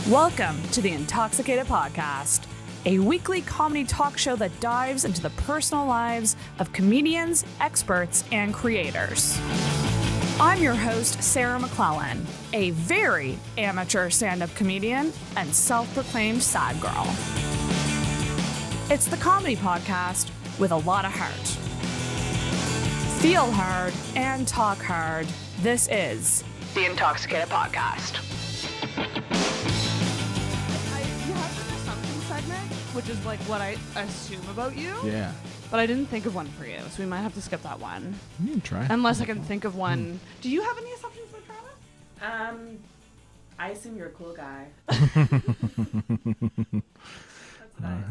Welcome to the Intoxicated Podcast, a weekly comedy talk show that dives into the personal lives of comedians, experts, and creators. I'm your host, Sarah McClellan, a very amateur stand-up comedian and self-proclaimed sad girl. It's the comedy podcast with a lot of heart. Feel hard and talk hard. This is the Intoxicated Podcast. Which is like what I assume about you. Yeah. But I didn't think of one for you, so we might have to skip that one. You can try. Unless I can think of one. Do you have any assumptions about Travis? I assume you're a cool guy. That's nice.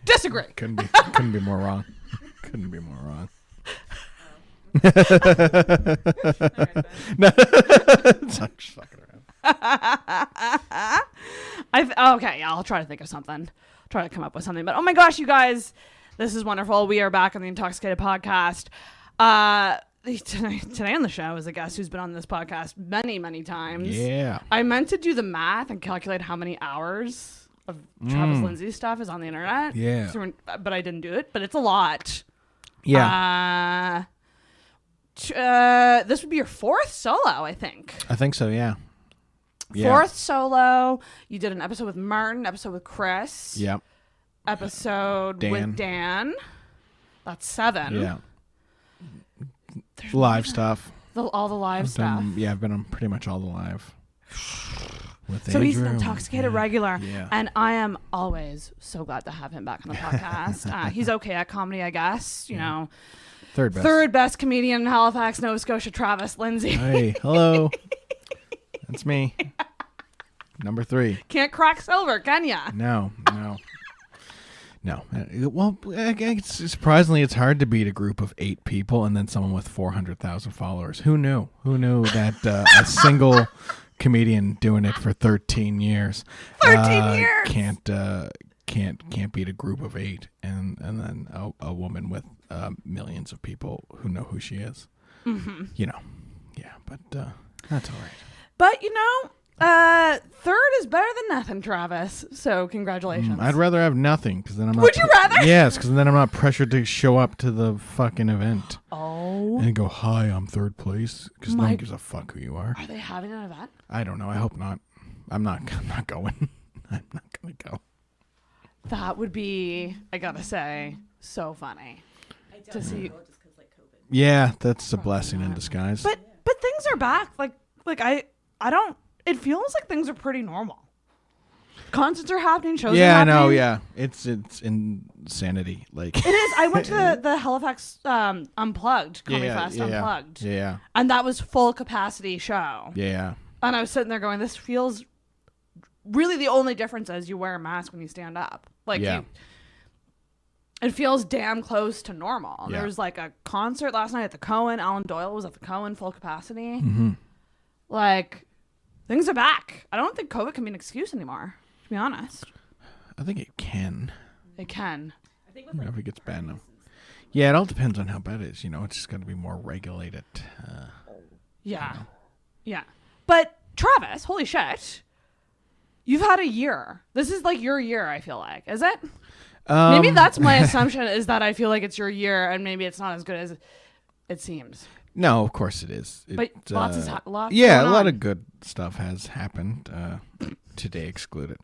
Disagree. Couldn't be more wrong. Couldn't be more wrong. No. Just fucking around. Okay, yeah, I'll try to think of something. Try to come up with something. But oh my gosh, you guys, this is wonderful. We are back on the Intoxicated Podcast. Today on the show is a guest who's been on this podcast many, many times. Yeah. I meant to do the math and calculate how many hours of Travis Lindsay stuff is on the internet. Yeah. But I didn't do it. But it's a lot. Yeah. This would be your fourth solo, I think. I think so, yeah. Fourth solo. You did an episode with Martin, episode with Chris. Yep. Episode with Dan. That's 7. Yeah. Live stuff. All the live stuff. I've been on pretty much all the live. So he's an Intoxicated regular. Yeah. And I am always so glad to have him back on the podcast. He's okay at comedy, I guess. You know. Third best comedian in Halifax, Nova Scotia, Travis Lindsay. Hey, hello. That's me. Number 3. Can't crack silver, can ya? No. Well, surprisingly, it's hard to beat a group of 8 people and then someone with 400,000 followers. Who knew? Who knew that a single comedian doing it for 13 years 13 years can't beat a group of 8 and then a woman with millions of people who know who she is. Mm-hmm. You know, yeah, but that's all right. But, you know, third is better than nothing, Travis. So, congratulations. I'd rather have nothing because then I'm not. Would you rather? Yes, because then I'm not pressured to show up to the fucking event. Oh. And go, hi, I'm third place, because no one gives a fuck who you are. Are they having an event? I don't know. I hope not. I'm not going. I'm not going to go. That would be, I gotta say, so funny. I to see. go just because like COVID. Yeah, that's a blessing in disguise. But things are back. Like I don't. It feels like things are pretty normal. Concerts are happening. Shows are happening. Yeah, I know. Yeah, it's insanity. Like it is. I went to the Halifax Unplugged Comedy Fest Unplugged. Yeah. And that was full capacity show. Yeah. And I was sitting there going, this feels. Really, the only difference is you wear a mask when you stand up. Like it feels damn close to normal. Yeah. There was like a concert last night at the Cohen. Alan Doyle was at the Cohen, full capacity. Mm-hmm. Like, things are back. I don't think COVID can be an excuse anymore, to be honest. I think it can. It can. I think with, like, if it gets bad enough. Yeah, it all depends on how bad it is. You know, it's just got to be more regulated. Yeah. Yeah. But, Travis, holy shit. You've had a year. This is like your year, I feel like. Is it? Maybe that's my assumption, is that I feel like it's your year and maybe it's not as good as it seems. No, of course it is. But lots yeah, a lot of good stuff has happened. Today excluded.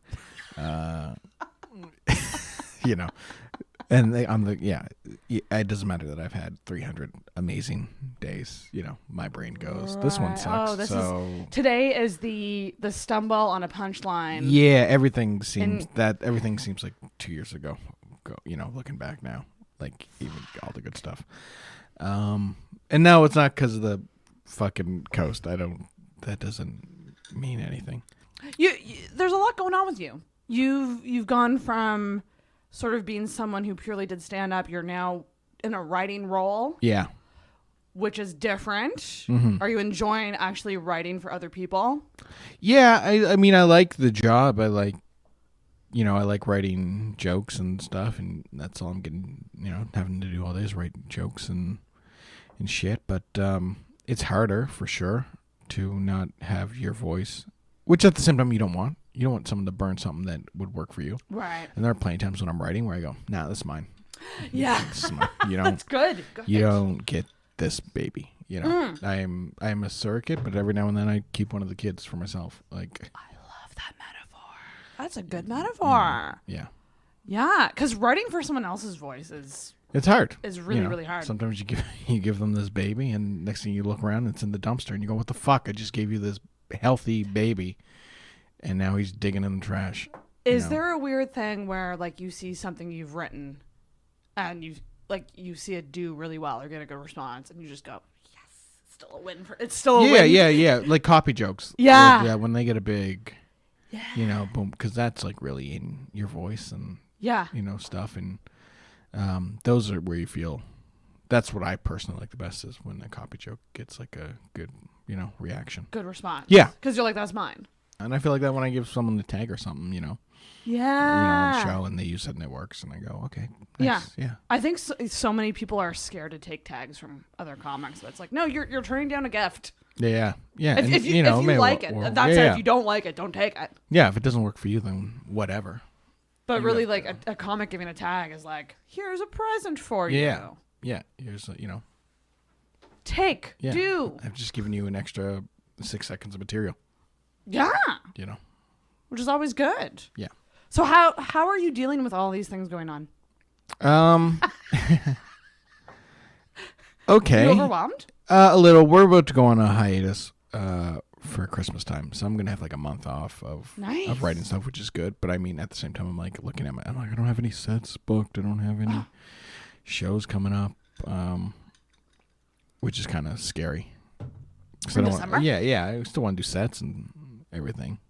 You know, and it doesn't matter that I've had 300 amazing days. You know, my brain goes, this one sucks. Today is the stumble on a punchline. Yeah, everything seems like 2 years ago. You know, looking back now, like even all the good stuff. And no, it's not because of the fucking coast. That doesn't mean anything. There's a lot going on with you. You've gone from sort of being someone who purely did stand up. You're now in a writing role. Yeah. Which is different. Mm-hmm. Are you enjoying actually writing for other people? Yeah, I mean, I like the job. I like writing jokes and stuff, and that's all I'm getting, having to do all day is write jokes and shit. But it's harder for sure to not have your voice, which at the same time you don't want. You don't want someone to burn something that would work for you. Right. And there are plenty of times when I'm writing where I go, nah, this is mine. Yeah. This is mine. You don't, That's good. you don't get this baby. You know, I'm a surrogate, but every now and then I keep one of the kids for myself. Like, I love that metaphor. That's a good metaphor. yeah. Yeah, because writing for someone else's voice It's hard. is really, You know, really hard. Sometimes you give them this baby, and next thing you look around, it's in the dumpster, and you go, "What the fuck? I just gave you this healthy baby, and now he's digging in the trash." Is there a weird thing where like you see something you've written, and you see it do really well or get a good response, and you just go, "Yes, it's still a win for it's still a win." Yeah. Like copy jokes. Yeah. Like, when they get a big, boom, because that's like really in your voice and stuff, and those are where you feel. That's what I personally like the best is when a copy joke gets like a good, reaction. Good response. Yeah. Because you're like, that's mine. And I feel like that when I give someone the tag or something, on Yeah. the show and they use it and it works, and I go, okay, nice. Yeah. I think so many people are scared to take tags from other comics. But it's like, no, you're turning down a gift. Yeah. If you like it, that's it. If you don't like it, don't take it. Yeah. If it doesn't work for you, then whatever. But really, like a comic giving a tag is like, here's a present for you. Yeah. Here's Take. Do. I've just given you an extra 6 seconds of material. Yeah. Which is always good. Yeah. So how are you dealing with all these things going on? Okay. You overwhelmed? A little. We're about to go on a hiatus for Christmas time, so I'm gonna have like a month off of writing stuff, which is good. But I mean, at the same time, I'm like looking at I'm like, I don't have any sets booked. I don't have any shows coming up, which is kind of scary. In December? Yeah. I still want to do sets and everything,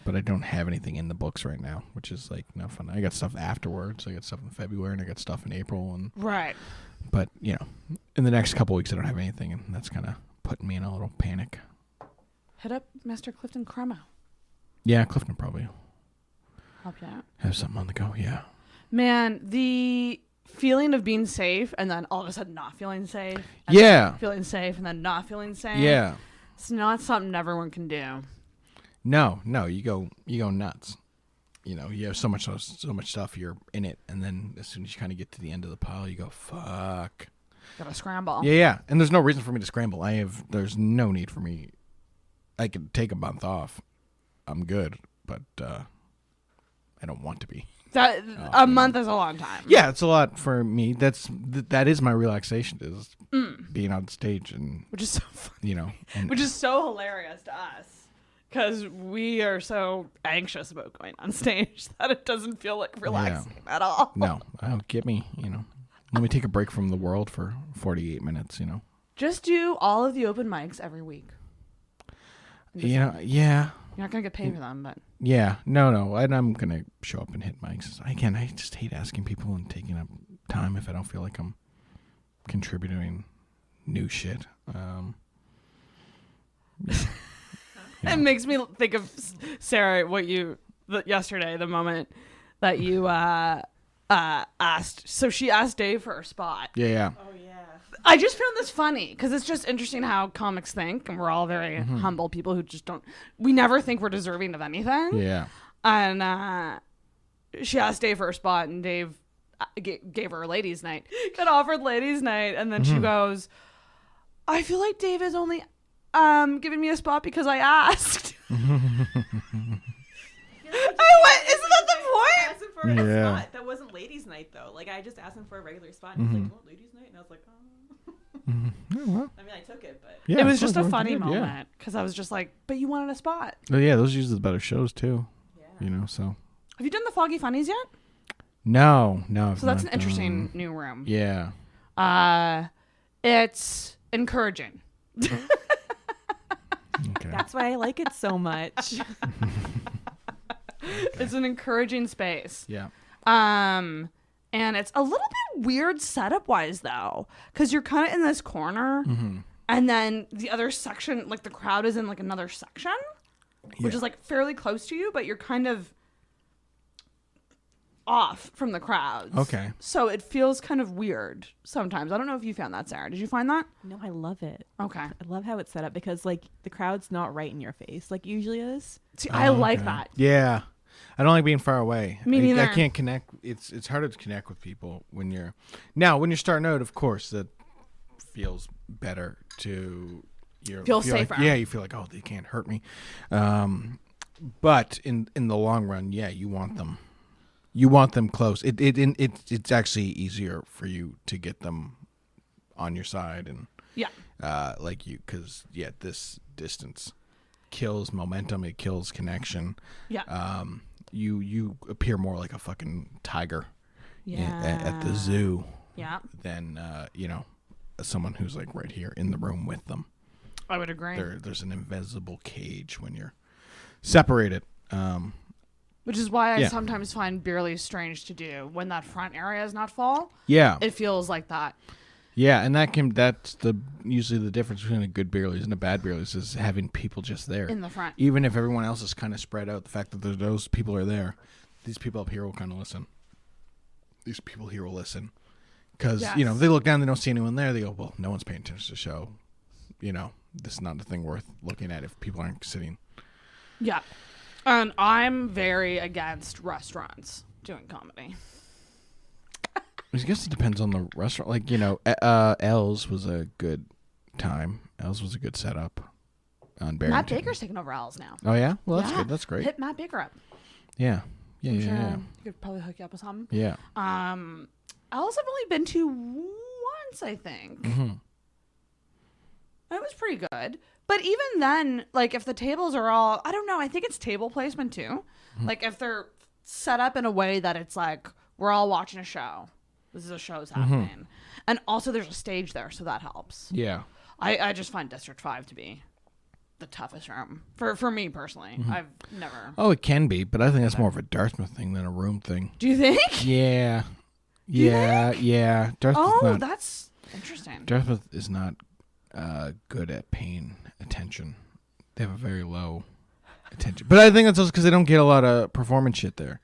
but I don't have anything in the books right now, which is like no fun. I got stuff afterwards. I got stuff in February, and I got stuff in April, and right. But in the next couple weeks, I don't have anything, and that's kind of putting me in a little panic. Hit up Mr. Clifton Cremo. Yeah, Clifton probably help you out. Have something on the go. Yeah. Man, the feeling of being safe and then all of a sudden not feeling safe. And then feeling safe and then not feeling safe. Yeah. It's not something everyone can do. No, you go nuts. You have so much stuff, you're in it, and then as soon as you kind of get to the end of the pile, you go, fuck. Gotta scramble. Yeah. And there's no reason for me to scramble. There's no need for me. I could take a month off. I'm good, but I don't want to be. A month is a long time. Yeah, it's a lot for me. That is my relaxation, is being on stage, and which is so funny. And which is so hilarious to us because we are so anxious about going on stage that it doesn't feel like relaxing at all. No, get me. Let me take a break from the world for 48 minutes. Just do all of the open mics every week. Yeah. You're not gonna get paid for them, but yeah, no, and I'm gonna show up and hit mics. Again, I just hate asking people and taking up time if I don't feel like I'm contributing new shit. It makes me think of Sarah. Yesterday, the moment that you asked. So she asked Dave for her spot. Yeah. Oh yeah. I just found this funny because it's just interesting how comics think, and we're all very humble people who just don't. We never think we're deserving of anything. Yeah. And she asked Dave for her spot, and Dave gave her a ladies' night. Got offered ladies' night, and then she goes, "I feel like Dave is only giving me a spot because I asked." I went, isn't that the point? I asked him for a spot. That wasn't ladies' night though. Like I just asked him for a regular spot, and he's like, "Oh, ladies' night," and I was like, "Oh." Well. I mean, I took it, but it was just a funny moment because I was just like, "But you wanted a spot." Oh yeah, those are usually the better shows too. Yeah. So. Have you done the Foggy Funnies yet? No. So that's an interesting new room. Yeah. It's encouraging. Okay. that's why I like it so much. It's an encouraging space. Yeah. And it's a little bit weird setup wise though, because you're kind of in this corner, and then the other section, like the crowd is in like another section, which is like fairly close to you, but you're kind of off from the crowds. Okay. So it feels kind of weird sometimes. I don't know if you found that, Sarah. Did you find that? No, I love it. Okay. I love how it's set up because like the crowd's not right in your face like usually is. See, I like that. Yeah. I don't like being far away. Me neither. I can't connect. It's harder to connect with people when you're starting out. Of course, that feels better to feel safer. Like, you feel like, oh, they can't hurt me. But in the long run, yeah, you want them. You want them close. It's actually easier for you to get them on your side and because this distance kills momentum. It kills connection. Yeah. You appear more like a fucking tiger Yeah. at the zoo. Yeah. Than someone who's like right here in the room with them. I would agree. There's an invisible cage when you're separated. Which is why I sometimes find beerly strange to do when that front area is not full. Yeah. It feels like that. Yeah, and that's usually the difference between a good beerly and a bad beerly is having people just there. In the front. Even if everyone else is kind of spread out, the fact that those people are there, these people up here will kind of listen. These people here will listen. Because, if they look down, they don't see anyone there. They go, well, no one's paying attention to the show. This is not a thing worth looking at if people aren't sitting. Yeah. And I'm very against restaurants doing comedy. I guess it depends on the restaurant. Like, L's was a good time. L's was a good setup on Barrington. Matt Baker's taking over L's now. Oh, yeah? Well, that's good. That's great. Hit Matt Baker up. Yeah. Yeah. You could probably hook you up with something. Yeah. L's I've only been to once, I think. Mm-hmm. It was pretty good. But even then, like, if the tables are all, I don't know, I think it's table placement too. Mm-hmm. Like, if they're set up in a way that it's like, we're all watching a show. This is a show's happening. Mm-hmm. And also there's a stage there, so that helps. Yeah. I just find District 5 to be the toughest room. For me personally. Mm-hmm. I've never. Oh, it can be, but I think that's more of a Dartmouth thing than a room thing. Do you think? Yeah. Yeah. Dartmouth that's interesting. Dartmouth is not good at paying attention. They have a very low attention. But I think that's also because they don't get a lot of performance shit there.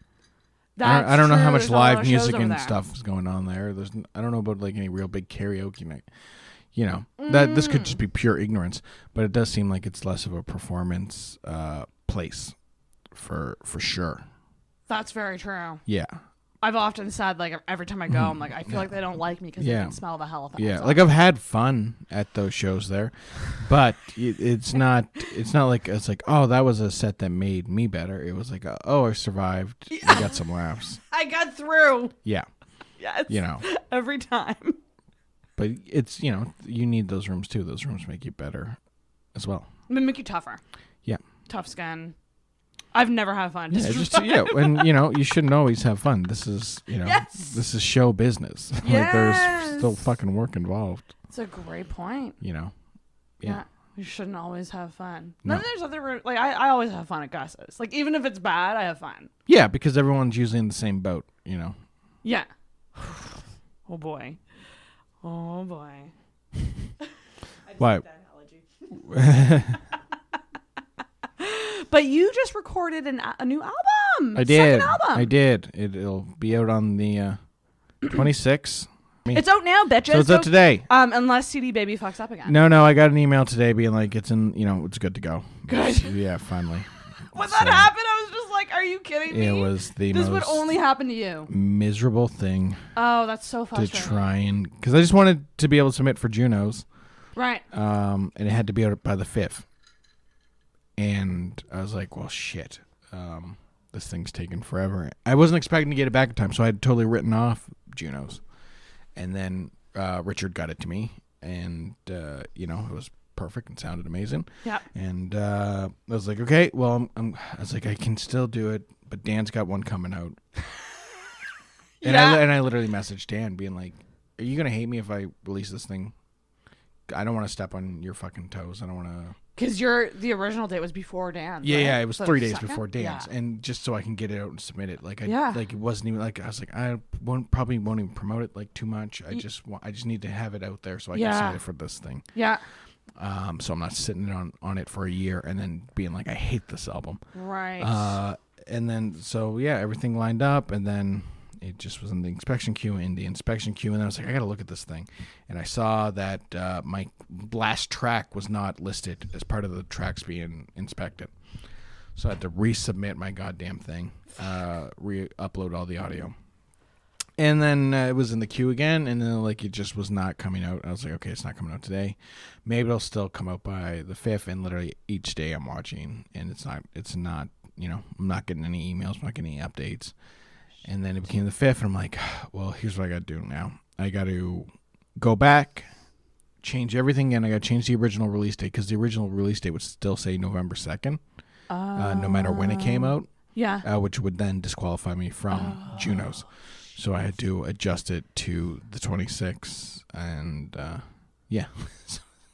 I don't know how much live music and stuff is going on there. I don't know about like any real big karaoke night. That this could just be pure ignorance, but it does seem like it's less of a performance place for sure. That's very true. Yeah. I've often said, like, every time I go, I'm like, I feel like they don't like me because they can smell the Halifax. Yeah, like I've had fun at those shows there, but it's not like it's like, oh, that was a set that made me better. It was like, oh, I survived. I got some laughs. I got through. Yeah. Yes. Every time. But it's, you need those rooms too. Those rooms make you better as well. They make you tougher. Yeah. Tough skin. I've never had fun. And you shouldn't always have fun. This is, this is show business. Yes. Like there's still fucking work involved. It's a great point. Yeah. You shouldn't always have fun. No. Then there's other, like, I always have fun at Gus's. Like, even if it's bad, I have fun. Yeah, because everyone's usually in the same boat, Yeah. Oh boy. I just Why? like that analogy. But you just recorded a new album. I did. Second album. I did. It'll be out on the 26th. It's out now, bitches. So it's out today. Unless CD Baby fucks up again. No, I got an email today being like, it's in, it's good to go. Good. Yeah, finally. When that happened, I was just like, are you kidding me? It was the This most would only happen to you. miserable thing Oh, that's so frustrating. to try and, because I just wanted to be able to submit for Junos. Right. And it had to be out by the 5th. And I was like, well, shit. This thing's taking forever. I wasn't expecting to get it back in time, so I had totally written off Junos. And then Richard got it to me, and, it was perfect and sounded amazing. Yeah. And I was like, okay, well, I was like, I can still do it, but Dan's got one coming out. And I literally messaged Dan being like, are you going to hate me if I release this thing? I don't want to step on your fucking toes. I don't want to... Because the original date was before Dan's. Yeah, right? yeah, it was So 3 days second? before Dan's, Yeah. and just so I can get it out and submit it. Like, it wasn't even like I was like, I probably won't even promote it like too much. I just need to have it out there so I can submit it for this thing. Yeah. So I'm not sitting on it for a year and then being like, I hate this album. Right. And then, so yeah, everything lined up, and then it just was in the inspection queue, and then I was like, I got to look at this thing. And I saw that my last track was not listed as part of the tracks being inspected. So I had to resubmit my goddamn thing, re-upload all the audio. And then it was in the queue again, and then like it just was not coming out. I was like, okay, it's not coming out today. Maybe it'll still come out by the 5th, and literally each day I'm watching, and it's not, I'm not getting any emails, I'm not getting any updates. And then it became the 5th, and I'm like, well, here's what I got to do now. I got to go back, change everything, and I got to change the original release date, because the original release date would still say November 2nd, no matter when it came out. Yeah. Which would then disqualify me from Junos. So I had to adjust it to the 26th, and yeah.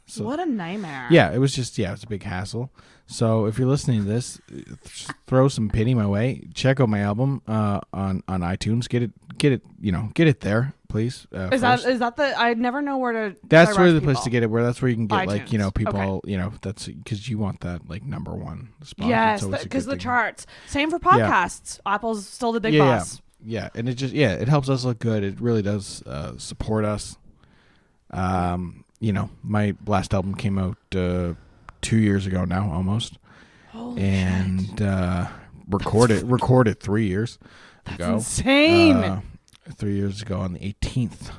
So, what a nightmare. Yeah, it was a big hassle. So if you're listening to this, throw some pity my way. Check out my album on iTunes. Get it there, please. Is that the? I never know where to. That's where the place to get it. That's where you can get iTunes. People. Okay. That's because you want that number one spot. Yes, because the charts. Same for podcasts. Yeah. Apple's still the big boss. Yeah, and it helps us look good. It really does support us. My last album came out 2 years ago now, almost. Holy shit. Recorded 3 years ago. That's insane. 3 years ago on the 18th.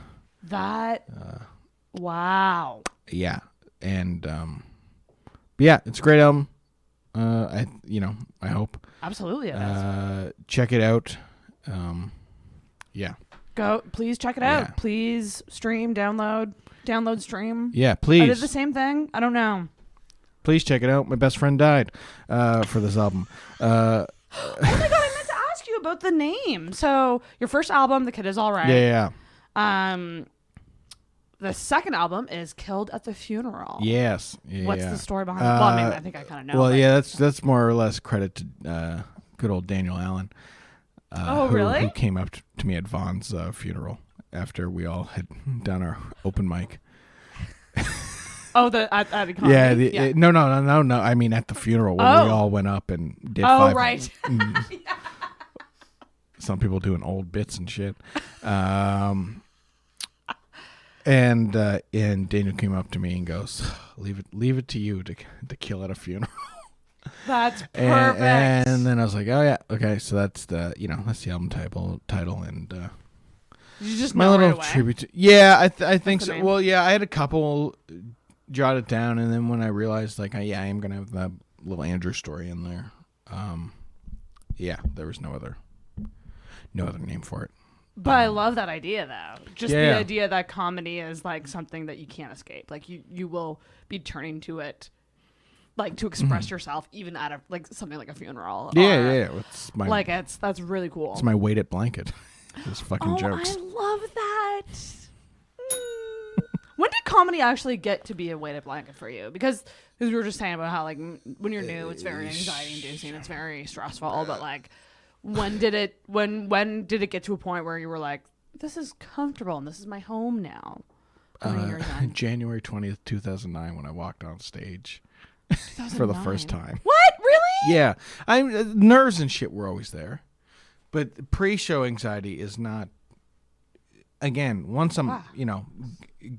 Wow. Yeah, and yeah, it's a great album. I hope. Absolutely, it is. Check it out. Yeah. Please check it out. Yeah. Please stream, download, stream. Yeah, please. I did the same thing. I don't know. Please check it out. My best friend died for this album. Oh my god, I meant to ask you about the name. So your first album, The Kid Is All Right. Yeah. The second album is Killed at the Funeral. Yes. Yeah, What's the story behind it? Well, I mean, I think I kind of know. Well, yeah, that's more or less credit to good old Daniel Allen. Really? Who came up to me at Vaughn's funeral after we all had done our open mic. At the comedy? Yeah. No. I mean, at the funeral when we all went up and did. Oh, right. Yeah. Some people doing old bits and shit. And Daniel came up to me and goes, "Leave it to you to kill at a funeral." That's perfect. And then I was like, "Oh yeah, okay." So that's the album title, and you just my know little right away? tribute. I think so. Name. Well, yeah, I had a couple jotted down, and then when I realized, I am gonna have that little Andrew story in there. There was no other name for it. But I love that idea, though. Just the idea that comedy is like something that you can't escape. Like you will be turning to it, like to express yourself, even at something like a funeral. Yeah. It's my that's really cool. It's my weighted blanket. Just fucking jokes. I love that. When did comedy actually get to be a weighted blanket for you? Because we were just saying about how when you're new, it's very anxiety inducing, it's very stressful. But when did it get to a point where you were like, this is comfortable and this is my home now? January 20th, 2009, when I walked on stage for the first time. What? Really? Yeah. Nerves and shit were always there. But pre-show anxiety is not. Again, once I'm,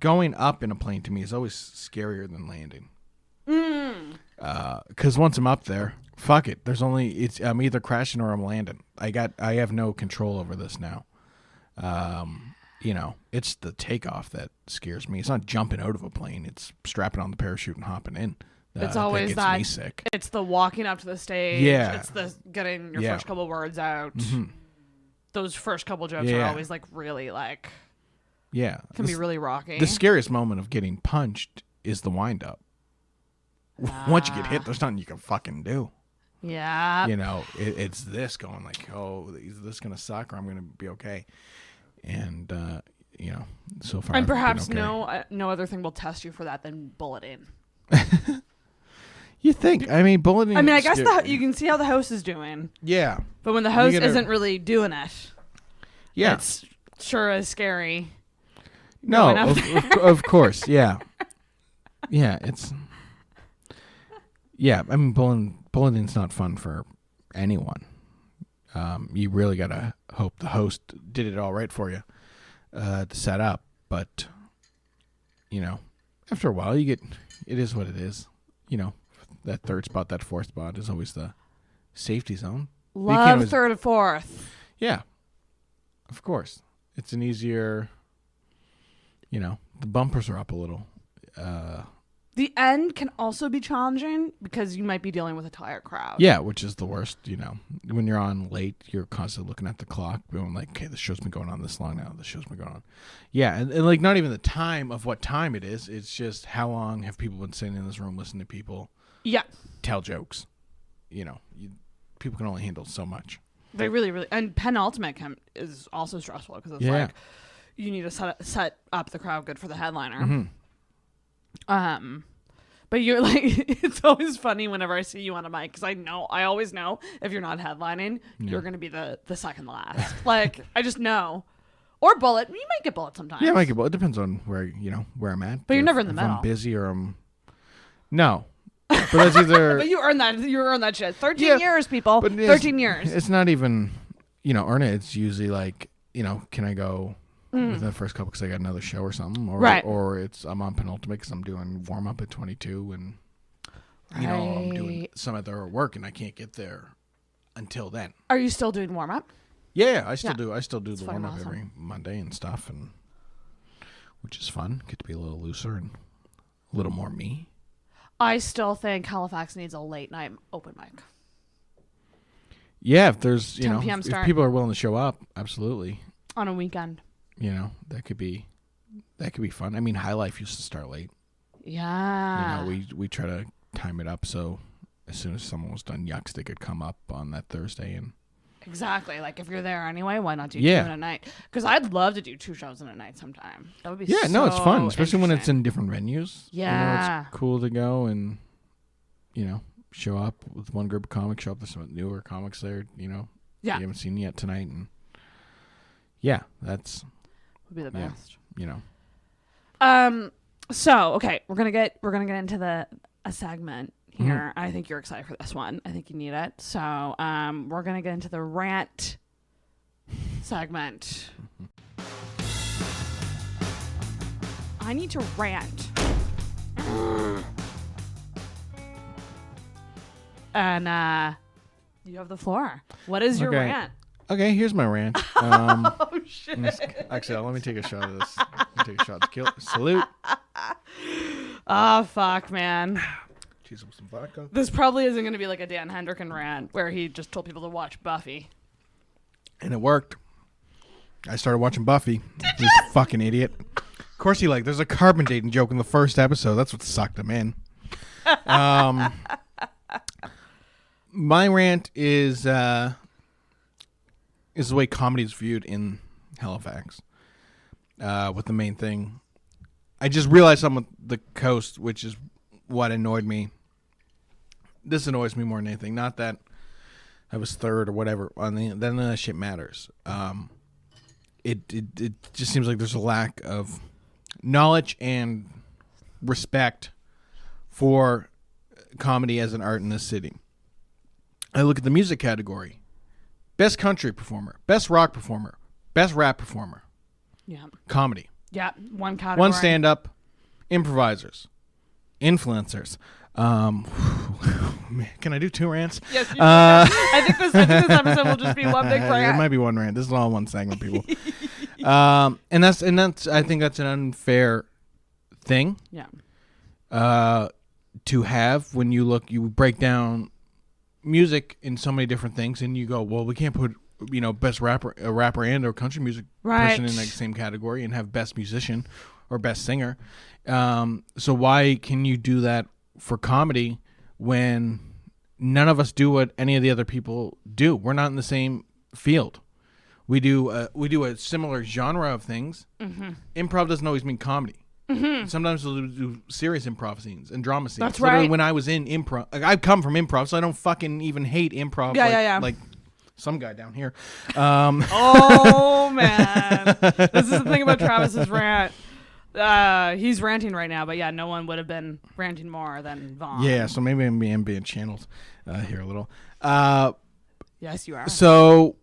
going up in a plane to me is always scarier than landing. Because once I'm up there, fuck it. I'm either crashing or I'm landing. I have no control over this now. It's the takeoff that scares me. It's not jumping out of a plane. It's strapping on the parachute and hopping in. It's always that gets me sick. It's the walking up to the stage. Yeah. It's the getting your first couple words out. Mm-hmm. Those first couple jokes are always really can be really rocky. The scariest moment of getting punched is the wind up. Once you get hit, there's nothing you can fucking do. Yeah. It's this going is this going to suck or I'm going to be okay? And, so far. And perhaps okay. no other thing will test you for that than bulleting. You think? I mean, bulleting. I mean, I guess you can see how the host is doing. Yeah. But when the host isn't really doing it, it's sure is scary. No, of course. Yeah. Yeah, it's. Yeah, I mean, bulleting's not fun for anyone. You really gotta hope the host did it all right for you to set up. But after a while, it is what it is. That third spot, that fourth spot is always the safety zone. Love third and fourth. Yeah, of course. It's an easier. The bumpers are up a little. The end can also be challenging because you might be dealing with a tired crowd. Yeah, which is the worst. When you're on late, you're constantly looking at the clock, going like, "Okay, the show's been going on this long now. The show's been going on." Yeah, and like not even the time of what time it is. It's just how long have people been sitting in this room listening to people. Yeah. Tell jokes. People can only handle so much. They really, really, and penultimate is also stressful because it's like you need to set up the crowd good for the headliner. Mm-hmm. But you're like, it's always funny whenever I see you on a mic because I always know if you're not headlining, you're going to be the second last. Like, I just know. Or bullet. You might get bullet sometimes. Yeah, I might get bullet. It depends on where I'm at. But you're never in the middle. I'm busy or I'm. No. But that's either. But you earn that shit. 13 years, people. 13 years. It's not even, earn it. It's usually like, can I go within the first couple because I got another show or something? Or, right. Or I'm on penultimate because I'm doing warm up at 22 and, I'm doing some other work and I can't get there until then. Are you still doing warm up? Yeah, I still do. I still do the warm up awesome. every Monday and stuff, and which is fun. Get to be a little looser and a little more me. I still think Halifax needs a late night open mic. Yeah, if there's 10 p.m. if start. people are willing to show up, absolutely. On a weekend. That could be fun. I mean, High Life used to start late. Yeah. We try to time it up so as soon as someone was done yucks, they could come up on that Thursday and. Exactly. Like if you're there anyway, why not do 2 in a night? Because I'd love to do 2 shows in a night sometime. That would be it's fun, especially when it's in different venues. Yeah, it's cool to go and show up with one group of comics, show up with some newer comics there. You haven't seen yet tonight, and that's would be the best. So okay, we're gonna get into a segment here. I think you're excited for this one. I think you need it. So we're going to get into the rant segment. I need to rant. And you have the floor. What is your rant? Okay, here's my rant. Oh, shit. Actually, let me take a shot of this. Take a shot. Salute. Oh, fuck, man. Cheese with some vodka. This probably isn't going to be like a Dan Hendricken rant where he just told people to watch Buffy. And it worked. I started watching Buffy. This fucking idiot. Of course there's a carbon dating joke in the first episode. That's what sucked him in. My rant is the way comedy is viewed in Halifax. With the main thing. I just realized something with the coast, which is what annoyed me. This annoys me more than anything. Not that I was third or whatever. Then that shit matters. It just seems like there's a lack of knowledge and respect for comedy as an art in this city. I look at the music category. Best country performer, best rock performer, best rap performer. Yeah. Comedy. Yeah, one category. One stand-up, improvisers, influencers. Can I do 2 rants? Yes, you I think this episode will just be one big rant. It might be one rant. This is all one segment, people. And that's I think that's an unfair thing. Yeah. To have when you break down music in so many different things, and you go, well, we can't put best rapper and or country music person in the same category and have best musician or best singer. So why can you do that for comedy when none of us do what any of the other people do? We're not in the same field. We do a similar genre of things. Mm-hmm. Improv doesn't always mean comedy. Mm-hmm. Sometimes we'll do serious improv scenes and drama scenes. That's right. When I was in improv, I come from improv, so I don't fucking even hate improv. Like some guy down here. Oh man, this is the thing about Travis's rant. He's ranting right now, but yeah, no one would have been ranting more than Vaughn. Yeah, so maybe I'm being channeled here a little. Yes, you are. So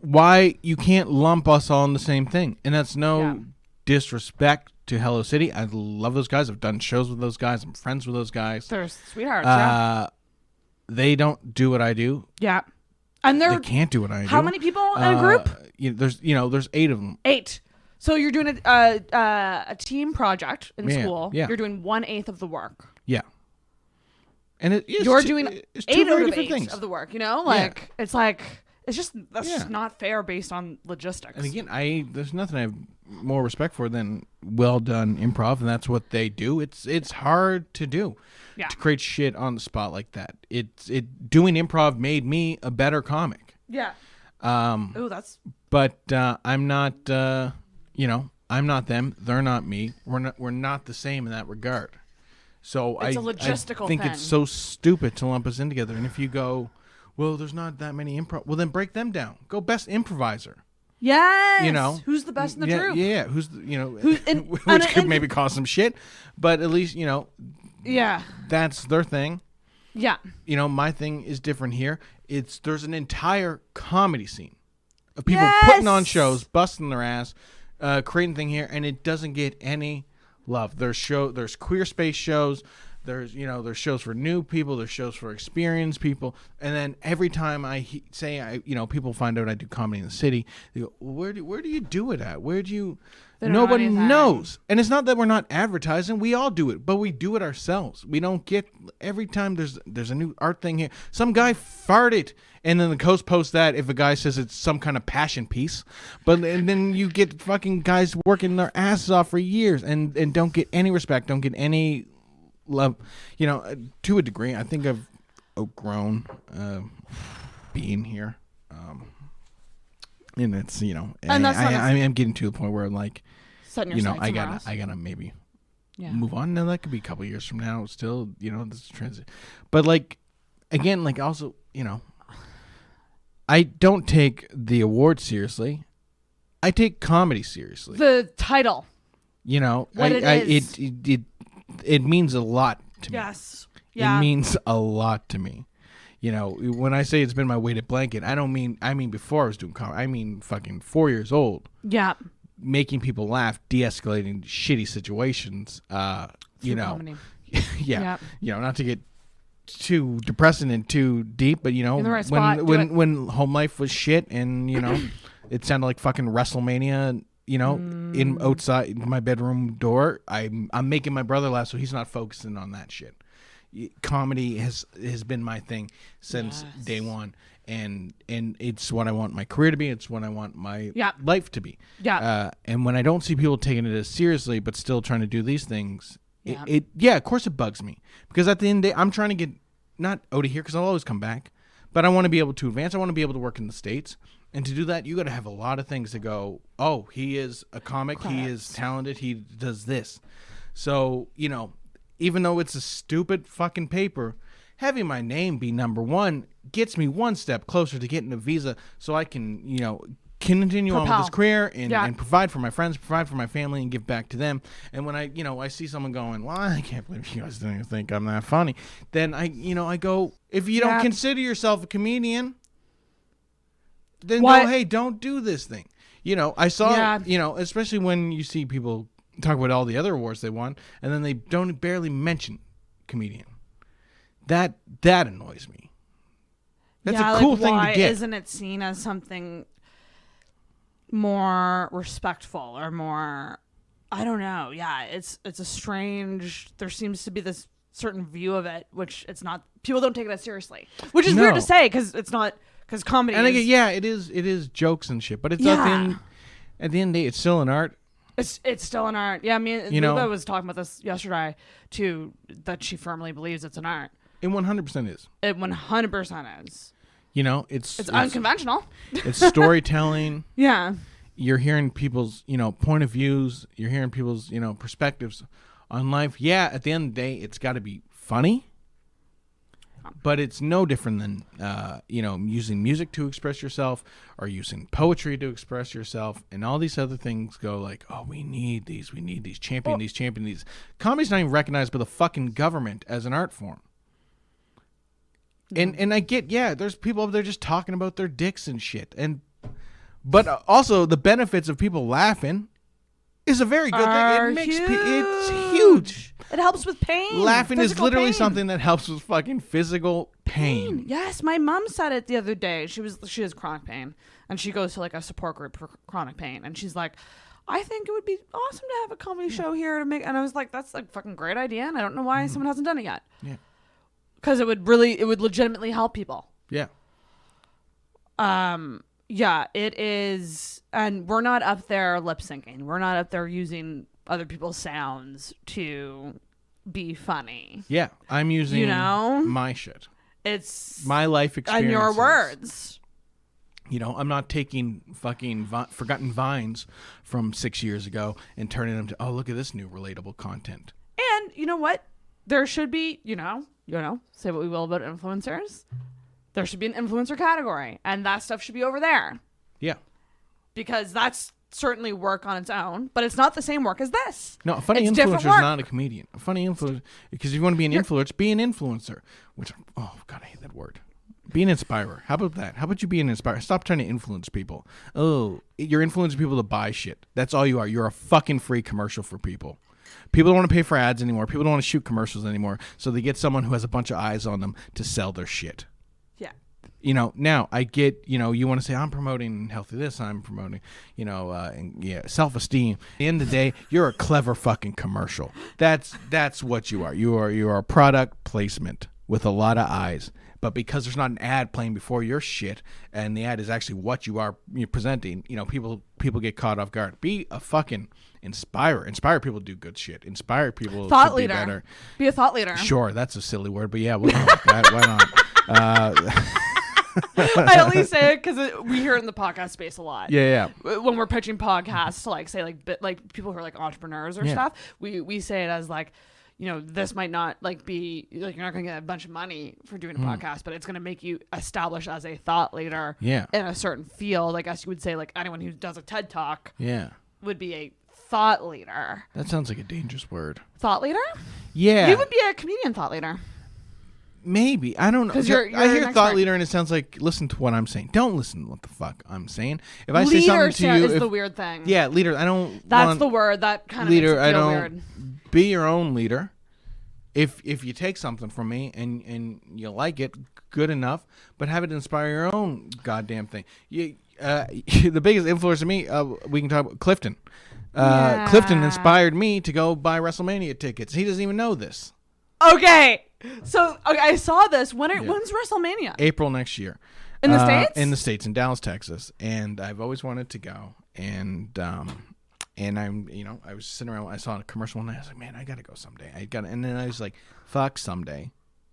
why you can't lump us all in the same thing? And that's no disrespect to Hello City. I love those guys. I've done shows with those guys. I'm friends with those guys. They're sweethearts. They don't do what I do. Yeah. And they can't do what I do. How many people in a group? There's 8 of them. 8. So you're doing a team project in school. Yeah. You're doing 1/8 of the work. Yeah. And you're doing 8 out of 8 things of the work. It's like it's just just not fair based on logistics. And again, there's nothing I have more respect for than well done improv, and that's what they do. It's hard to do. Yeah. To create shit on the spot like that. Doing improv made me a better comic. Yeah. But I'm not I'm not them, they're not me. We're not the same in that regard. So it's a logistical I think thing. it's so stupid to lump us in together. And if you go, well, there's not that many improv, well then break them down. Go best improviser. Yes. Who's the best in the troupe? Yeah. Who's which could maybe cause some shit, but at least yeah, that's their thing. Yeah. My thing is different here. There's an entire comedy scene of people putting on shows, busting their ass, creating thing here, and it doesn't get any love. There's queer space shows. There's shows for new people. There's shows for experienced people. And then every time I say people find out I do comedy in the city, they go, where do you do it at? Where do you? Nobody knows. And it's not that we're not advertising. We all do it, but we do it ourselves. We don't get every time there's a new art thing here. Some guy farted, and then the Coast posts that if a guy says it's some kind of passion piece. And then you get fucking guys working their asses off for years and don't get any respect, don't get any love. To a degree, I think I've outgrown being here. And it's and I'm getting to the point where I'm like, I gotta maybe move on. Now that could be a couple years from now. Still, this is transit. But again, also, I don't take the award seriously. I take comedy seriously. The title. What it is. It means a lot to me. Yes. Yeah. It means a lot to me. When I say it's been my weighted blanket, I mean before I was doing comedy. I mean fucking 4 years old. Yeah. Making people laugh, de-escalating shitty situations. Comedy. Yeah. Not to get too depressing and too deep, but in the right spot, when home life was shit and it sounded like fucking WrestleMania. In outside my bedroom door, I'm making my brother laugh, so he's not focusing on that shit. Comedy has been my thing since day one, and it's what I want my career to be. It's what I want my life to be. And when I don't see people taking it as seriously but still trying to do these things, of course it bugs me, because at the end of the day, I'm trying to get not out of here, because I'll always come back, but I want to be able to advance. I want to be able to work in the States. And to do that, you got to have a lot of things to go, oh, he is a comic. Correct. He is talented. He does this. So, even though it's a stupid fucking paper, having my name be number one gets me one step closer to getting a visa so I can, continue on with this career and provide for my friends, provide for my family, and give back to them. And when I see someone going, well, I can't believe you guys didn't think I'm that funny, then I go, if you don't consider yourself a comedian, then go, hey, don't do this thing. I saw, especially when you see people talk about all the other awards they won, and then they don't barely mention comedian. That annoys me. That's a cool thing to get. Why isn't it seen as something more respectful or more? I don't know. Yeah, it's a strange. There seems to be this certain view of it, which it's not. People don't take it as seriously, which is weird to say because it's not. Because comedy, and it is jokes and shit, but it's at the end of the day, it's still an art. It's still an art. Yeah, I mean, Luba was talking about this yesterday too, that she firmly believes it's an art. It 100% is. It 100% is. It's unconventional. It's storytelling. Yeah. You're hearing people's, point of views. You're hearing people's, perspectives on life. Yeah, at the end of the day, it's got to be funny. But it's no different than, using music to express yourself or using poetry to express yourself. And all these other things go like, oh, we need these, champion these. Comedy's not even recognized by the fucking government as an art form. And I get, there's people up there just talking about their dicks and shit. But also the benefits of people laughing is a very good thing. It makes it's huge. It helps with pain. Laughing is literally pain. something that helps with fucking physical pain. Yes, my mom said it the other day. She has chronic pain, and she goes to like a support group for chronic pain, and she's like, I think it would be awesome to have a comedy show here to make. And I was like, that's like fucking great idea, and I don't know why someone hasn't done it yet. Yeah. Because it would legitimately help people. Yeah. Yeah, it is. And we're not up there lip syncing. We're not up there using other people's sounds to be funny. Yeah. I'm using my shit. It's my life experience. And your words. I'm not taking fucking forgotten vines from 6 years ago and turning them to, oh, look at this new relatable content. And you know what? There should be, say what we will about influencers. There should be an influencer category, and that stuff should be over there. Yeah. Because that's certainly work on its own, but it's not the same work as this. No, a funny influencer is not a comedian. A funny influencer, because if you want to be an influencer, be an influencer. Which, oh, God, I hate that word. Be an inspirer. How about that? How about you be an inspirer? Stop trying to influence people. Oh, you're influencing people to buy shit. That's all you are. You're a fucking free commercial for people. People don't want to pay for ads anymore. People don't want to shoot commercials anymore. So they get someone who has a bunch of eyes on them to sell their shit. Yeah. Now I get, you want to say, I'm promoting healthy this, I'm promoting, self-esteem. At the end of the day, you're a clever fucking commercial. That's what you are. You are a product placement with a lot of eyes. But because there's not an ad playing before your shit, and the ad is actually what you're presenting, people get caught off guard. Be a fucking inspirer. Inspire people to do good shit. Inspire people thought to leader. Be better. Be a thought leader. Sure, that's a silly word, but yeah, we'll go with that. Why not? I only say it because we hear it in the podcast space a lot. Yeah. When we're pitching podcasts to like people who are like entrepreneurs or stuff, we say it as like, this might not be like you're not going to get a bunch of money for doing a podcast, but it's going to make you establish as a thought leader in a certain field. I guess you would say like anyone who does a TED Talk would be a thought leader. That sounds like a dangerous word. Thought leader? Yeah. You would be a comedian thought leader. Maybe. I don't know. Because you're I hear an thought expert. leader and it sounds like listen to what I'm saying. Don't listen to what the fuck I'm saying. If I say Leader something to you, is the weird thing. Yeah, leader. I don't. That's the word that kind of leader. makes it feel I don't. weird. Be your own leader. If you take something from me and you like it, good enough, but have it inspire your own goddamn thing. The biggest influence to me, we can talk about Clifton. Clifton inspired me to go buy WrestleMania tickets. He doesn't even know this. Okay. So I saw this. When's WrestleMania? April next year. In the States? In the States, in Dallas, Texas. And I've always wanted to go. And I'm, I was sitting around, I saw a commercial one night. I was like, man, I got to go someday. And then I was like, fuck someday.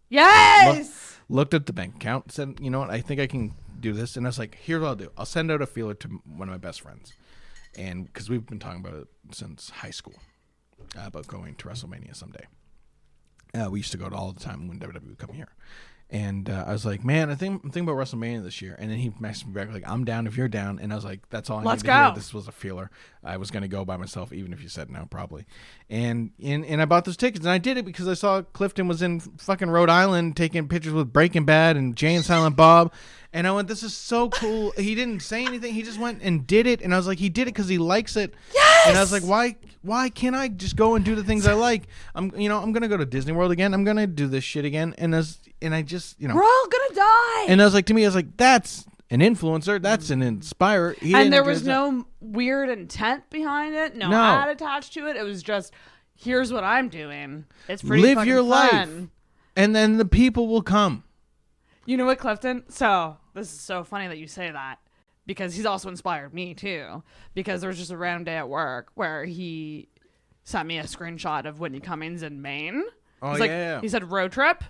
Yes. Looked at the bank account, said, you know what, I think I can do this. And I was like, here's what I'll do. I'll send out a feeler to one of my best friends. And because we've been talking about it since high school, about going to WrestleMania someday. We used to go to all the time when WWE would come here. And I was like, man, I'm thinking about WrestleMania this year. And then he messaged me back like, I'm down if you're down. And I was like, that's all I need to hear. This was a feeler. I was going to go by myself, even if you said no, probably. And I bought those tickets. And I did it because I saw Clifton was in fucking Rhode Island taking pictures with Breaking Bad and Jay and Silent Bob. And I went, this is so cool. He didn't say anything. He just went and did it. And I was like, he did it because he likes it. Yes! And I was like, why can't I just go and do the things I like? I'm going to go to Disney World again. I'm going to do this shit again. And I just, we're all going to die. And I was like, to me, I was like, that's an influencer. That's an inspirer. And there was no weird intent behind it. No ad attached to it. It was just, here's what I'm doing. It's pretty Live fucking your life. fun. And then the people will come. You know what, Clifton? So this is so funny that you say that because he's also inspired me too. Because there was just a random day at work where he sent me a screenshot of Whitney Cummings in Maine. Oh, yeah. He said road trip.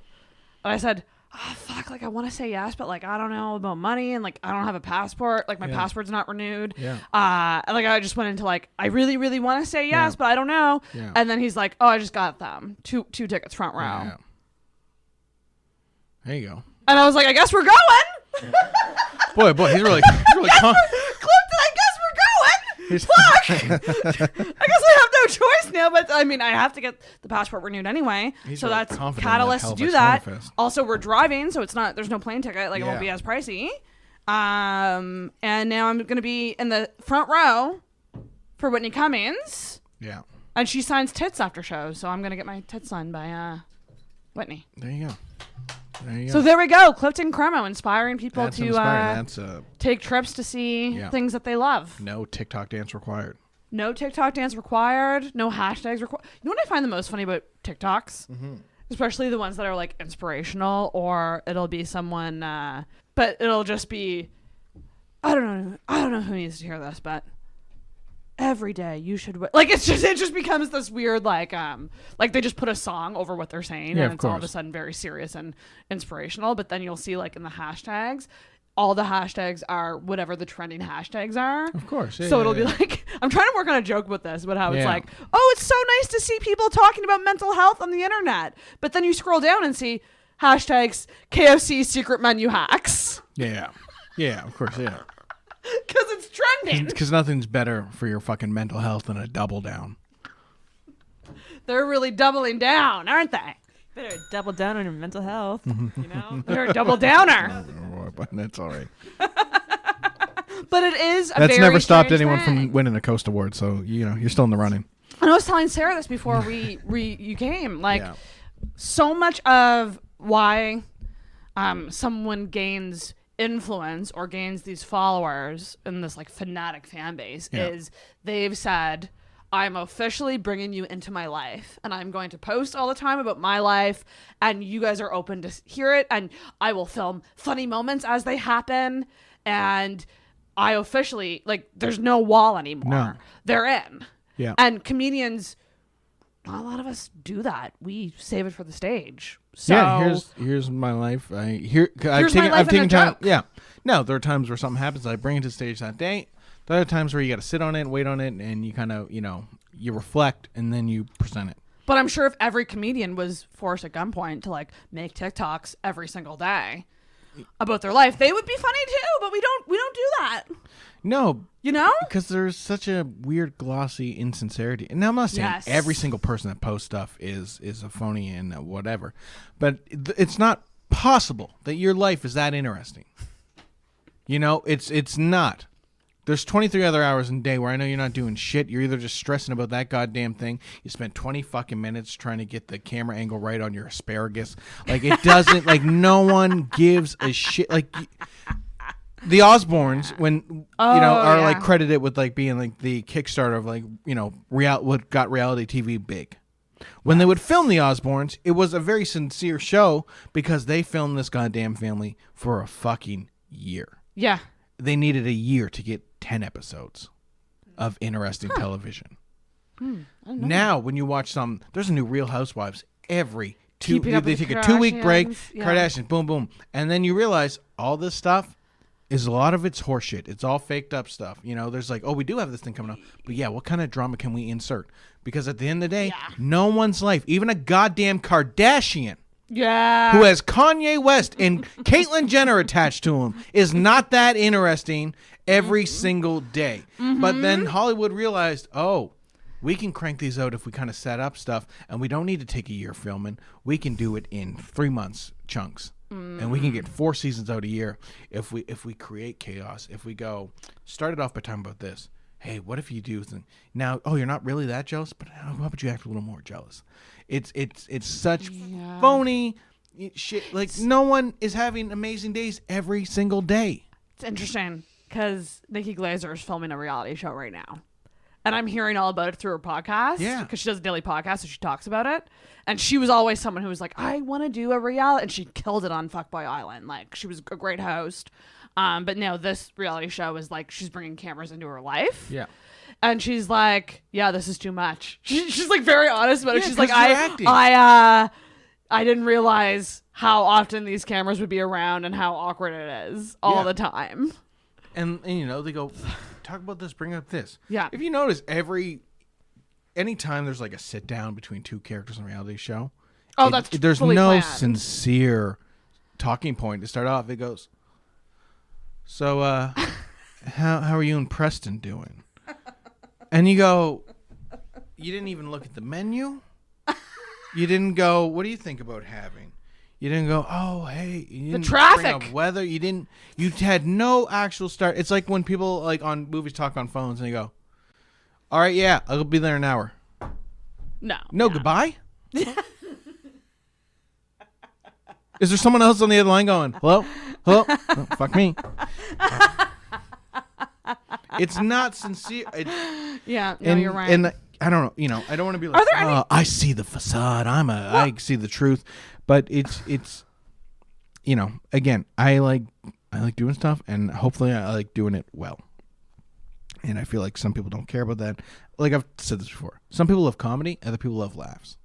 And I said, oh, fuck, I want to say yes, but I don't know about money and I don't have a passport. My passport's not renewed. Yeah. And I just went into I really, really want to say yes, but I don't know. Yeah. And then he's like, oh, I just got them. Two tickets front row. Yeah. There you go. And I was like, I guess we're going. Boy, he's really calm. Clifton, I guess we're going. Fuck! I guess I have no choice now, but I mean, I have to get the passport renewed anyway. So that's catalyst to do that. Also, we're driving, so there's no plane ticket. Like, it won't be as pricey. And now I'm going to be in the front row for Whitney Cummings. Yeah. And she signs tits after shows, so I'm going to get my tits signed by Whitney. There you go. So there we go. Clifton Cremo inspiring people That's to inspiring. take trips to see things that they love. No TikTok dance required. No TikTok dance required. No hashtags required. You know what I find the most funny about TikToks? Mm-hmm. Especially the ones that are like inspirational, or it'll be someone, but it'll just be, I don't know who needs to hear this, but every day you should like it just becomes this weird like they just put a song over what they're saying, and it's all of a sudden very serious and inspirational. But then you'll see like in the hashtags, all the hashtags are whatever the trending hashtags are. Of course. Yeah, so it'll be like, I'm trying to work on a joke with this, but how it's like, oh, it's so nice to see people talking about mental health on the internet. But then you scroll down and see hashtags KFC secret menu hacks. Yeah. Yeah, of course, yeah. Because it's trending. Because nothing's better for your fucking mental health than a double down. They're really doubling down, aren't they? Better double down on your mental health. You know, they're a double downer. That's all right. But it is. That's never stopped anyone thing. from winning a Coast Award, so you're still in the running. And I was telling Sarah this before you came. Like, so much of why someone gains influence or gains these followers in this like fanatic fan base is they've said, I'm officially bringing you into my life, and I'm going to post all the time about my life, and you guys are open to hear it, and I will film funny moments as they happen, and I officially, like, there's no wall anymore. No. They're in. Yeah. And comedians, not a lot of us do that. We save it for the stage. So here's my life. I've taken time. Yeah. No, there are times where something happens. I bring it to the stage that day. There are times where you got to sit on it, wait on it, and you kind of, you reflect, and then you present it. But I'm sure if every comedian was forced at gunpoint to like make TikToks every single day about their life, they would be funny too. But we don't do that. No, because there's such a weird glossy insincerity. And now I'm not saying every single person that posts stuff is a phony and whatever, but it's not possible that your life is that interesting. It's not. There's 23 other hours in a day where I know you're not doing shit. You're either just stressing about that goddamn thing. You spent 20 fucking minutes trying to get the camera angle right on your asparagus. Like, it doesn't, like, no one gives a shit. Like, the Osbournes, when, are, like, credited with, like, being, like, the Kickstarter of, like, what got reality TV big. When they would film the Osbournes, it was a very sincere show because they filmed this goddamn family for a fucking year. Yeah. They needed a year to get 10 episodes of interesting television. Now, when you watch there's a new Real Housewives every they take a 2-week break, Kardashians, boom, boom. And then you realize all this stuff is a lot of it's horseshit. It's all faked up stuff. There's like, oh, we do have this thing coming up. But yeah, what kind of drama can we insert? Because at the end of the day, no one's life, even a goddamn Kardashian, who has Kanye West and Caitlyn Jenner attached to him, is not that interesting every single day. But then Hollywood realized, oh, we can crank these out if we kind of set up stuff, and we don't need to take a year filming. We can do it in 3 months chunks. And we can get 4 seasons out a year if we create chaos. If we go, started off by talking about this. Hey, what if you do now? Oh, you're not really that jealous, but how about you act a little more jealous? It's such phony shit. Like, no one is having amazing days every single day. It's interesting because Nikki Glaser is filming a reality show right now, and I'm hearing all about it through her podcast. Yeah, because she does a daily podcast, so she talks about it. And she was always someone who was like, I want to do a reality, and she killed it on Fuckboy Island. Like, she was a great host. But now this reality show is like she's bringing cameras into her life. Yeah. And she's like, yeah, this is too much. She's like very honest about it. She's like, I didn't realize how often these cameras would be around and how awkward it is all the time. And they go, talk about this, bring up this. Yeah. If you notice, anytime there's like a sit down between two characters in a reality show, there's no planned. Sincere talking point to start off. It goes, so how are you and Preston doing? And you go, you didn't even look at the menu. You didn't go, what do you think about having? You didn't go, oh, hey. You didn't the traffic. Bring up weather. You had no actual start. It's like when people like on movies talk on phones and they go, all right, yeah, I'll be there in an hour. No, goodbye? Is there someone else on the other line going, hello? Oh, fuck me. It's not sincere. You're right. And I don't know, I don't want to be like, I see the facade. I see the truth. But it's again, I like doing stuff, and hopefully I like doing it well. And I feel like some people don't care about that. Like I've said this before. Some people love comedy, other people love laughs.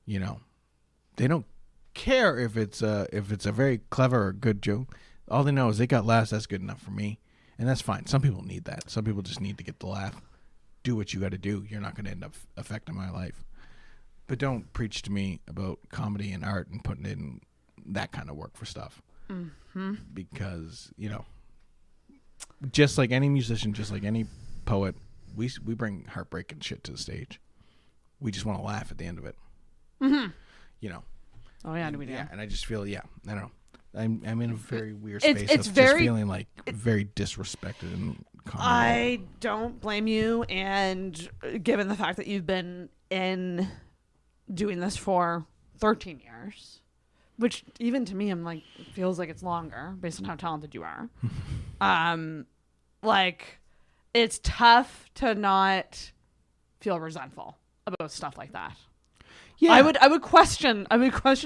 They don't care if it's a very clever or good joke. All they know is they got laughs. That's good enough for me, and that's fine. Some people need that. Some people just need to get the laugh. Do what you got to do. You're not going to end up affecting my life. But don't preach to me about comedy and art and putting in that kind of work for stuff. Mm-hmm. Because, just like any musician, just like any poet, we bring heartbreak and shit to the stage. We just want to laugh at the end of it. Mm-hmm. Oh, yeah, do we do? Yeah, and I just feel, I don't know. I'm in a very weird space it's of very, just feeling like very disrespected in comedy. I don't blame you, and given the fact that you've been in doing this for 13 years, which even to me, I'm like, feels like it's longer based on how talented you are. Like, it's tough to not feel resentful about stuff like that. Yeah, I would question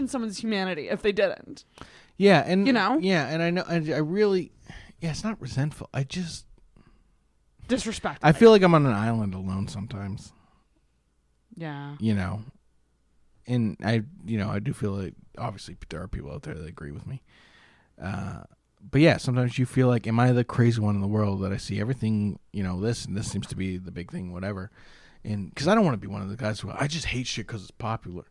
someone's humanity if they didn't. Yeah, and yeah, and I know, I really, it's not resentful. I just disrespectful. I feel like I'm on an island alone sometimes. Yeah. And I do feel like obviously there are people out there that agree with me. But yeah, sometimes you feel like, am I the crazy one in the world that I see everything, this and this seems to be the big thing, whatever. And because I don't want to be one of the guys who I just hate shit because it's popular.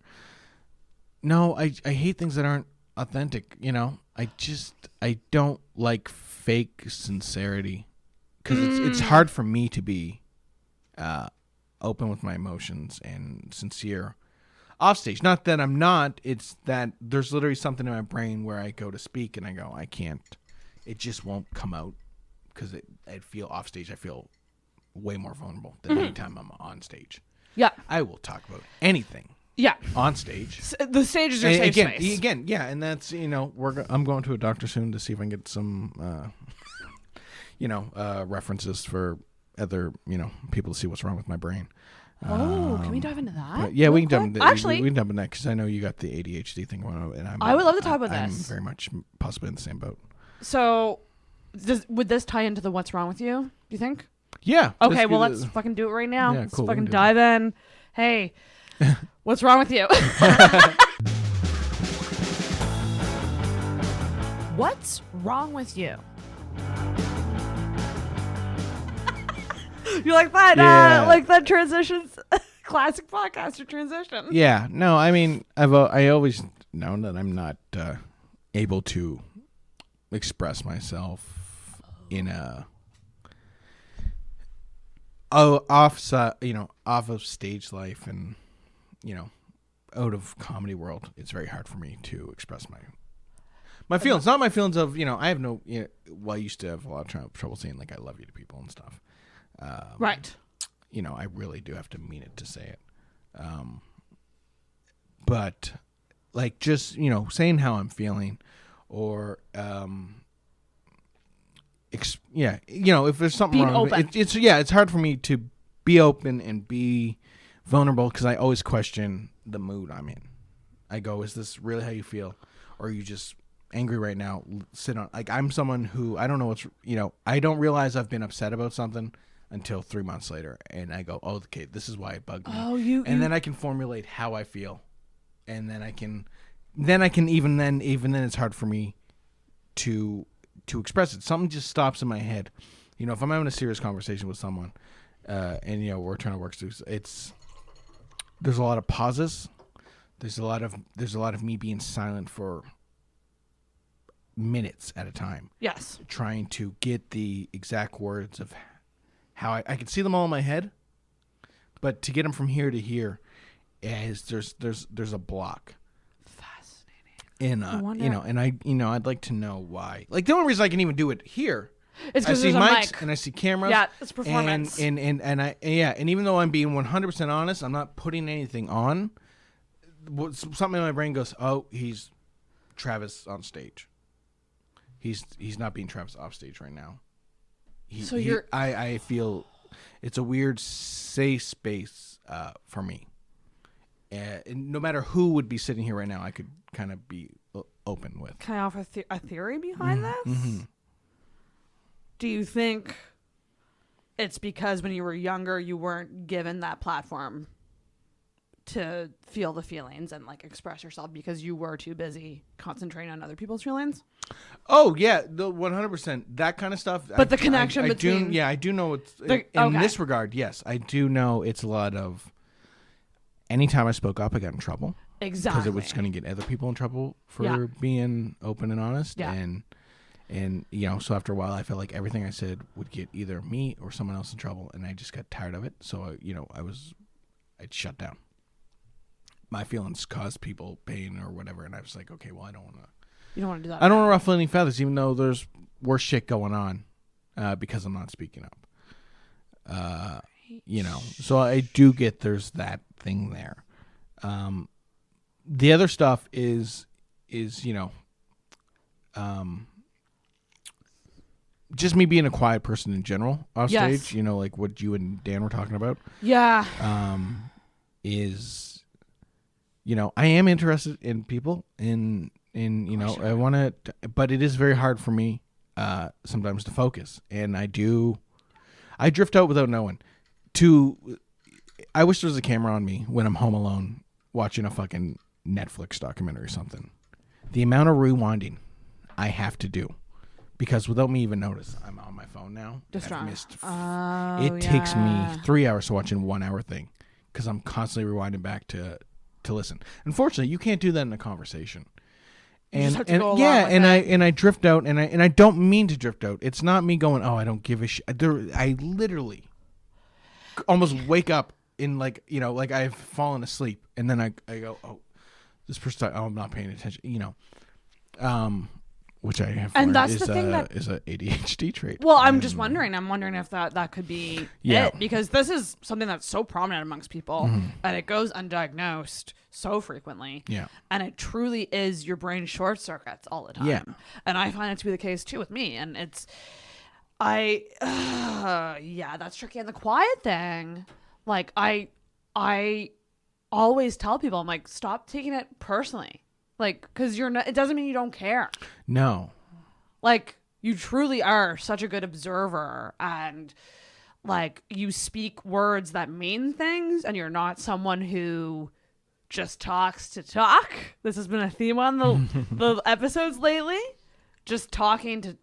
No, I hate things that aren't authentic. I don't like fake sincerity because it's hard for me to be open with my emotions and sincere off stage. Not that I'm not, it's that there's literally something in my brain where I go to speak and I go, I can't, it just won't come out because I feel off stage, I feel way more vulnerable than anytime I'm on stage. Yeah. I will talk about anything. Yeah. On stage. The stage is your safe space. Again, yeah, and that's, I'm going to a doctor soon to see if I can get some, references for other, people to see what's wrong with my brain. Can we dive into that? Yeah, we can jump into that. Actually, we can jump into that because I know you got the ADHD thing going on, and I would love to talk about this. I'm very much possibly in the same boat. So, would this tie into the what's wrong with you? Do you think? Yeah. Okay, well, let's fucking do it right now. Yeah, let's cool, fucking dive in. Hey, what's wrong with you? What's wrong with you? You like that? Like that transitions, classic podcaster transition. Yeah. No, I mean, I always known that I'm not able to express myself in a off of stage life and out of comedy world. It's very hard for me to express my feelings. Not my feelings of I have no. I used to have a lot of trouble saying like I love you to people and stuff. Right. I really do have to mean it to say it. But like just, saying how I'm feeling or, if there's something being wrong, open. It's hard for me to be open and be vulnerable because I always question the mood I'm in. I go, is this really how you feel? Or are you just angry right now? Sit on, like, I'm someone who, I don't know what's, I don't realize I've been upset about something until 3 months later, and I go, oh, okay, this is why it bugged me. Then I can formulate how I feel, and then I can even then it's hard for me to express it. Something just stops in my head. If I'm having a serious conversation with someone, and we're trying to work through, there's a lot of pauses. There's a lot of me being silent for minutes at a time. Yes. Trying to get the exact words of how I can see them all in my head, but to get them from here to here, there's a block. Fascinating. And I'd like to know why. Like the only reason I can even do it here, It's I because see there's a mics mic. and I see cameras. Yeah, it's performance. And even though I'm being 100% honest, I'm not putting anything on. Something in my brain goes, "Oh, he's Travis on stage. He's not being Travis off stage right now." I feel it's a weird safe space for me. And no matter who would be sitting here right now, I could kind of be open with. Can I offer a theory behind this? Mm-hmm. Do you think it's because when you were younger, you weren't given that platform to feel the feelings and like express yourself because you were too busy concentrating on other people's feelings? Oh yeah, the 100% that kind of stuff. But the connection between I do know it's in this regard. Yes, I do know it's a lot of. Anytime I spoke up, I got in trouble. Exactly. Because it was going to get other people in trouble for being open and honest. Yeah. And so after a while, I felt like everything I said would get either me or someone else in trouble, and I just got tired of it. So I'd shut down. My feelings caused people pain or whatever, and I was like, okay, well, I don't want to. You don't want to do that. I don't want to ruffle any feathers, even though there's worse shit going on, because I'm not speaking up. So I do get there's that thing there. The other stuff is just me being a quiet person in general off stage, like what you and Dan were talking about. Yeah. I am interested in people sure. I want to, but it is very hard for me sometimes to focus, and I drift out without knowing. I wish there was a camera on me when I'm home alone watching a fucking Netflix documentary or something. The amount of rewinding I have to do, because without me even notice, I'm on my phone now. It takes me 3 hours to watch a 1 hour thing because I'm constantly rewinding back to listen. Unfortunately, you can't do that in a conversation. And I drift out, and I don't mean to drift out. It's not me going, oh, I don't give a shit. I literally almost wake up in like I've fallen asleep, and then I go, oh, this person, I'm not paying attention, which I have and learned that's is the thing that is a ADHD trait. Well, I'm just wondering. I'm wondering if that could be Yeah. it, because this is something that's so prominent amongst people, and it goes undiagnosed so frequently. Yeah. And it truly is your brain short circuits all the time. Yeah. And I find it to be the case too with me. And it's, that's tricky. And the quiet thing, like I always tell people, I'm like, stop taking it personally. Like, because it doesn't mean you don't care. No. Like, you truly are such a good observer, and like you speak words that mean things, and you're not someone who just talks to talk. This has been a theme on the episodes lately. Just talking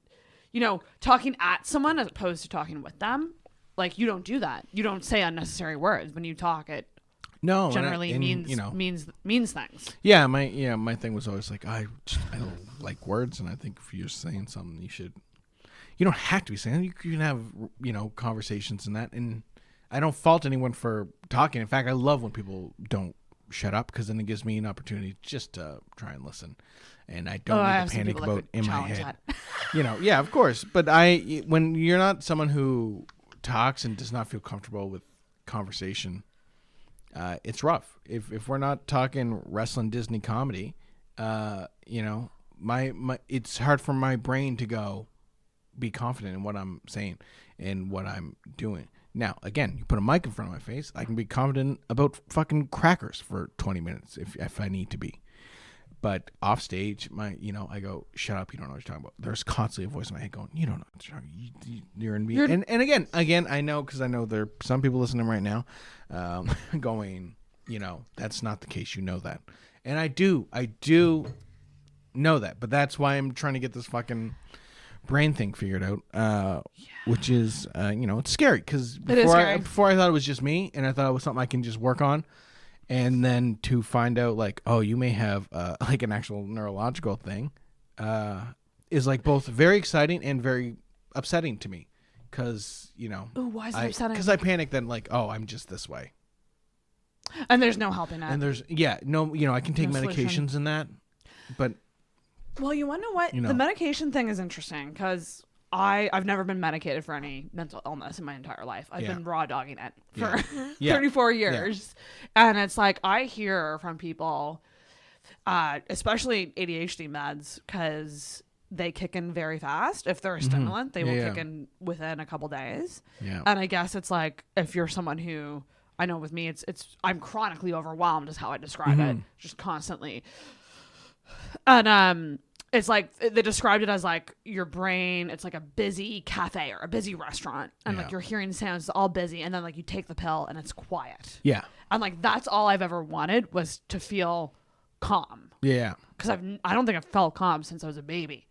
at someone as opposed to talking with them. Like, you don't do that. You don't say unnecessary words when you talk. It generally means things. Yeah, my thing was always like, I don't like words, and I think if you're saying something, you don't have to be saying it. You can have conversations and that, and I don't fault anyone for talking. In fact, I love when people don't shut up, because then it gives me an opportunity just to try and listen, and I don't need to panic about in my head. Yeah, of course. But when you're not someone who talks and does not feel comfortable with conversation, it's rough. If we're not talking wrestling Disney comedy, it's hard for my brain to be confident in what I'm saying and what I'm doing. Now, again, you put a mic in front of my face, I can be confident about fucking crackers for 20 minutes if I need to be. But off stage, I go, shut up, you don't know what you're talking about. There's constantly a voice in my head going, you don't know what you're talking about. You're in me. And again, I know, because I know there are some people listening right now going, that's not the case. You know that. And I do know that. But that's why I'm trying to get this fucking brain thing figured out, which is, it's scary, because before I thought it was just me, and I thought it was something I can just work on. And then to find out, like, oh, you may have like an actual neurological thing, is like both very exciting and very upsetting to me. because Ooh, why is it upsetting? Because I panic then like, oh, I'm just this way, and there's no helping it. and there's I can take No medications solution. in that, but Well, you want to know what? The medication thing is interesting because I've never been medicated for any mental illness in my entire life. I've been raw dogging it for 34 years. Yeah. And it's like I hear from people, especially ADHD meds, because they kick in very fast. If they're a stimulant, they will kick in within a couple days. Yeah. And I guess it's like if you're someone who, I know with me, it's I'm chronically overwhelmed is how I describe it, just constantly. And it's like they described it as like your brain, it's like a busy cafe or a busy restaurant, and like you're hearing sounds all busy, and then like you take the pill and it's quiet. Yeah. And like that's all I've ever wanted was to feel calm. Yeah. Because I don't think I've felt calm since I was a baby.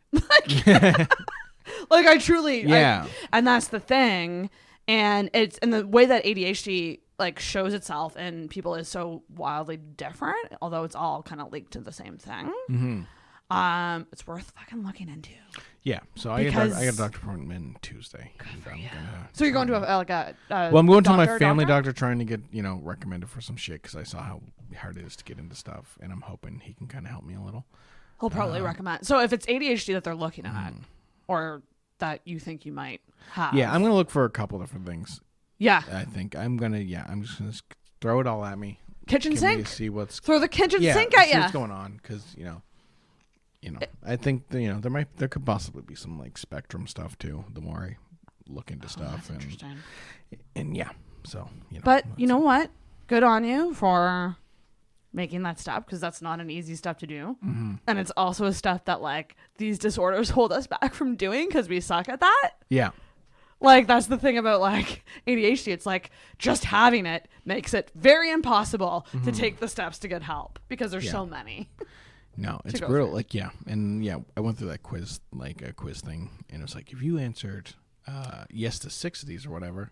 Like I truly and that's the thing. And it's and the way that ADHD like shows itself in people is so wildly different, although it's all kind of linked to the same thing. It's worth fucking looking into. Yeah, so I got a doctor appointment Tuesday. So you're going to well, I'm going to my family doctor trying to get recommended for some shit because I saw how hard it is to get into stuff, and I'm hoping he can kind of help me a little. He'll probably recommend. So if it's ADHD that they're looking at, or that you think you might have, I'm gonna look for a couple different things. Yeah, I think I'm just gonna throw it all at me. Kitchen sink. See what's throw the kitchen sink at you. See what's going on because I think there could possibly be some like spectrum stuff too. The more I look into stuff, and so But you know what? Good on you for making that step because that's not an easy step to do, and it's also a step that like these disorders hold us back from doing because we suck at that. Yeah. Like, that's the thing about, like, ADHD. It's like just having it makes it very impossible to take the steps to get help because there's so many. No, it's brutal. Like, and I went through that quiz, like a quiz thing, and it was like, if you answered yes to 6 of these or whatever,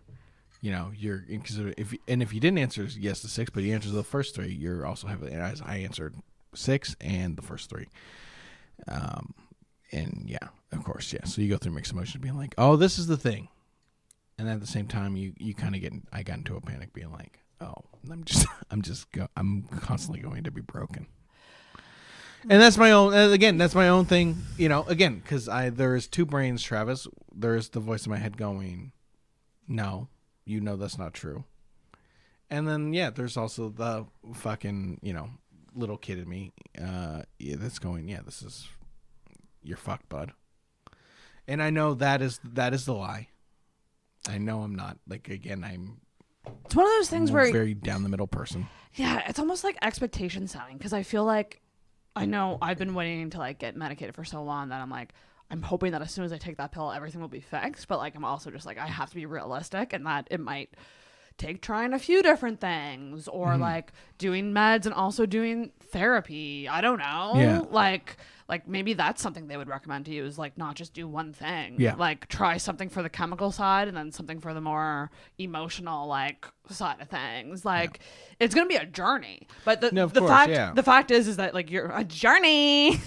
you're if you didn't answer yes to 6, but you answered the first 3, you're also heavily. And I answered 6 and the first 3. And of course, so you go through mixed emotions, being like, oh, this is the thing. And at the same time, you kind of I got into a panic being like, oh, I'm constantly going to be broken. And that's my own thing, again, because there's 2 brains, Travis. There's the voice in my head going, no, that's not true. And then, there's also the fucking, little kid in me that's going, this is, you're fucked, bud. And I know that is the lie. I know I'm not. Like, again, it's one of those things where very down the middle person. Yeah, it's almost like expectation setting because I feel like I know I've been waiting to like get medicated for so long that I'm like I'm hoping that as soon as I take that pill everything will be fixed, but like I'm also just like I have to be realistic and that it might take trying a few different things or like doing meds and also doing therapy. I don't know. Yeah. Like maybe that's something they would recommend to you is like not just do one thing. Yeah. Like try something for the chemical side and then something for the more emotional like side of things. Like it's gonna be a journey. But the fact is that like you're a journey.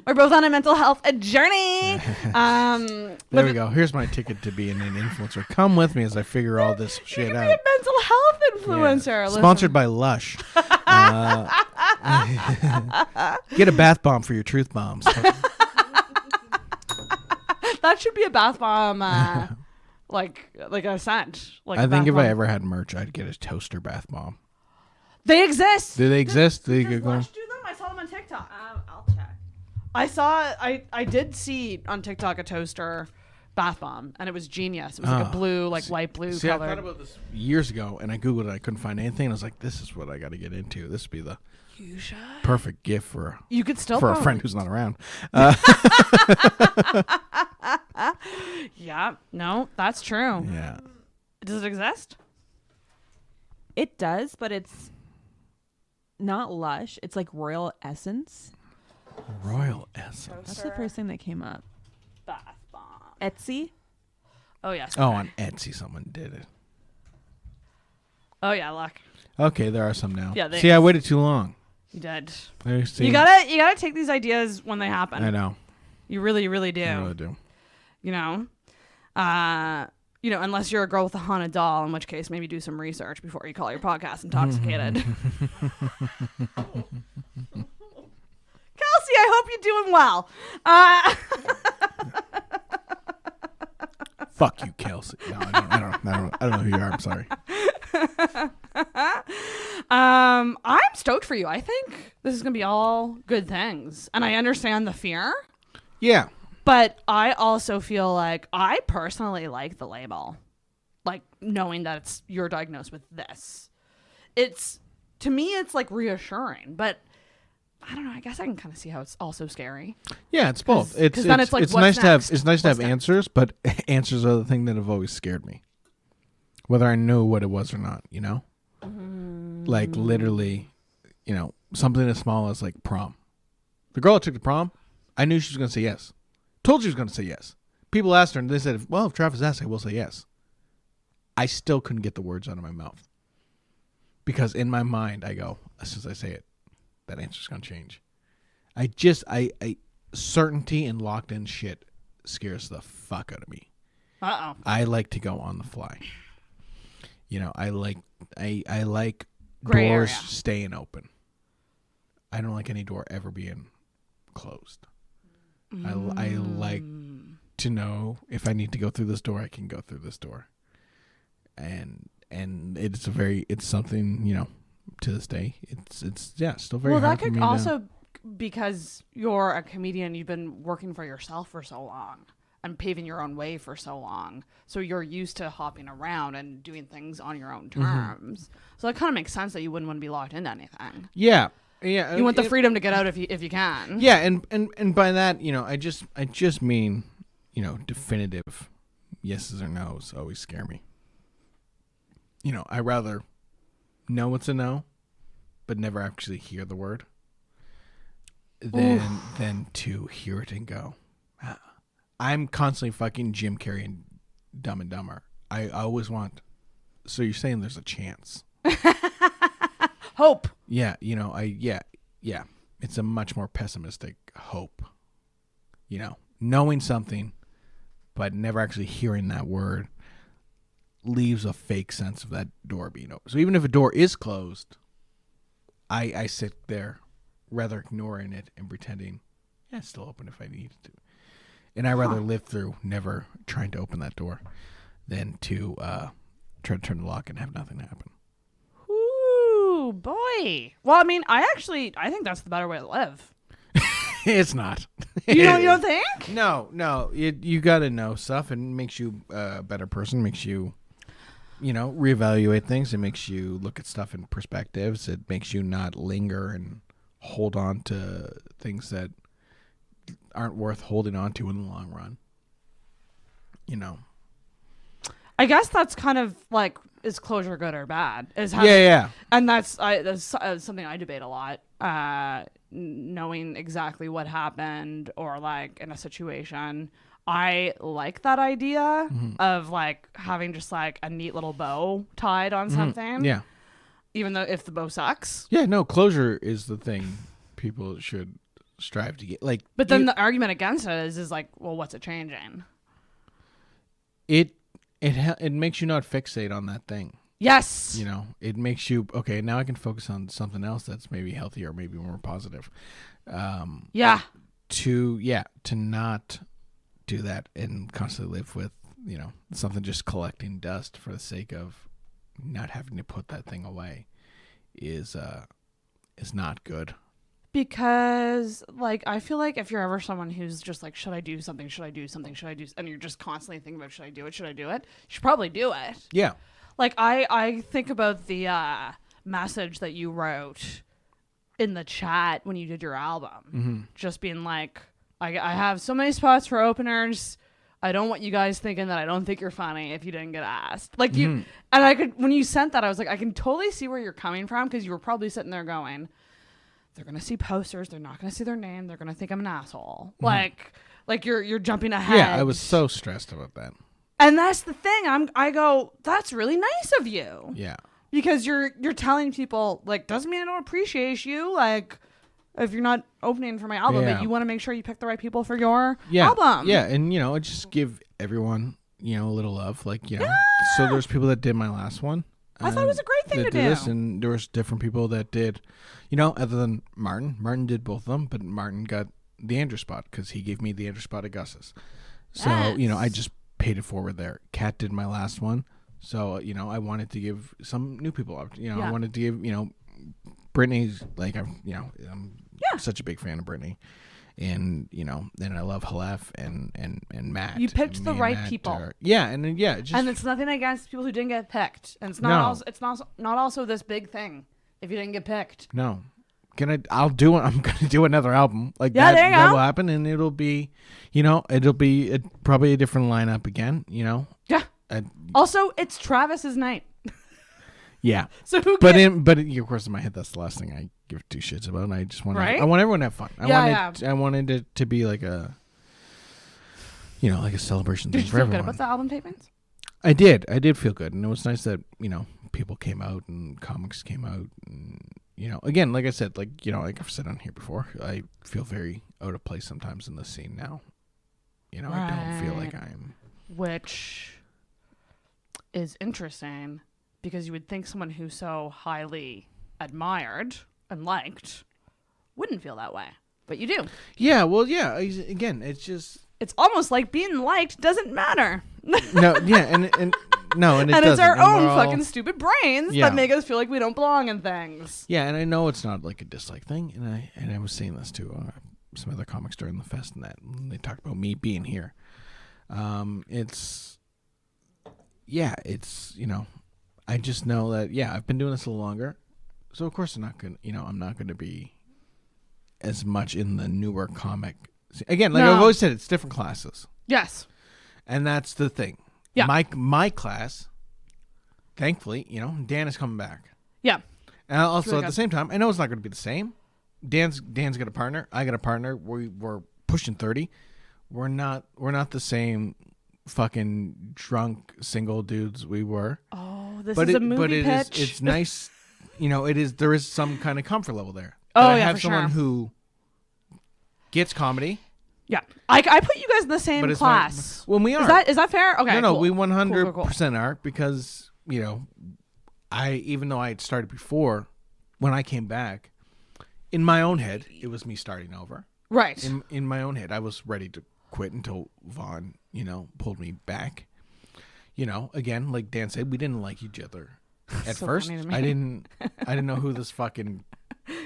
We're both on a mental health journey. There we go. Here's my ticket to being an influencer. Come with me as I figure all this shit out. Be a mental health influencer. Yeah. Sponsored by Lush. Get a bath bomb for your truth bombs. That should be a bath bomb, like a scent. Like I think if I ever had merch, I'd get a toaster bath bomb. They exist. Do they exist? Does Lush do them? I saw them on TikTok. I'll check. I did see on TikTok a toaster bath bomb, and it was genius. It was like a blue, like light blue color. I thought about this years ago, and I googled it. I couldn't find anything. And I was like, "This is what I got to get into. This would be the perfect gift for a friend who's not around." Yeah, no, that's true. Yeah, does it exist? It does, but it's not Lush. It's like Royal Essence. Royal Essence. That's the first thing that came up. Bath bomb. Etsy. Oh yes. Oh, on Etsy, someone did it. Oh yeah, look. Okay, there are some now. Yeah. See, I waited too long. You did. You gotta take these ideas when they happen. I know. You really, really do. I really do. You know, unless you're a girl with a haunted doll, in which case maybe do some research before you call your podcast Intoxicated. Kelsey, I hope you're doing well. Fuck you, Kelsey. No, I don't know who you are. I'm sorry. I'm stoked for you. I think this is gonna be all good things, and I understand the fear. Yeah. But I also feel like I personally like the label, like knowing that you're diagnosed with this. To me, it's like reassuring, but I don't know. I guess I can kind of see how it's also scary. Yeah, it's both. It's then it's like, it's what's nice next? to have What's next? answers, but answers are the thing that have always scared me. Whether I knew what it was or not, you know? Like literally, you know, something as small as like prom. The girl that took the prom, I knew she was going to say yes. Told she was going to say yes. People asked her and they said, well, if Travis asks, I will say yes. I still couldn't get the words out of my mouth. Because in my mind, I go, as soon as I say it, that answer's going to change. I certainty and locked in shit scares the fuck out of me. Uh-oh. I like to go on the fly. You know, I like Gray doors area. staying open. I don't like any door ever being closed. I like to know if I need to go through this door, I can go through this door. And it's something, you know, to this day, it's still very Well, hard that for me could to- also, because you're a comedian, you've been working for yourself for so long and paving your own way for so long. So you're used to hopping around and doing things on your own terms. So that kind of makes sense that you wouldn't want to be locked into anything. Yeah. You want the freedom to get out if you can. Yeah, and by that, you know, I just mean, you know, definitive yeses or nos always scare me. You know, I rather know it's a no, but never actually hear the word than to hear it and go. Ah. I'm constantly fucking Jim Carrey and Dumb and Dumber. I always want. So you're saying there's a chance? Hope. Yeah, you know, yeah. It's a much more pessimistic hope. You know, knowing something, but never actually hearing that word leaves a fake sense of that door being open. So even if a door is closed, I sit there rather ignoring it and pretending, yeah, it's still open if I need to. And I rather live through never trying to open that door than to try to turn the lock and have nothing happen. Ooh, boy. Well, I mean, I think that's the better way to live. It's not. You don't think? No. You got to know stuff, and it makes you a better person. Makes you, you know, reevaluate things. It makes you look at stuff in perspectives. It makes you not linger and hold on to things that aren't worth holding on to in the long run. You know. I guess that's kind of like, is closure good or bad? Yeah. And that's something I debate a lot. Knowing exactly what happened, or like in a situation, I like that idea of like having just like a neat little bow tied on something. Yeah. Even though if the bow sucks. Yeah. No, closure is the thing people should strive to get. Like, But then the argument against it is like, well, what's it changing? It makes you not fixate on that thing. Yes. You know, it makes you, okay, now I can focus on something else that's maybe healthier, maybe more positive. Yeah. To not do that and constantly live with, you know, something just collecting dust for the sake of not having to put that thing away is not good. Because, like, I feel like if you're ever someone who's just like, should I do something? Should I do something? Should I do? And you're just constantly thinking about, should I do it? Should I do it? You should probably do it. Yeah. Like, I think about the message that you wrote in the chat when you did your album. Just being like, I have so many spots for openers. I don't want you guys thinking that I don't think you're funny if you didn't get asked. Like, you, and I could, when you sent that, I was like, I can totally see where you're coming from, because you were probably sitting there going, they're going to see posters. They're not going to see their name. They're going to think I'm an asshole. Like you're jumping ahead. Yeah, I was so stressed about that. And that's the thing. I go, that's really nice of you. Yeah. Because you're telling people, like, doesn't mean I don't appreciate you. Like, if you're not opening for my album, Yeah. but you want to make sure you pick the right people for your album. Yeah, and, you know, I just give everyone, a little love. Like, so there's people that did my last one. I thought it was a great thing to do. This, and there was different people that did, other than Martin. Martin did both of them, but Martin got the Andrew spot because he gave me the Andrew spot at Gus's. So, I just paid it forward there. Kat did my last one. So, I wanted to give some new people up. I wanted to give, Brittany's, like, I'm such a big fan of Brittany. And, and I love Halef and Matt. You picked the right people. And it's nothing against people who didn't get picked. And it's not not also this big thing if you didn't get picked. No. I'm gonna do another album like that. There you go. Will happen, and it'll be, probably a different lineup again. Yeah. Also, it's Travis's night. Yeah. So who? But of course, in my head, that's the last thing I give two shits about. And I just want I want everyone to have fun. I wanted it to be like a, like a celebration thing for everyone. Did you feel good about the album tapings? I did feel good, and it was nice that people came out and comics came out, and again, like I said, like I've said on here before, I feel very out of place sometimes in the scene now. I don't feel like I'm, which is interesting. Because you would think someone who's so highly admired and liked wouldn't feel that way. But you do. Yeah, well, yeah. Again, it's just... It's almost like being liked doesn't matter. No, yeah, and it doesn't. It's our own fucking stupid brains that make us feel like we don't belong in things. Yeah, and I know it's not like a dislike thing, and I was saying this to some other comics during the fest and they talked about me being here. It's... I just know that, I've been doing this a little longer. So, of course, I'm not going to be as much in the newer comic. Again, I've always said, it's different classes. Yes. And that's the thing. Yeah. My class, thankfully, Dan is coming back. Yeah. And also, really at the same time, I know it's not going to be the same. Dan's got a partner. I got a partner. We're pushing 30. We're not the same fucking drunk single dudes we were. Oh, this is a movie pitch. It's nice. There is some kind of comfort level there. Oh, I yeah, have for someone sure. who gets comedy. Yeah. I put you guys in the same class. When we are. Is that fair? Okay. No, cool. we 100% are because, even though I had started before, when I came back, in my own head, it was me starting over. Right. In my own head, I was ready to quit until Vaughn, pulled me back. Again, like Dan said, we didn't like each other at So first. funny to me. I didn't know who this fucking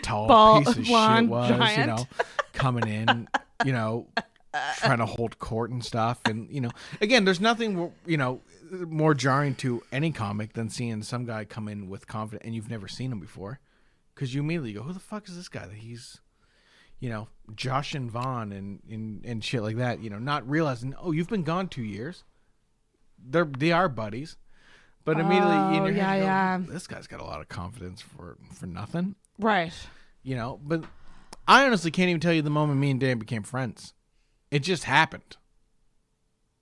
tall piece of shit was, giant. Coming in, trying to hold court and stuff. And, again, there's nothing, more jarring to any comic than seeing some guy come in with confidence and you've never seen him before. Because you immediately go, who the fuck is this guy that he's, Josh and Vaughn and shit like that, not realizing, you've been gone 2 years. They are buddies. But immediately in your head, you go, this guy's got a lot of confidence for nothing. Right. But I honestly can't even tell you the moment me and Dan became friends. It just happened.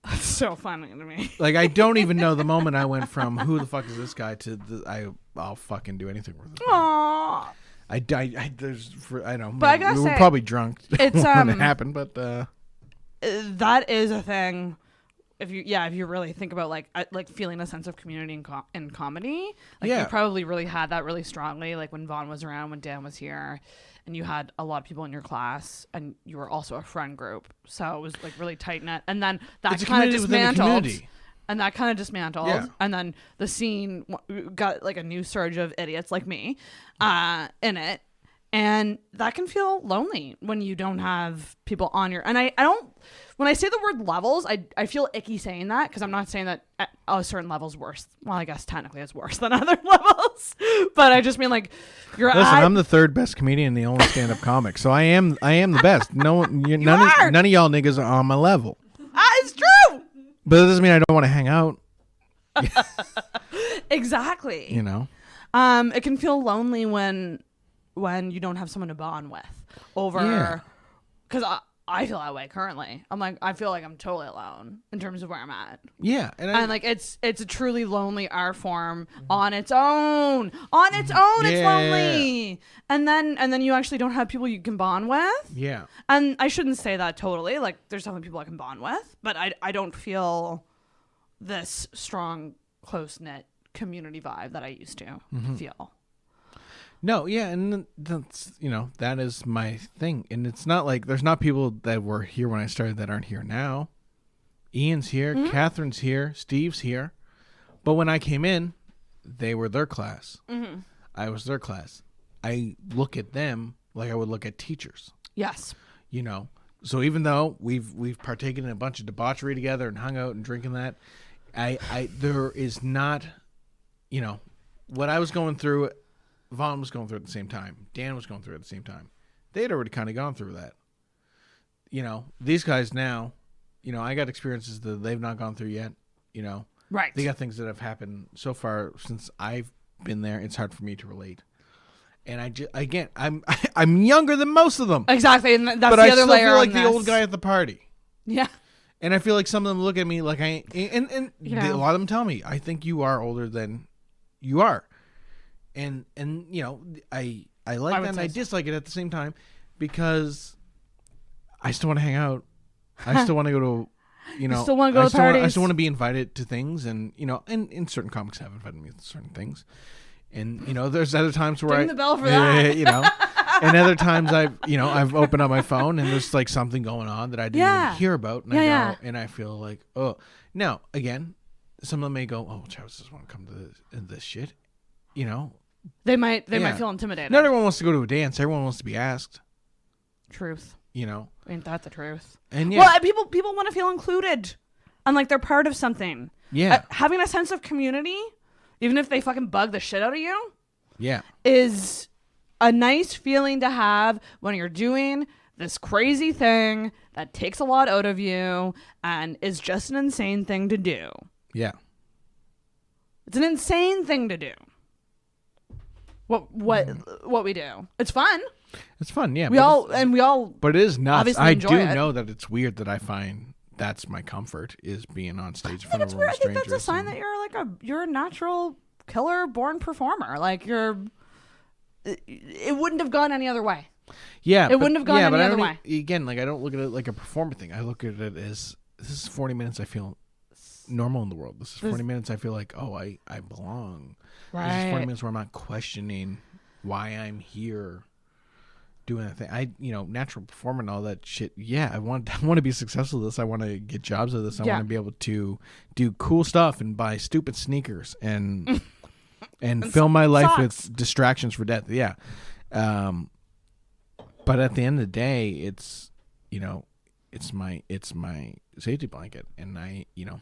That's so funny to me. Like, I don't even know the moment I went from who the fuck is this guy to I'll fucking do anything with him. Aww. I know. But I gotta we say, were probably drunk it's, when it happened, but that is a thing. If you really think about like feeling a sense of community in comedy, you probably really had that really strongly. Like when Vaughn was around, when Dan was here, and you had a lot of people in your class, and you were also a friend group, so it was like really tight knit. And then that kind of dismantled. And that kind of dismantled. Yeah. And then the scene got like a new surge of idiots like me in it. And that can feel lonely when you don't have people on your... And I don't... When I say the word levels, I feel icky saying that because I'm not saying that at a certain level's worse. Well, I guess technically it's worse than other levels. But I just mean like... I'm the third best comedian and the only stand-up comic. So I am the best. None of y'all niggas are on my level. It's true! But it doesn't mean I don't want to hang out. Exactly. It can feel lonely when you don't have someone to bond with over, because I feel that way currently. I feel like I'm totally alone in terms of where I'm at. Yeah, and like it's a truly lonely art form on its own. It's lonely. And then you actually don't have people you can bond with. Yeah. And I shouldn't say that totally. Like there's definitely people I can bond with, but I don't feel this strong, close-knit community vibe that I used to feel. No, yeah, and that's, that is my thing. And it's not like there's not people that were here when I started that aren't here now. Ian's here, Catherine's here, Steve's here. But when I came in, they were their class. Mm-hmm. I was their class. I look at them like I would look at teachers. Yes. So even though we've partaken in a bunch of debauchery together and hung out and drinking that, there is not, what I was going through, Vaughn was going through at the same time. Dan was going through at the same time. They had already kind of gone through that. These guys now, I got experiences that they've not gone through yet. Right. They got things that have happened so far since I've been there. It's hard for me to relate. And I'm younger than most of them. Exactly, and that's but the I other still layer feel like on the this. old guy at the party. Yeah. And I feel like some of them look at me like a lot of them tell me, I think you are older than you are. And I like that and I dislike it at the same time because I still want to hang out. I still want to go to, You still want to go to parties. I still want to be invited to things and, and certain comics have invited me to certain things. And, there's other times where Ding the bell for that. And other times I've opened up my phone and there's like something going on that I didn't even hear about. And I go, and I feel like, oh, now again, some of them may go, oh, Travis doesn't want to come to this shit. They might feel intimidated. Not everyone wants to go to a dance. Everyone wants to be asked. Truth. Ain't that the truth? And people want to feel included and like they're part of something. Yeah. Having a sense of community, even if they fucking bug the shit out of you. Yeah. Is a nice feeling to have when you're doing this crazy thing that takes a lot out of you and is just an insane thing to do. Yeah. It's an insane thing to do. What we do. It's fun. It's fun, yeah. We all But it is nuts. obviously I enjoy do it. know that it's weird that I find that's my comfort is being on stage in front of I think strangers. that's a sign that you're a natural killer born performer. Like it wouldn't have gone any other way. Yeah. It wouldn't have gone any other way. Again, like I don't look at it like a performer thing. I look at it as this is 40 minutes I feel normal in the world. This is 40 minutes I feel like, oh, I belong. Right. This is 40 minutes where I'm not questioning why I'm here doing that thing. Natural performer and all that shit. Yeah, I want to be successful at this. I want to get jobs at this. I want to be able to do cool stuff and buy stupid sneakers and fill my life with distractions for death. Yeah. But at the end of the day, it's my safety blanket, and you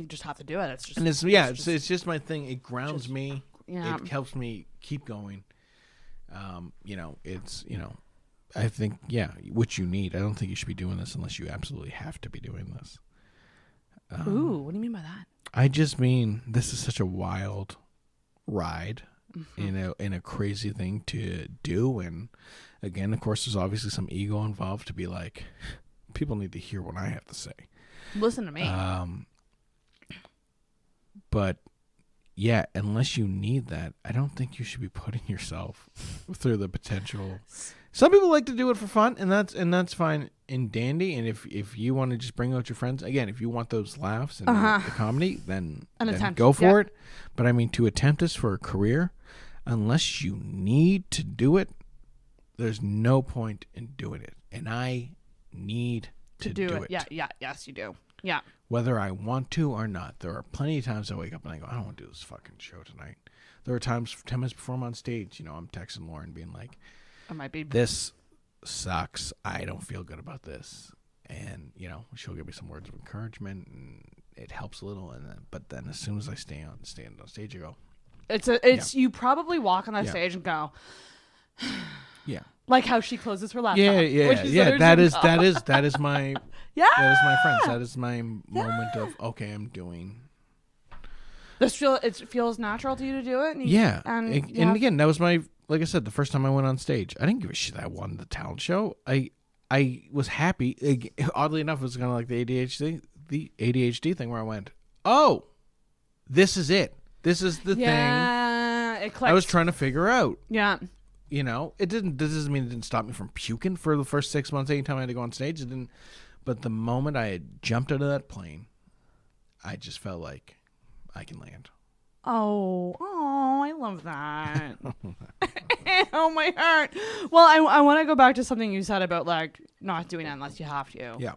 just have to do it. It's just my thing. It grounds me. Yeah. It helps me keep going. I think, what you need. I don't think you should be doing this unless you absolutely have to be doing this. Ooh, what do you mean by that? I just mean this is such a wild ride in a crazy thing to do. And again, of course, there's obviously some ego involved to be like, people need to hear what I have to say. Listen to me. But yeah, unless you need that, I don't think you should be putting yourself through the potential. Some people like to do it for fun, and that's fine and dandy. And if you want to just bring out your friends, again, if you want those laughs and the comedy, then go for it. But I mean, to attempt this for a career, unless you need to do it, there's no point in doing it. And I need to do it. Yes, you do. Yeah. Whether I want to or not. There are plenty of times I wake up and I go, I don't want to do this fucking show tonight. There are times 10 minutes before I'm on stage, I'm texting Lauren being like, this sucks. I don't feel good about this. And, she'll give me some words of encouragement and it helps a little. But then as soon as I stand on stage, I go, you probably walk on that stage and go, yeah. Like how she closes her laptop. Yeah. That is my that is my friends. That is my moment of okay, I'm doing. It feels natural to you to do it. And again, that was my, like I said, the first time I went on stage. I didn't give a shit that I won the talent show. I was happy. Oddly enough, it was kind of like the ADHD thing where I went, oh, this is it. This is the thing it clicked. I was trying to figure out. Yeah. This doesn't mean it didn't stop me from puking for the first 6 months. Anytime I had to go on stage, it didn't. But the moment I had jumped out of that plane, I just felt like I can land. Oh, I love that. Oh, my heart. Well, I want to go back to something you said about like not doing it unless you have to. Yeah.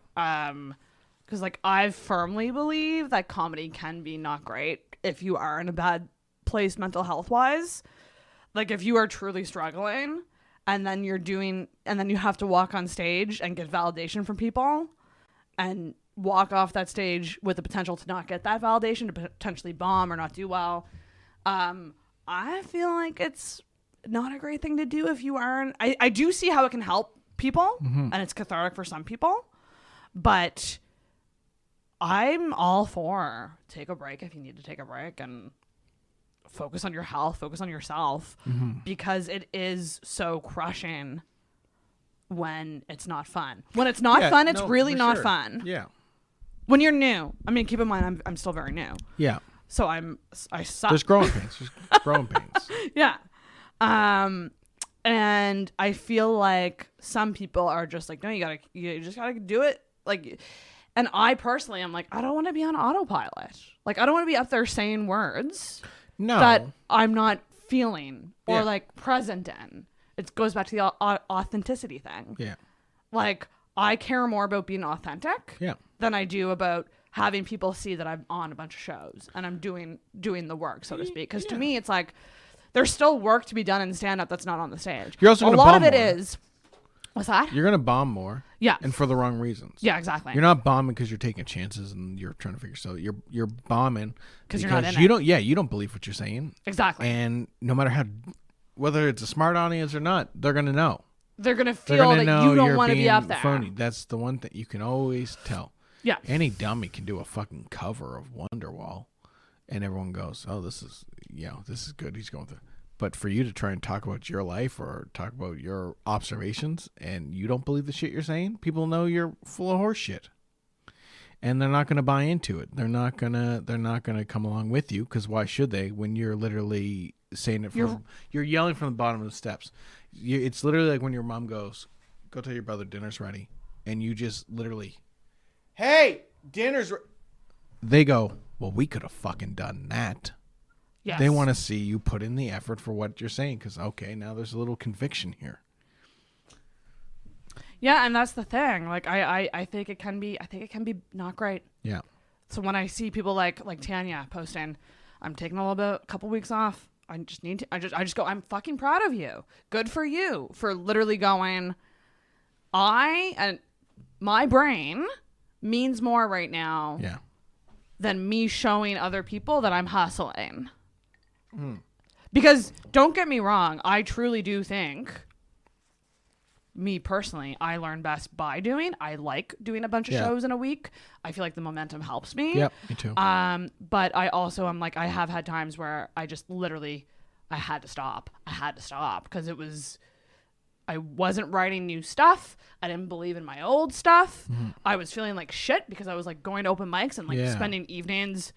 Because like I firmly believe that comedy can be not great if you are in a bad place mental health wise. Like if you are truly struggling and then you have to walk on stage and get validation from people and walk off that stage with the potential to not get that validation, to potentially bomb or not do well. I feel like it's not a great thing to do if you aren't. I do see how it can help people and it's cathartic for some people, but I'm all for take a break if you need to take a break and focus on your health, focus on yourself, because it is so crushing when it's not fun. When it's not fun, it's really not fun. Yeah. When you're new, I mean, keep in mind, I'm still very new. Yeah. So I suck. There's growing pains. There's growing pains. Yeah. And I feel like some people are just like, no, you just gotta do it. Like, and I personally am like, I don't want to be on autopilot. Like, I don't want to be up there saying words that I'm not feeling or like present in. It goes back to the authenticity thing. Yeah. Like, I care more about being authentic than I do about having people see that I'm on a bunch of shows and I'm doing the work, so to speak. Because to me, it's like there's still work to be done in stand-up that's not on the stage. You're also a lot of it is. What's that? You're gonna bomb more. Yeah. And for the wrong reasons. Yeah, exactly. You're not bombing because you're taking chances and you're trying to figure stuff. You're bombing because you're not in you it. don't. Yeah, you don't believe what you're saying. Exactly. And no matter how, whether it's a smart audience or not, they're gonna know. They're gonna feel that you don't want to be up there. Phony. That's the one thing you can always tell. Yeah. Any dummy can do a fucking cover of Wonderwall, and everyone goes, "Oh, this is good." He's going through. But for you to try and talk about your life or talk about your observations and you don't believe the shit you're saying, people know you're full of horse shit. And they're not going to buy into it. They're not going to come along with you, because why should they when you're literally saying it from you're yelling from the bottom of the steps. It's literally like when your mom goes, "Go tell your brother dinner's ready." And you just literally, "Hey, dinner's ready." They go, "Well, we could have fucking done that." Yes. They want to see you put in the effort for what you're saying, because okay, now there's a little conviction here. Yeah, and that's the thing. Like I think it can be not great. Yeah. So when I see people like Tanya posting, I'm taking a couple weeks off. I just go, I'm fucking proud of you. Good for you for literally going, and my brain means more right now than me showing other people that I'm hustling. Because don't get me wrong, I truly do think, me personally, I learn best by doing. I like doing a bunch of shows in a week. I feel like the momentum helps me. Yep, me too. But I also am like, I have had times where I just literally, I had to stop because I wasn't writing new stuff. I didn't believe in my old stuff. I was feeling like shit because I was like going to open mics and like spending evenings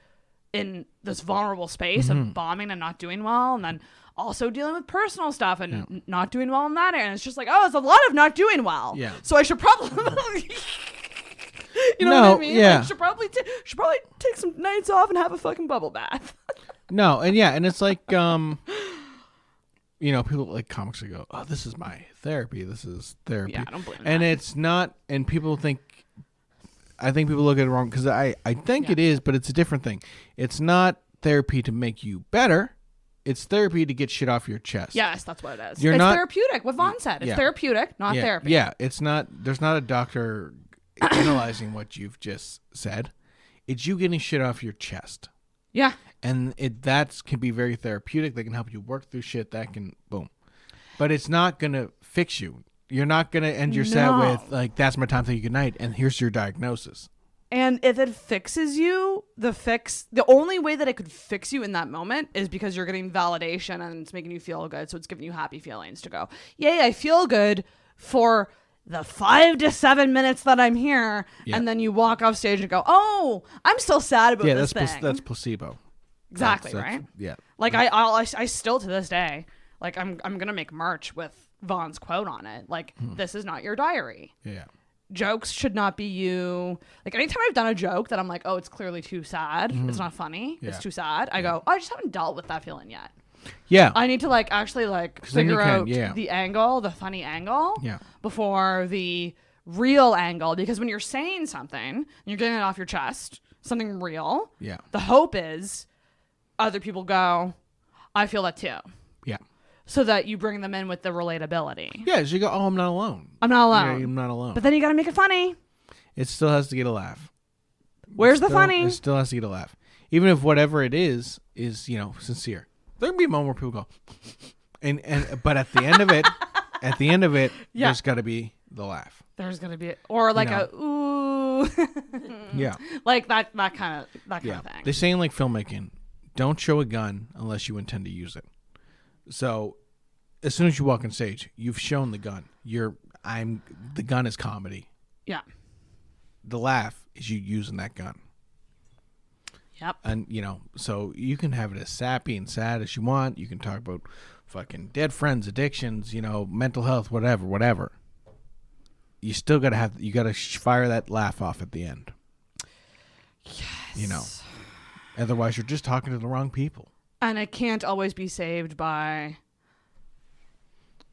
in this vulnerable space of bombing and not doing well, and then also dealing with personal stuff and not doing well in that area. And it's just like, oh, it's a lot of not doing well. Yeah. So I should probably, you know what I mean? Yeah. Like, should probably take some nights off and have a fucking bubble bath. No, and it's like, people like comics who go, "Oh, this is my therapy. This is therapy." Yeah, I don't blame And that. it's not, and people think, I think people look at it wrong, because I think it is, but it's a different thing. It's not therapy to make you better. It's therapy to get shit off your chest. Yes, that's what it is. It's therapeutic. What Vaughn said. It's therapeutic, not therapy. Yeah, it's not. There's not a doctor analyzing what you've just said. It's you getting shit off your chest. Yeah. And that can be very therapeutic. They can help you work through shit. That can boom. But it's not gonna fix you. You're not gonna end your set with like, "That's my time. Thank you. Good night." And here's your diagnosis. And if it fixes you, the only way that it could fix you in that moment is because you're getting validation and it's making you feel good. So it's giving you happy feelings to go, yay, I feel good for the 5 to 7 minutes that I'm here. Yeah. And then you walk off stage and go, oh, I'm still sad about this thing. That's placebo. Exactly, right? Yeah. Like I still to this day, like I'm going to make merch with Vaughn's quote on it. Like, this is not your diary. Yeah. jokes should not be you. Like anytime I've done a joke that I'm like, oh, it's clearly too sad. It's not funny. Yeah. It's too sad. I go, oh, I just haven't dealt with that feeling yet. Yeah. I need to like actually like 'Cause then you figure can, out yeah. the angle, the funny angle, Yeah. before the real angle. Because when you're saying something, and you're getting it off your chest, something real. Yeah. The hope is other people go, I feel that too. Yeah. So that you bring them in with the relatability. Yeah. So you go, oh, I'm not alone. I'm not alone. Yeah, I'm not alone. But then you got to make it funny. It still has to get a laugh. Where's the funny? It still has to get a laugh. Even if whatever it is, sincere. There can be a moment where people go, but at the end of it, Yeah. there's got to be the laugh. There's gonna be, or like a ooh, Yeah. like that kind of Yeah. thing. They say in like filmmaking, don't show a gun unless you intend to use it. So, as soon as you walk on stage, you've shown the gun. The gun is comedy. Yeah. The laugh is you using that gun. Yep. And, so you can have it as sappy and sad as you want. You can talk about fucking dead friends, addictions, mental health, whatever. You still got to fire that laugh off at the end. Yes. Otherwise you're just talking to the wrong people. And it can't always be saved by,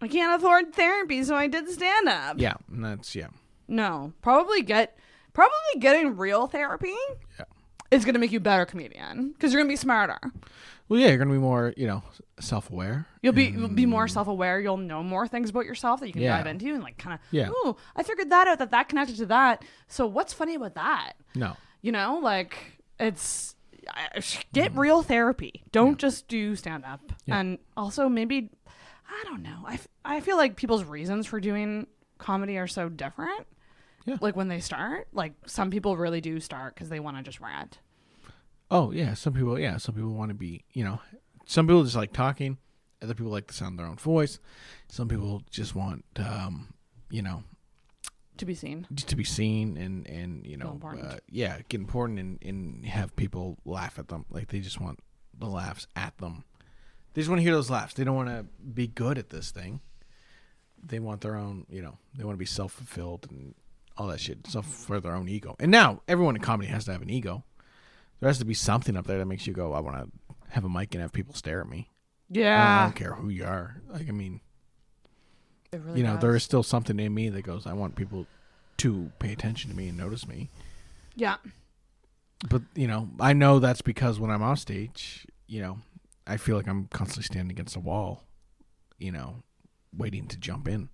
I can't afford therapy, so I did stand up. Yeah. And that's, yeah. No. Probably getting real therapy Yeah. is going to make you a better comedian because you're going to be smarter. Well, yeah, you're going to be more, self-aware. You'll be more self-aware. You'll know more things about yourself that you can Yeah. dive into and like kind of, Yeah. ooh, I figured that out, that connected to that. So what's funny about that? No. Like it's get real therapy. Don't just do stand-up. Yeah. And also maybe, I don't know. I feel like people's reasons for doing comedy are so different. Yeah. Like when they start, like some people really do start because they want to just rant. Oh, yeah. Some people want to be, some people just like talking. Other people like the sound of their own voice. Some people just want, To be seen. to be seen and Feel important. get important and have people laugh at them. Like they just want the laughs at them. They just want to hear those laughs. They don't want to be good at this thing. They want their own, they want to be self-fulfilled and all that shit. So for their own ego. And now everyone in comedy has to have an ego. There has to be something up there that makes you go, I want to have a mic and have people stare at me. I Yeah. don't care who you are. Like, I mean, It really does. there is still something in me that goes, I want people to pay attention to me and notice me. Yeah. But, I know that's because when I'm off stage, I feel like I'm constantly standing against a wall, waiting to jump in.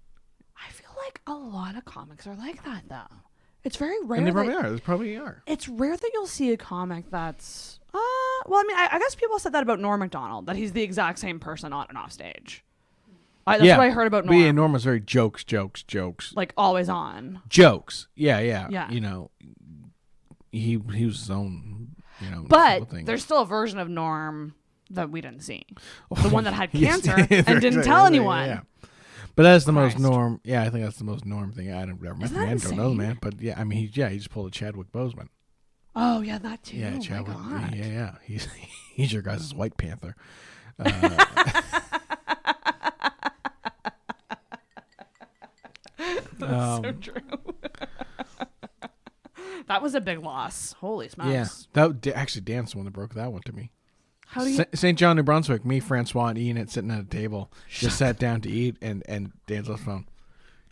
I feel like a lot of comics are like that though. It's very rare. And they probably are. They probably are. It's rare that you'll see a comic that's well, I mean, I guess people said that about Norm Macdonald, that he's the exact same person on and off stage. That's what I heard about Norm. But yeah, Norm was very jokes. Like always on. Jokes. Yeah. Yeah. He was his own, But thing. there's still a version of Norm that we didn't see. The one that had Yes, cancer and didn't tell anyone. Yeah. But that's the Christ. most Norm. Yeah, I think that's the most Norm thing. I don't remember. Isn't that Man, don't know the insane? man. But yeah, I mean, he just pulled a Chadwick Boseman. Oh yeah, that too. Yeah, Oh, Chadwick. my God. Yeah. He's your guys' White Panther. So true. That was a big loss. Holy smokes. Yeah, actually Dan's the one that broke that one to me. How do you? St. John, New Brunswick. Me, Francois, and Ian sitting at a table, just sat down to eat, and Dan's on the phone.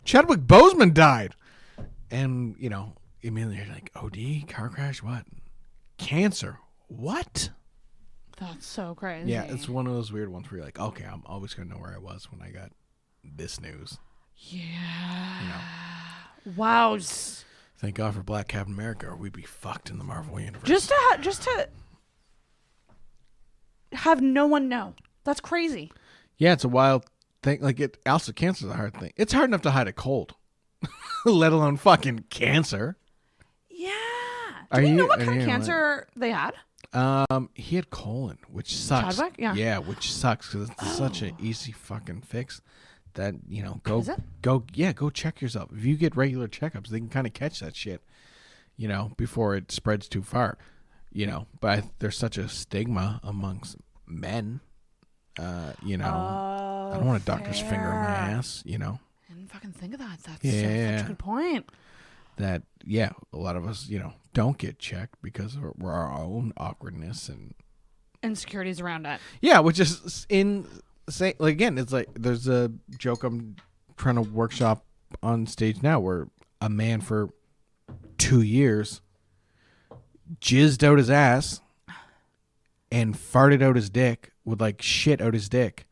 Chadwick Boseman died, and immediately you're like, OD, car crash, what? Cancer, what? That's so crazy. Yeah, it's one of those weird ones where you're like, okay, I'm always gonna know where I was when I got this news. Yeah. Wow. Thank God for Black Captain America, or we'd be fucked in the Marvel universe. Just to have no one know. That's crazy. Yeah, it's a wild thing. Like also cancer's a hard thing. It's hard enough to hide a cold, let alone fucking cancer. Yeah. Are Do you you- know what are kind of you cancer they had? He had colon, which sucks. Chadwick? Yeah. Yeah, which sucks because it's such an easy fucking fix. That go Is it? go check yourself. If you get regular checkups, they can kind of catch that shit, before it spreads too far. But there's such a stigma amongst men. I don't want a doctor's finger in my ass. I didn't fucking think of that. That's Yeah. such a good point. that, yeah, a lot of us, don't get checked because of our own awkwardness and insecurities around it. Yeah, which is again, it's like there's a joke I'm trying to workshop on stage now where a man for 2 years jizzed out his ass and farted out his dick with like shit out his dick,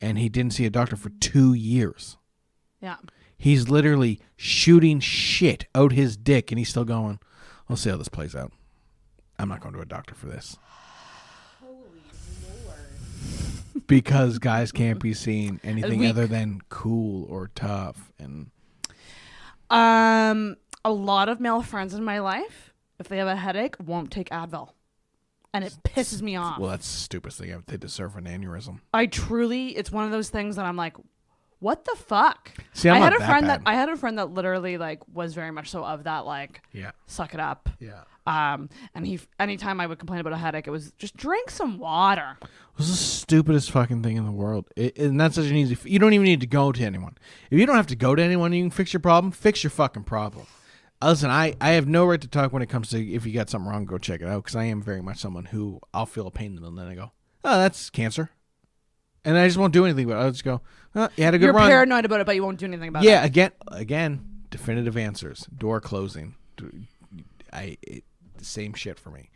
and he didn't see a doctor for 2 years. Yeah. He's literally shooting shit out his dick, and he's still going, we'll see how this plays out. I'm not going to a doctor for this. Holy Lord. Because guys can't be seen anything other than cool or tough. And a lot of male friends in my life, if they have a headache, won't take Advil. And it pisses me off. Well, that's the stupidest thing. They deserve an aneurysm. It's one of those things that I'm like, what the fuck? See, I had a friend that literally like was very much so of that, like, suck it up. Yeah. And anytime I would complain about a headache, it was just drink some water. It was the stupidest fucking thing in the world. And that's such an easy. You don't even need to go to anyone. If you don't have to go to anyone, you can fix your problem. Fix your fucking problem. Listen, I have no right to talk when it comes to if you got something wrong, go check it out. Because I am very much someone who I'll feel a pain in the middle, and then I go, oh, that's cancer. And I just won't do anything about it. I'll just go, oh, you had a good run. You're paranoid about it, but you won't do anything about it. Yeah, again, definitive answers. Door closing. Same shit for me.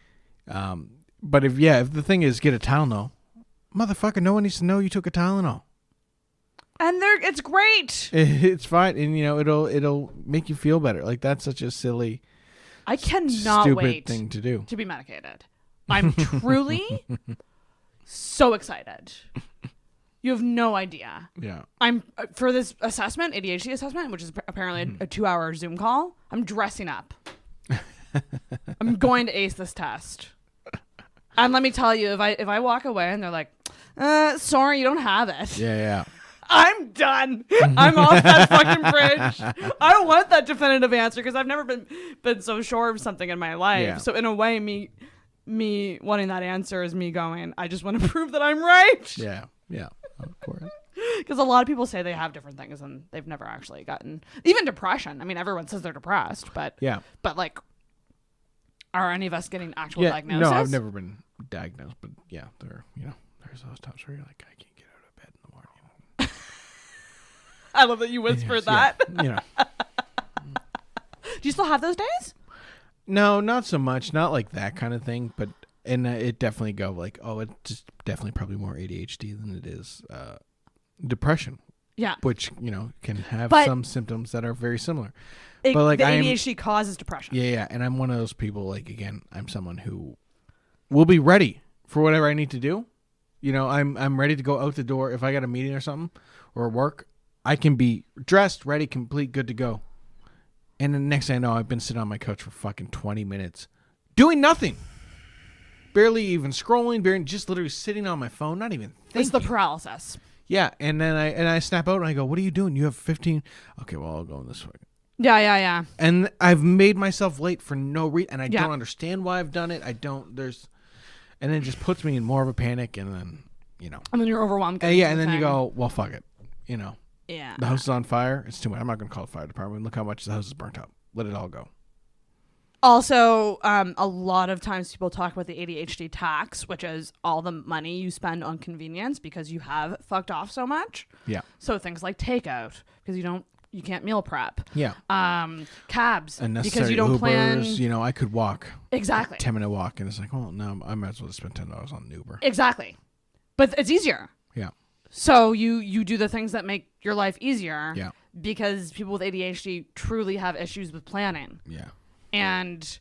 But if the thing is get a Tylenol, motherfucker, no one needs to know you took a Tylenol. And it's great. It's fine, and it'll make you feel better. Like that's such a silly, I cannot stupid wait thing to do. To be medicated. I'm truly so excited. You have no idea. Yeah. I'm for this assessment, ADHD assessment, which is apparently a 2-hour Zoom call. I'm dressing up. I'm going to ace this test. And let me tell you, if I walk away and they're like, sorry, you don't have it. Yeah. I'm done. I'm off that fucking bridge. I don't want that definitive answer because I've never been so sure of something in my life. Yeah. So in a way, me wanting that answer is me going, I just want to prove that I'm right. Yeah, of course. Because a lot of people say they have different things and they've never actually gotten, even depression. I mean, everyone says they're depressed, but like, are any of us getting actual diagnosis? No, I've never been diagnosed, but there's those times where you're like, I can't get out of bed in the morning. I love that you whispered that. Yeah. Do you still have those days? No, not so much. Not like that kind of thing, but it definitely go like, it's just definitely probably more ADHD than it is depression. Yeah. Which, can have some symptoms that are very similar. But like the ADHD causes depression. Yeah. And I'm one of those people, like, again, I'm someone who will be ready for whatever I need to do. I'm ready to go out the door. If I got a meeting or something or work, I can be dressed, ready, complete, good to go. And the next thing I know, I've been sitting on my couch for fucking 20 minutes doing nothing. Barely even scrolling, just literally sitting on my phone, not even thinking. It's the paralysis. Yeah, and then I snap out and I go, what are you doing? You have 15. Okay, well, I'll go in this way. Yeah. And I've made myself late for no reason, and I don't understand why I've done it. And then it just puts me in more of a panic, and then, And then you're overwhelmed. And then you go, well, fuck it. Yeah. The house is on fire. It's too much. I'm not going to call the fire department. Look how much the house is burnt up. Let it all go. Also, a lot of times people talk about the ADHD tax, which is all the money you spend on convenience because you have fucked off so much. Yeah. So things like takeout because you can't meal prep. Yeah. Cabs because you don't plan. I could walk. Exactly. 10-minute walk, and it's like, well, no, I might as well spend $10 on an Uber. Exactly. But it's easier. Yeah. So you do the things that make your life easier. Yeah. Because people with ADHD truly have issues with planning. Yeah. And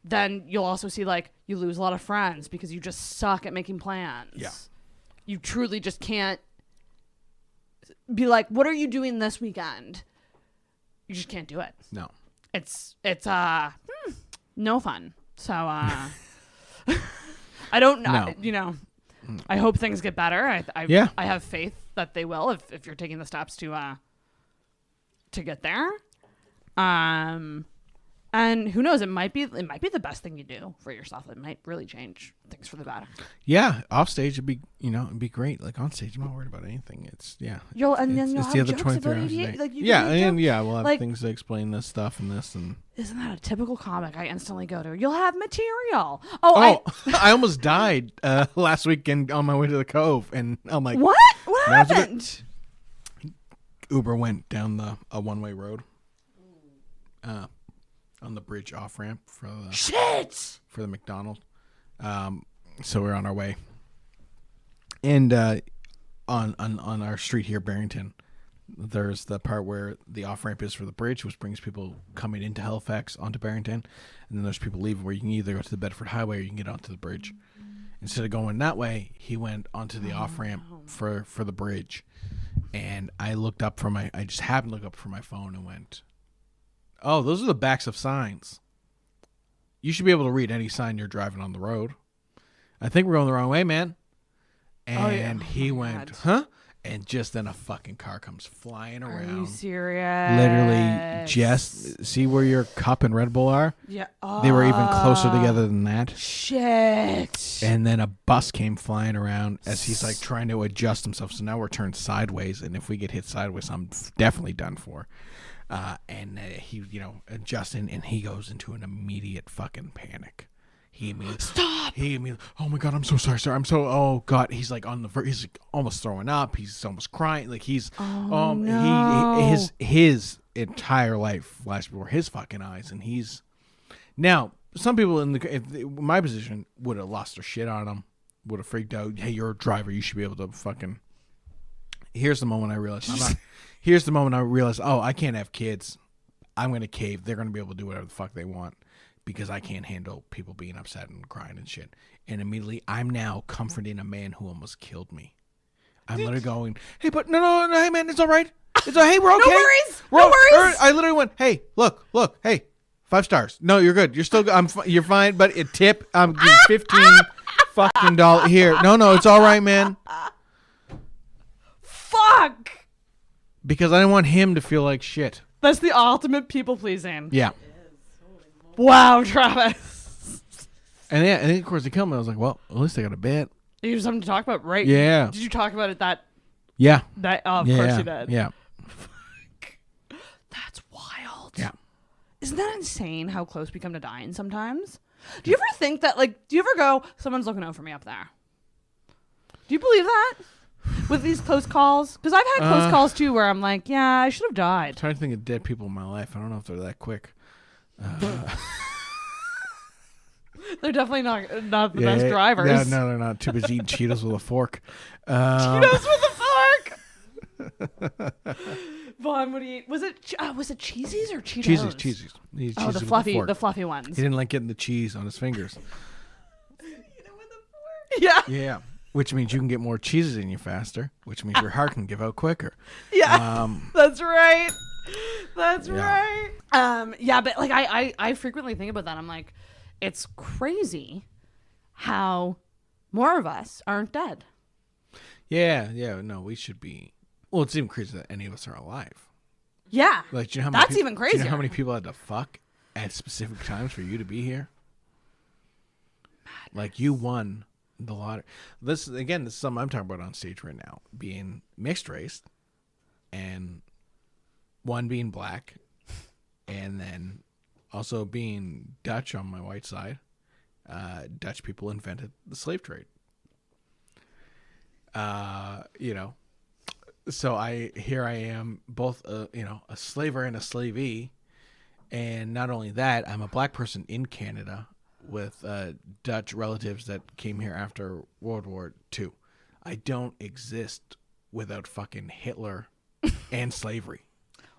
then you'll also see, like, you lose a lot of friends because you just suck at making plans. Yeah. You truly just can't be like, what are you doing this weekend? You just can't do it. No. It's no fun. So, I don't know, No. I hope things get better. I have faith that they will if you're taking the steps to get there. And who knows? It might be the best thing you do for yourself. It might really change things for the better. Yeah, off stage it'd be great. Like on stage, I'm not worried about anything. It's then you'll it's have the other jokes 23 about hours a ADHD. day. Like you Yeah, can make and jokes. we'll have Like- things to explain this stuff and this and. Isn't that a typical comic? I instantly go to. You'll have material. Oh, I almost died last weekend on my way to the Cove, and I'm like, What? What Now it's a bit- happened? Uber went down a one-way road, on the bridge off ramp for the McDonald's. So we're on our way, and on our street here, Barrington, there's the part where the off ramp is for the bridge, which brings people coming into Halifax onto Barrington, and then there's people leaving where you can either go to the Bedford Highway or you can get onto the bridge. Instead of going that way, he went onto the off ramp for the bridge, and I just happened to look up from my phone and went, "Oh, those are the backs of signs. You should be able to read any sign you're driving on the road. I think we're going the wrong way, man." And he went, "Huh?" And just then a fucking car comes flying around. Are you serious? Literally, just see where your cup and Red Bull are? Yeah. They were even closer together than that. Shit. And then a bus came flying around as he's like trying to adjust himself. So now we're turned sideways, and if we get hit sideways, I'm definitely done for. And he, adjusting, and he goes into an immediate fucking panic. Stop! Oh my God, I'm so sorry, sir. Oh God. He's like he's like almost throwing up. He's almost crying. Like he's, no. his entire life flashed before his fucking eyes. And he's, now, some people in my position would have lost their shit on him, would have freaked out. Hey, you're a driver. You should be able to fucking, here's the moment I realized, oh, I can't have kids. I'm going to cave. They're going to be able to do whatever the fuck they want, because I can't handle people being upset and crying and shit. And immediately, I'm now comforting a man who almost killed me. I'm literally going, hey, but no, hey, man, it's all right. It's all, hey, we're okay. No worries. I literally went, hey, look, hey, 5 stars. No, you're good. You're still good. You're fine, but a tip, I'm giving 15 fucking dollars here. No, it's all right, man. Fuck. Because I didn't want him to feel like shit. That's the ultimate people pleasing. Yeah. Wow, Travis. And then, of course, they killed me. I was like, well, at least I got a bit. You have something to talk about, right? Yeah. Did you talk about it Yeah. of course you did. Yeah. That's wild. Yeah. Isn't that insane how close we come to dying sometimes? Do you ever think that, do you ever go, someone's looking out for me up there? Do you believe that? With these close calls? Because I've had close calls too where I'm like, yeah, I should have died. I'm trying to think of dead people in my life. I don't know if they're that quick. They're definitely not the best drivers. No, they're not. Too busy eating Cheetos with a fork. Cheetos with a fork. Vaughn, what do you eat? Was it cheesies or Cheetos? Cheesies. He eats Oh, cheeses with a fork. the fluffy ones. He didn't like getting the cheese on his fingers. Yeah. Yeah. Which means you can get more cheeses in you faster, which means your heart can give out quicker. Yeah. That's right. That's Yeah. right. Yeah, but I frequently think about that. I'm like, it's crazy how more of us aren't dead. Yeah. No, we should be. Well, it's even crazy that any of us are alive. Yeah. Like, do you know how many That's even crazier. Do you know how many people had to fuck at specific times for you to be here? Madness. Like, you won the lottery. This is something I'm talking about on stage right now. Being mixed race, and one being black, and then also being Dutch on my white side. Dutch people invented the slave trade. So I am both a slaver and a slavey, and not only that, I'm a black person in Canada with Dutch relatives that came here after World War II. I don't exist without fucking Hitler and slavery.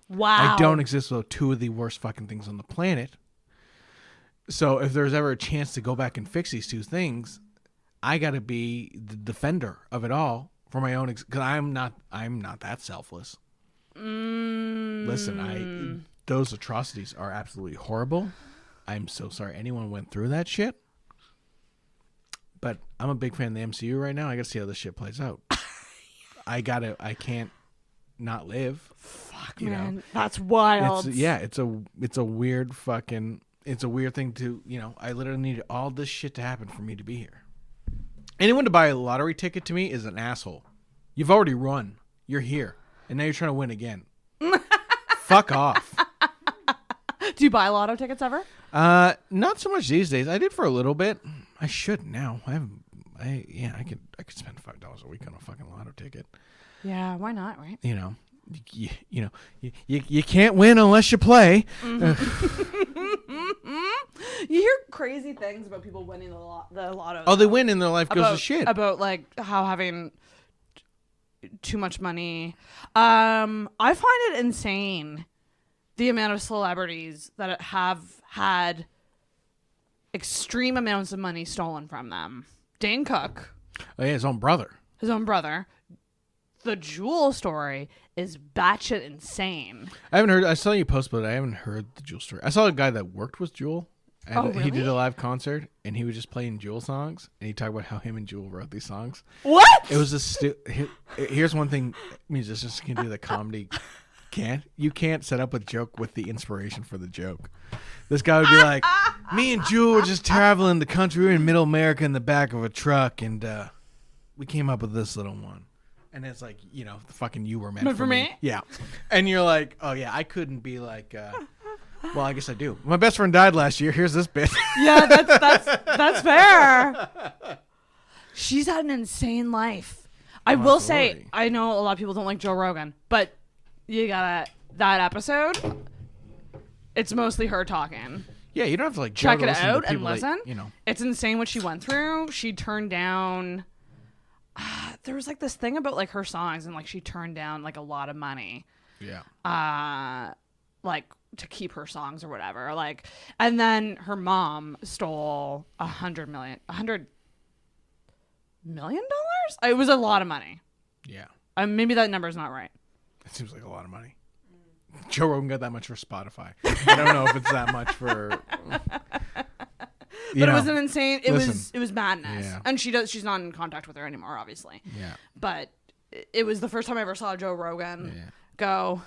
Wow. I don't exist without two of the worst fucking things on the planet. So if there's ever a chance to go back and fix these two things, I got to be the defender of it all for my own, because I'm not that selfless. Listen, those atrocities are absolutely horrible. I'm so sorry anyone went through that shit. But I'm a big fan of the MCU right now. I got to see how this shit plays out. I can't not live. Fuck, you man. know? That's wild. It's a weird fucking it's a weird thing to, I literally needed all this shit to happen for me to be here. Anyone to buy a lottery ticket to me is an asshole. You've already run. You're here. And now you're trying to win again. Fuck off. Do you buy lotto tickets ever? Not so much these days. I did for a little bit. I should now. I could spend $5 a week on a fucking lotto ticket. Yeah, why not, right? You can't win unless you play. You hear crazy things about people winning the lotto. Oh, they win and their life goes to shit. About like how having too much money. I find it insane the amount of celebrities that have had extreme amounts of money stolen from them. Dane Cook. Oh, yeah, his own brother. The Jewel story is batshit insane. I saw you post about it. I haven't heard the Jewel story. I saw a guy that worked with Jewel. And really? He did a live concert, and he was just playing Jewel songs, and he talked about how him and Jewel wrote these songs. What? It was here's one thing musicians can do that comedy can't. You can't set up a joke with the inspiration for the joke. This guy would be like, me and Jewel were just traveling the country. We were in middle America in the back of a truck, and we came up with this little one. And it's like, the fucking you were meant for me. Yeah. And you're like, oh, yeah, I couldn't be like, well, I guess I do. My best friend died last year. Here's this bit. Yeah, that's fair. She's had an insane life. I will say, I know a lot of people don't like Joe Rogan, but you gotta, that episode, it's mostly her talking. Yeah, you don't have to like check it out and listen. That, It's insane what she went through. She turned down. There was like this thing about like her songs, and like she turned down like a lot of money. Yeah. Like to keep her songs or whatever. Like, and then her mom stole $100 million. It was a lot of money. Yeah. Maybe that number's not right. It seems like a lot of money. Joe Rogan got that much for Spotify. I don't know if it's that much for. But it was an insane. It was madness. Yeah. And she's not in contact with her anymore, obviously. Yeah. But it was the first time I ever saw Joe Rogan go.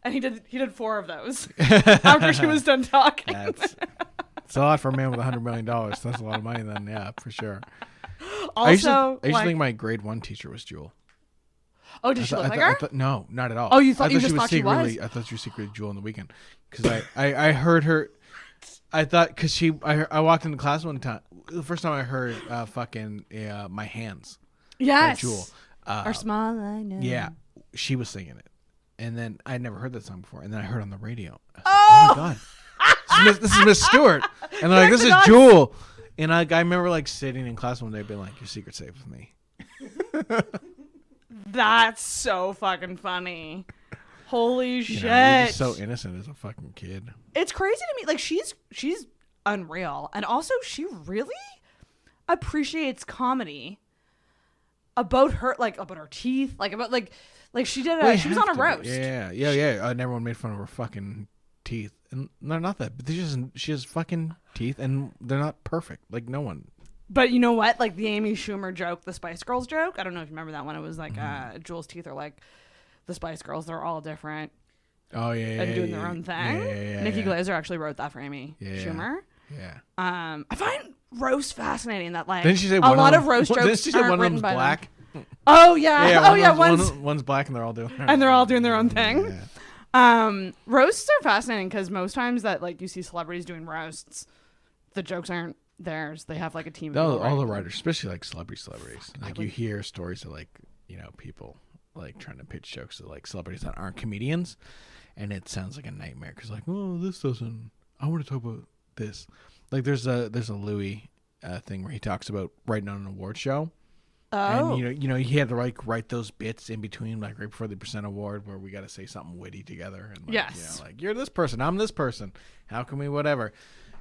And he did 4 of those after she was done talking. It's a lot for a man with $100 million. That's a lot of money then. Yeah, for sure. Also, I used to think my grade 1 teacher was Jewel. Oh, did she look like her? No, not at all. Oh, you thought she was secretly? I thought she was secretly Jewel on the weekend because I heard her. I thought because I walked into class one time. The first time I heard fucking My Hands. Yes. Jewel. Or Small I Know. Yeah, she was singing it, and then I'd never heard that song before, and then I heard it on the radio. Oh my god, this is Miss Stewart, and they're like, this is Jewel, and I remember like sitting in class one day, being like, your secret's safe with me. That's so fucking funny. Holy shit. You're just so innocent as a fucking kid. It's crazy to me. Like she's unreal. And also she really appreciates comedy about her teeth. Like she did she was on a roast. Yeah. And everyone made fun of her fucking teeth. And they're not that, but she has fucking teeth and they're not perfect. Like no one. But you know what? Like the Amy Schumer joke, the Spice Girls joke. I don't know if you remember that one. It was like Jewel's teeth are like the Spice Girls. They're all different. Oh yeah. And doing their own thing. Yeah, Nikki Glaser actually wrote that for Amy Schumer. Yeah. I find roast fascinating. That like didn't she say a lot of roast jokes didn't she say aren't one of them's written by black? Them. Oh yeah. One's black and they're all doing their own thing. Yeah. Roasts are fascinating because most times that like you see celebrities doing roasts, the jokes aren't theirs. They have like a team. All the writers, especially like celebrities. Like you hear stories of like people like trying to pitch jokes to like celebrities that aren't comedians, and it sounds like a nightmare because like, oh, this doesn't. I want to talk about this. Like there's a Louis thing where he talks about writing on an award show. Oh. And he had to write those bits in between, like right before the present award, where we got to say something witty together. And like, yes. Like you're this person, I'm this person. How can we whatever?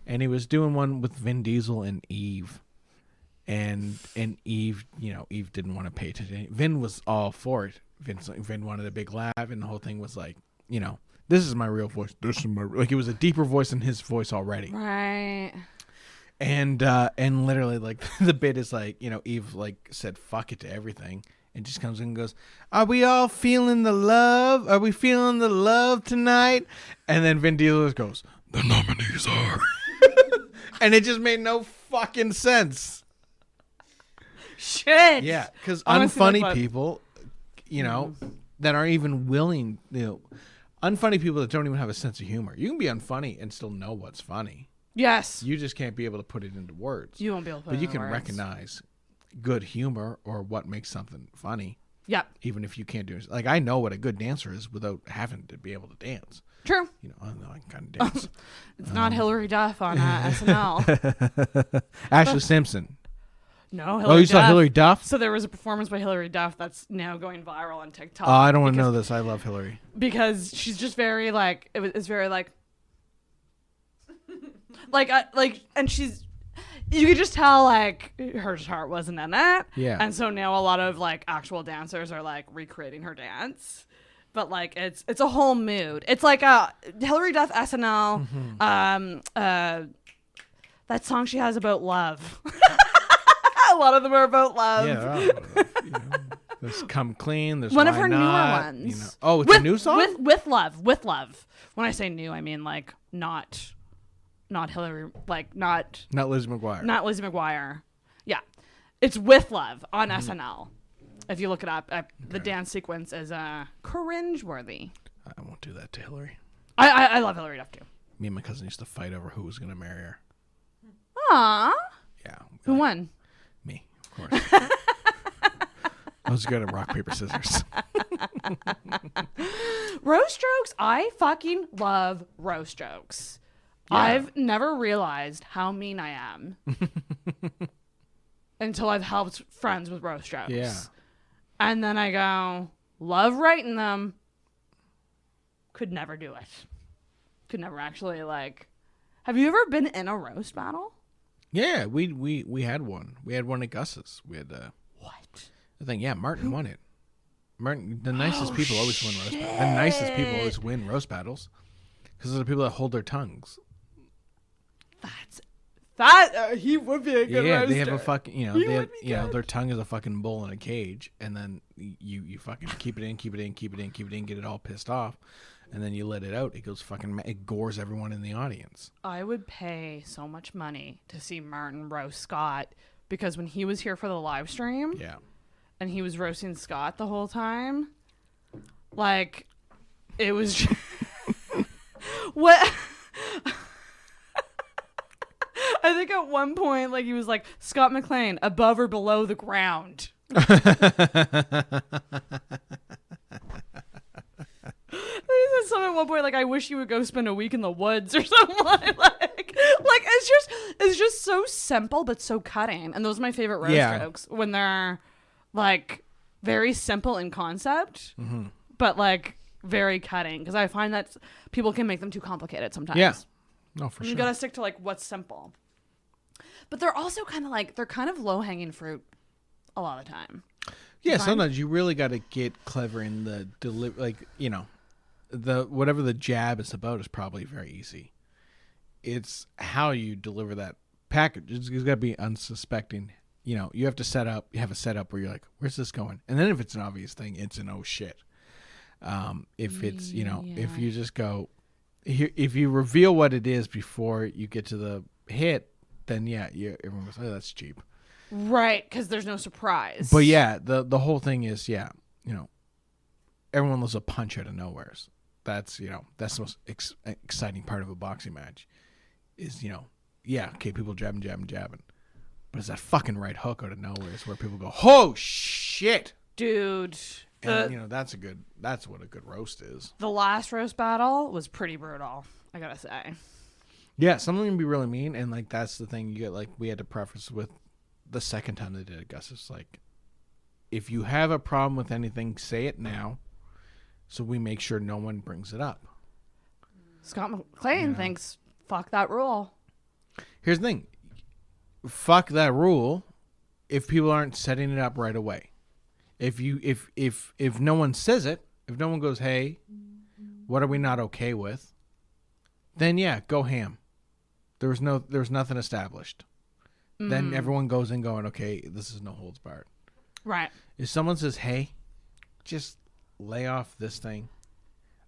And he was doing one with Vin Diesel and Eve, and Eve, Eve didn't want to pay attention. Vin was all for it. Vin wanted a big laugh, and the whole thing was like, this is my real voice. This is my like it was a deeper voice than his voice already. Right. And literally like the bit is like, Eve like said fuck it to everything, and just comes in and goes, "Are we all feeling the love? Are we feeling the love tonight?" And then Vin Diesel goes, "The nominees are," and it just made no fucking sense. Shit. Yeah, because Honestly, unfunny like, people, that aren't even willing, unfunny people that don't even have a sense of humor. You can be unfunny and still know what's funny. Yes. You just can't be able to put it into words. You won't be able to put But it you into can words. recognize good humor or what makes something funny, Yep. even if you can't do it. Like, I know what a good dancer is without having to be able to dance. True. I know I can kind of dance. It's not Hillary Duff on SNL. Ashley Simpson. No, Hillary Oh, you Duff. saw Hillary Duff? So there was a performance by Hillary Duff that's now going viral on TikTok. Oh, I don't want to know this. I love Hillary. Because she's just very like it's very like and she's you could just tell like her heart wasn't in it. Yeah. And so now a lot of like actual dancers are like recreating her dance. But like it's a whole mood. It's like a Hillary Duff SNL that song she has about love. A lot of them are about love. Yeah. There's Come Clean. There's One of Why her Not, newer ones. Oh, it's a new song? With love. When I say new, I mean like not Hillary, like not Lizzie McGuire. Not Lizzie McGuire. Yeah, it's With Love on SNL. If you look it up, the dance sequence is cringe-worthy. I won't do that to Hillary. I love Hillary Duff too. Me and my cousin used to fight over who was going to marry her. Aww. Yeah. Who won? Me, of course. I was good at rock, paper, scissors. Roast jokes. I fucking love roast jokes. Yeah. I've never realized how mean I am until I've helped friends with roast jokes. Yeah. And then I go, love writing them. Could never do it. Could never actually like. Have you ever been in a roast battle? Yeah, we had one. We had one at Gus's. We had What? I think Martin won it. Martin, the nicest people always win roast battles. The nicest people always win roast battles because they're the people that hold their tongues. He would be a good roaster. Yeah, they have a fucking, He they have, would be good. their tongue is a fucking bull in a cage, and then you fucking keep it in, get it all pissed off, and then you let it out. It goes fucking, it gores everyone in the audience. I would pay so much money to see Martin roast Scott because when he was here for the live stream, Yeah. and he was roasting Scott the whole time, like, it was just what. I think at one point, like, he was like, Scott McLean, above or below the ground. He said something at one point, like, I wish you would go spend a week in the woods or something like it's just so simple but so cutting. And those are my favorite roast jokes when they're like very simple in concept, but like very cutting. Because I find that people can make them too complicated sometimes. Yeah. No, for sure. You gotta stick to like what's simple. But they're also kind of like, they're kind of low hanging fruit a lot of the time. Yeah, Fine. sometimes you really got to get clever in the like, the whatever the jab is about is probably very easy. It's how you deliver that package. It's got to be unsuspecting. You have to have a setup where you're like, where's this going? And then if it's an obvious thing, it's an oh shit. If it's, if you just go, if you reveal what it is before you get to the hit, then everyone goes, oh, that's cheap. Right, because there's no surprise. But yeah, the whole thing is, everyone loves a punch out of nowheres. That's, that's the most exciting part of a boxing match is, okay, people jabbing. But it's that fucking right hook out of nowhere is where people go, oh, shit. Dude. And, that's what a good roast is. The last roast battle was pretty brutal, I gotta say. Yeah, something can be really mean, and, like, that's the thing you get, like, we had to preface with the second time they did it, Gus. It's like, if you have a problem with anything, say it now, so we make sure no one brings it up. Scott McLean thinks, fuck that rule. Here's the thing. Fuck that rule if people aren't setting it up right away. If no one says it, if no one goes, hey, what are we not okay with? Then go ham. There's nothing established. Then everyone goes in going, okay, this is no holds barred. Right. If someone says, hey, just lay off this thing,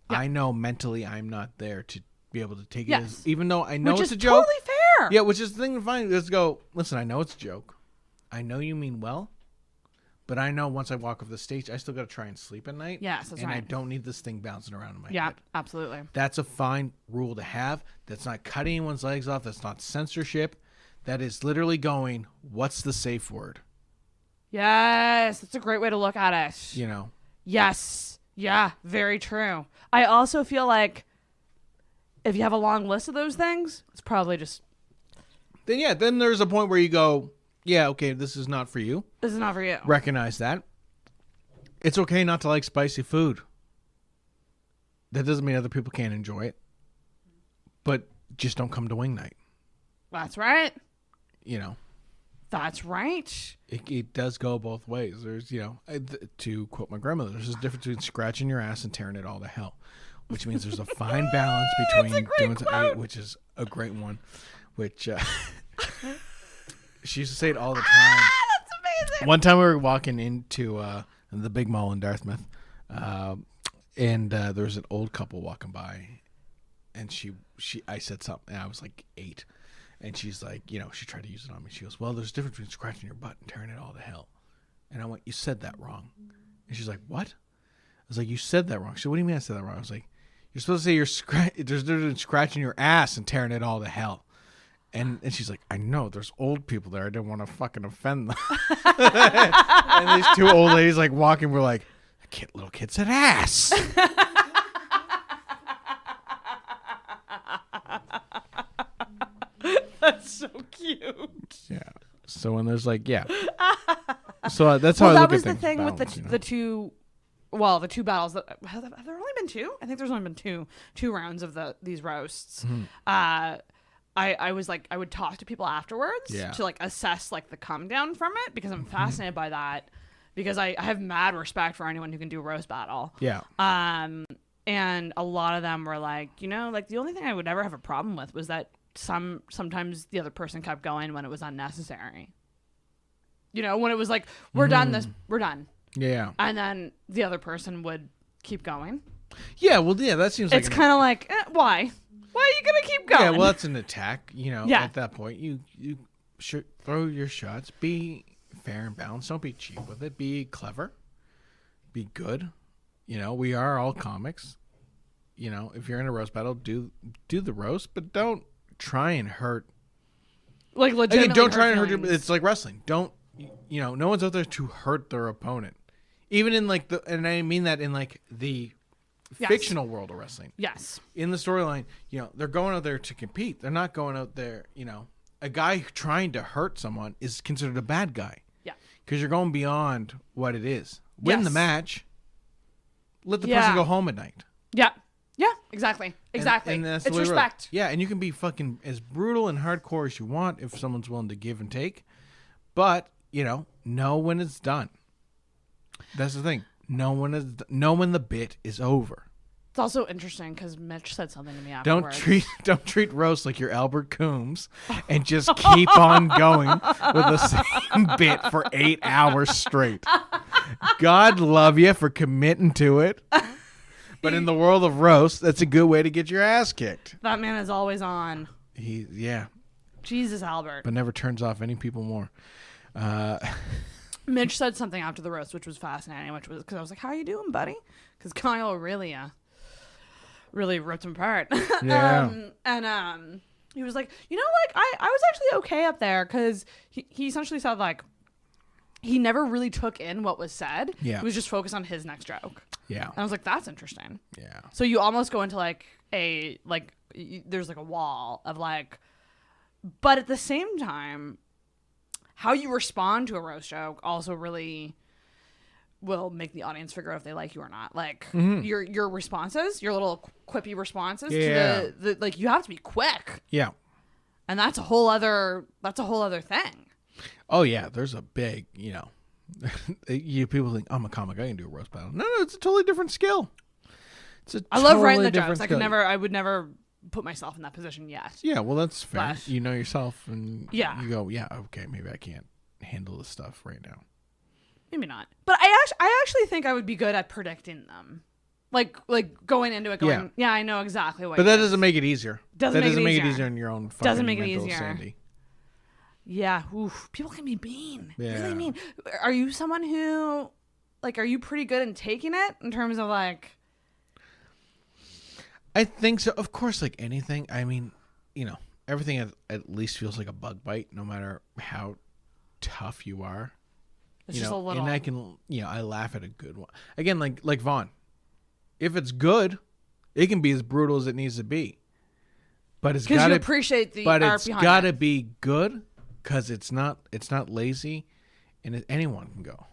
Yeah. I know mentally I'm not there to be able to take it, Yes. even though I know Which it's is a joke. totally fair. Yeah, which is the thing to find. Let's go, listen, I know it's a joke. I know you mean well, but I know once I walk off the stage, I still got to try and sleep at night. Yes, that's and right. I don't need this thing bouncing around in my Yeah, head. absolutely. That's a fine rule to have. That's not cutting anyone's legs off. That's not censorship. That is literally going, what's the safe word? Yes, that's a great way to look at it. You know? Yes. Yeah, very true. I also feel like if you have a long list of those things, it's probably just, Then there's a point where you go, yeah, okay, this is not for you. this is not for you. Recognize that. It's okay not to like spicy food. That doesn't mean other people can't enjoy it. But just don't come to wing night. That's right. You know? That's right. It does go both ways. There's, to quote my grandmother, there's a difference between scratching your ass and tearing it all to hell, which means there's a fine balance between doing which is a great one, which she used to say it all the time. That's amazing. One time we were walking into the big mall in Dartmouth, and there was an old couple walking by, and I said something, and I was like 8. And she's like, she tried to use it on me. She goes, well, there's a difference between scratching your butt and tearing it all to hell. And I went, you said that wrong. And she's like, what? I was like, you said that wrong. She said, what do you mean I said that wrong? I was like, you're supposed to say there's a difference between scratching your ass and tearing it all to hell. And she's like, I know, there's old people there. I didn't want to fucking offend them. And these 2 old ladies like walking were like, little kid said ass. That's so cute. Yeah. So when there's like, so that's how I Well, look that was at the things. thing Balance, with the two. Well, the 2 battles. Have there only been 2? I think there's only been two rounds of these roasts. Mm-hmm. I was like, I would talk to people afterwards to like assess like the come down from it because I'm fascinated by that because I have mad respect for anyone who can do a roast battle. Yeah. And a lot of them were like, like the only thing I would ever have a problem with was that sometimes the other person kept going when it was unnecessary. When it was like, we're done. We're done. Yeah. And then the other person would keep going. Yeah. Well, yeah, that seems like It's kind of like, why? Why are you going to keep going? Yeah, well, that's an attack. Yeah. At that point, you should throw your shots. Be fair and balanced. Don't be cheap with it. Be clever. Be good. We are all comics. If you're in a roast battle, do the roast, but don't try and hurt. Like legitimately. Again, don't try and hurt. feelings. It's like wrestling. Don't. No one's out there to hurt their opponent. Even in like and I mean that in like the fictional world of wrestling. Yes. In the storyline, they're going out there to compete. They're not going out there, a guy trying to hurt someone is considered a bad guy. Yeah. Because you're going beyond what it is. Win the match. Let the person Yeah. go home at night. Yeah. Yeah. Exactly. Exactly. And that's the it's way it respect. works. Yeah, and you can be fucking as brutal and hardcore as you want if someone's willing to give and take. But, know when it's done. That's the thing. Know when the bit is over. It's also interesting because Mitch said something to me afterwards. Don't treat roast like you're Albert Coombs and just keep on going with the same bit for 8 hours straight. God love you for committing to it. But in the world of roast, that's a good way to get your ass kicked. That man is always on. Yeah. Jesus, Albert. But never turns off any people more. Mitch said something after the roast, which was fascinating, which was because I was like, how are you doing, buddy? Because Kyle really ripped him apart. Yeah. And he was like, I was actually okay up there because he essentially said like he never really took in what was said. Yeah. He was just focused on his next joke. Yeah. And I was like, that's interesting. Yeah. So you almost go into like there's like a wall of like, but at the same time, how you respond to a roast joke also really will make the audience figure out if they like you or not. Like your responses, your little quippy responses to the like, you have to be quick. Yeah. And that's a whole other thing. Oh yeah, there's a big, people think I'm a comic, I can do a roast battle. No, it's a totally different skill. I love writing the different jokes. skill. I would never put myself in that position yet. Yeah, well that's fair. But- You know yourself and Yeah. you go, yeah, okay, maybe I can't handle this stuff right now. Maybe not. But I actually think I would be good at predicting them. Like going into it going, yeah, I know exactly what. But that doesn't make it easier. Doesn't make it easier easier in your own fucking doesn't make it mental easier. sanity. Yeah, oof. People can be mean. Yeah. Really mean. Are you someone who, like, are you pretty good in taking it in terms of like? I think so. Of course, like anything. I mean, everything at least feels like a bug bite, no matter how tough you are. It's just a little. And I can, I laugh at a good one. Again, like Vaughn. If it's good, it can be as brutal as it needs to be. But it's got to appreciate the But art it's behind got to it. be good, because it's not lazy, and anyone can go,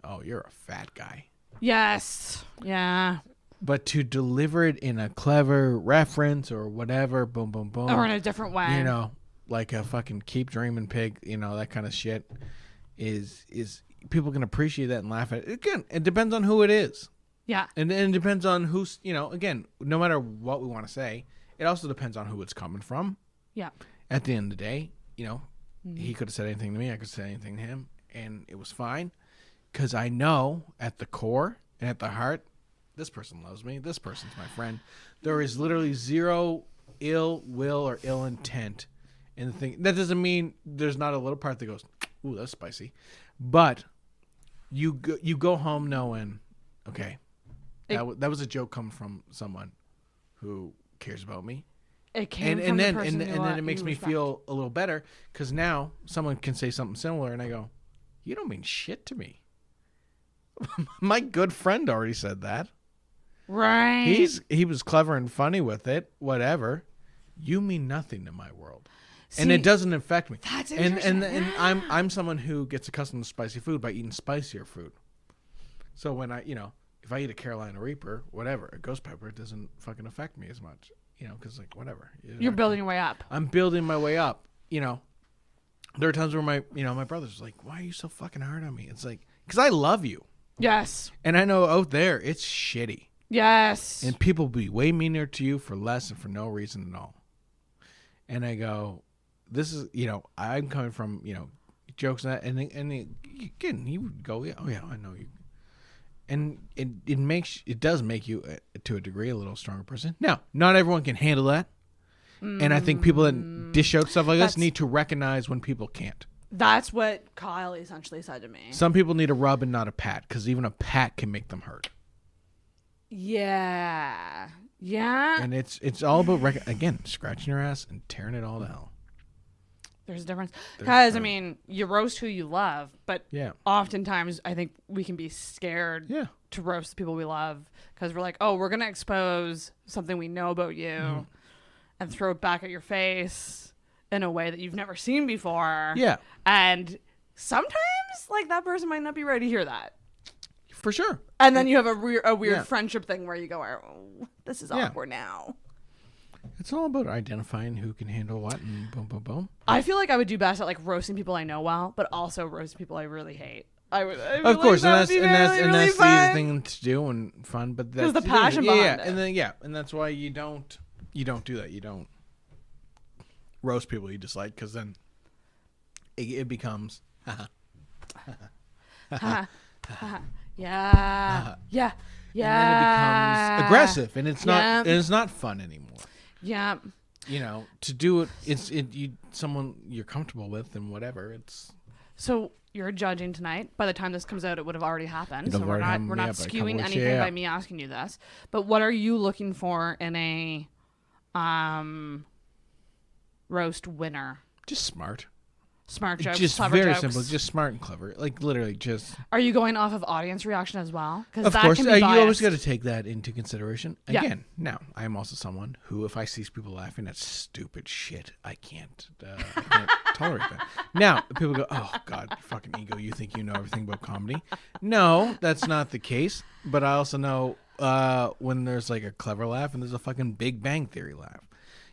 "Oh, you're a fat guy." Yes. Yeah. But to deliver it in a clever reference or whatever, boom, boom, boom, Or in a different way. like a fucking keep dreaming pig, that kind of shit, is people can appreciate that and laugh at it. Again, it depends on who it is. Yeah. And it depends on who's, again, no matter what we want to say, it also depends on who it's coming from. Yeah. At the end of the day, he could have said anything to me. I could have said anything to him. And it was fine. Because I know at the core and at the heart, this person loves me. This person's my friend. There is literally zero ill will or ill intent in the thing. That doesn't mean there's not a little part that goes, ooh, that's spicy. But you go home knowing, okay, that was a joke coming from someone who cares about me. It came and from then the person and then it makes me feel a little better, because now someone can say something similar and I go, you don't mean shit to me. My good friend already said that. Right. He was clever and funny with it, whatever. You mean nothing to my world. See, and it doesn't affect me. That's and interesting. I'm someone who gets accustomed to spicy food by eating spicier food. So when I, if I eat a Carolina Reaper, whatever, a ghost pepper, it doesn't fucking affect me as much, because like whatever. You're building your way up. I'm building my way up. There are times where my brother's like, "Why are you so fucking hard on me?" It's like, because I love you. Yes. And I know out there it's shitty. Yes. And people be way meaner to you for less and for no reason at all. And I go, this is, I'm coming from, jokes and that. And again, he would go, yeah, oh yeah, I know you. And it does make you, to a degree, a little stronger person. Now, not everyone can handle that. And I think people that dish out stuff like this need to recognize when people can't. That's what Kyle essentially said to me. Some people need a rub and not a pat, because even a pat can make them hurt. Yeah. Yeah. And it's all about, again, scratching your ass and tearing it all to hell. There's a difference. Because, you roast who you love, but yeah, oftentimes I think we can be scared to roast the people we love, because we're like, oh, we're going to expose something we know about you and throw it back at your face in a way that you've never seen before. Yeah. And sometimes, like, that person might not be ready to hear that. For sure. And then you have a weird friendship thing where you go, oh, this is awkward now. It's all about identifying who can handle what and boom, boom, boom. I feel like I would do best at, like, roasting people I know well, but also roasting people I really hate. Of course, and that's the easy thing to do and fun, but that's the passion behind it. And then and that's why you don't do that. You don't roast people you dislike, because then it becomes yeah. And then it becomes aggressive, and it's not fun anymore. Yeah. To do it, someone you're comfortable with and whatever. It's so you're judging tonight. By the time this comes out, it would have already happened. So we're not skewing anything by me asking you this. But what are you looking for in a roast winner? just smart. Smart jokes, Just clever very jokes. simple. Just smart and clever. Like literally just. Are you going off of audience reaction as well? Because Of that course, can be you biased. always got to take that into consideration. Yeah. Again, now I am also someone who, if I see people laughing at stupid shit, I can't tolerate that. Now people go, "Oh God, your fucking ego! You think you know everything about comedy?" No, that's not the case. But I also know when there's like a clever laugh and there's a fucking Big Bang Theory laugh.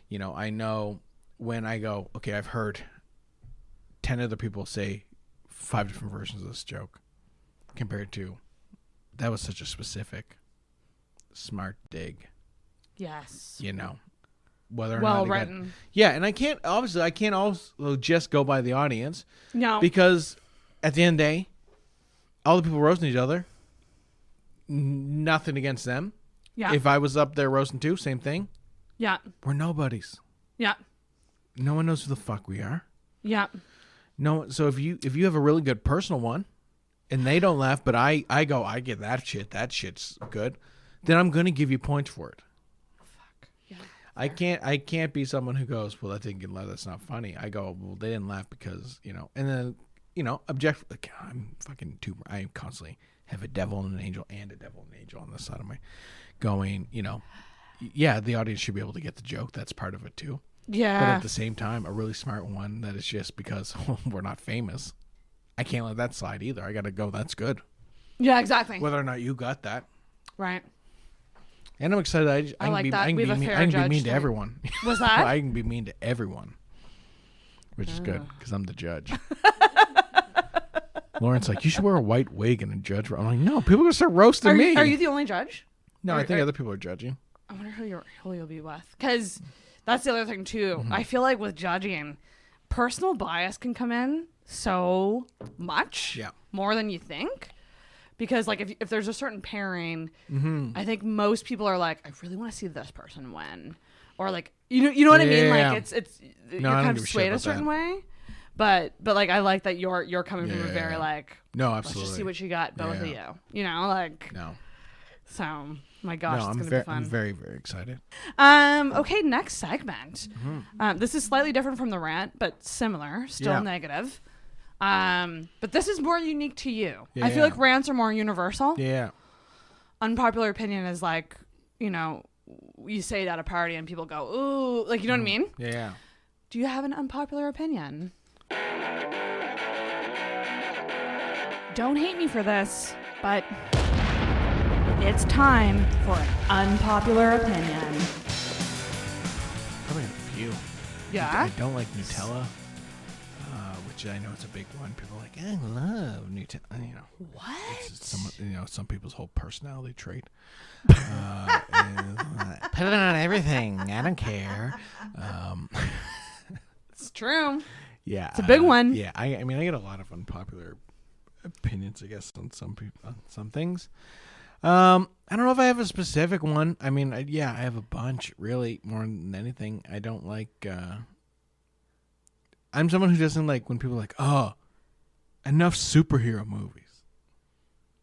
I know when I go, okay, I've heard 10 other people say 5 different versions of this joke, compared to that was such a specific, smart dig. Yes. Whether or Well not written. And I can't also just go by the audience. No. Because at the end of the day, all the people roasting each other, nothing against them. Yeah. If I was up there roasting too, same thing. Yeah. We're nobodies. Yeah. No one knows who the fuck we are. Yeah. No. So if you have a really good personal one, and they don't laugh, but I get that shit. That shit's good. Then I'm gonna give you points for it. Fuck. Yeah. I can't be someone who goes, well, that didn't get laugh. That's not funny. I go, well, they didn't laugh because and then object. Like, I'm fucking too. I constantly have a devil and an angel on the side of my going. Yeah, the audience should be able to get the joke. That's part of it too. Yeah. But at the same time, a really smart one that is just because we're not famous. I can't let that slide either. I got to go, that's good. Yeah, exactly. Whether or not you got that. Right. And I'm excited. I like that. can We be have a mean, fair I can be judge mean to tonight. everyone. Was that? I can be mean to everyone. Which is good because I'm the judge. Lauren's like, you should wear a white wig and a judge. I'm like, no, people are going to start roasting me. Are you the only judge? No, I think other people are judging. I wonder who you'll be with. Because that's the other thing, too. Mm-hmm. I feel like with judging, personal bias can come in so much. Yeah. More than you think. Because, like, if there's a certain pairing, Mm-hmm. I think most people are like, I really want to see this person win. Or, like, you know what I mean? Yeah. Like, you're I don't kind give of a shit swayed a about certain that. way. But like, I like that you're coming from a very, Yeah. like, No, let's absolutely. just see what you got, both of you. Yeah. You know, like, No. so, my gosh, No, it's I'm going to be fun. very, very excited. Okay, next segment. Mm-hmm. This is slightly different from the rant, but similar, still Yeah. negative. But this is more unique to you. I feel Yeah. like rants are more universal. Yeah. Unpopular opinion is like, you say it at a party and people go, ooh, like, you know what I mean? Yeah. Do you have an unpopular opinion? Don't hate me for this, but it's time for an unpopular opinion. Probably a few. Yeah? I don't like Nutella, which I know it's a big one. People are like, I love Nutella. What? It's some people's whole personality trait. Put it on everything. I don't care. It's true. Yeah, It's a big one. Yeah, I mean, I get a lot of unpopular opinions, I guess, on some people, on some things. I don't know if I have a specific one. I mean, I have a bunch, really, more than anything. I don't like. I'm someone who doesn't like when people are like, oh, enough superhero movies.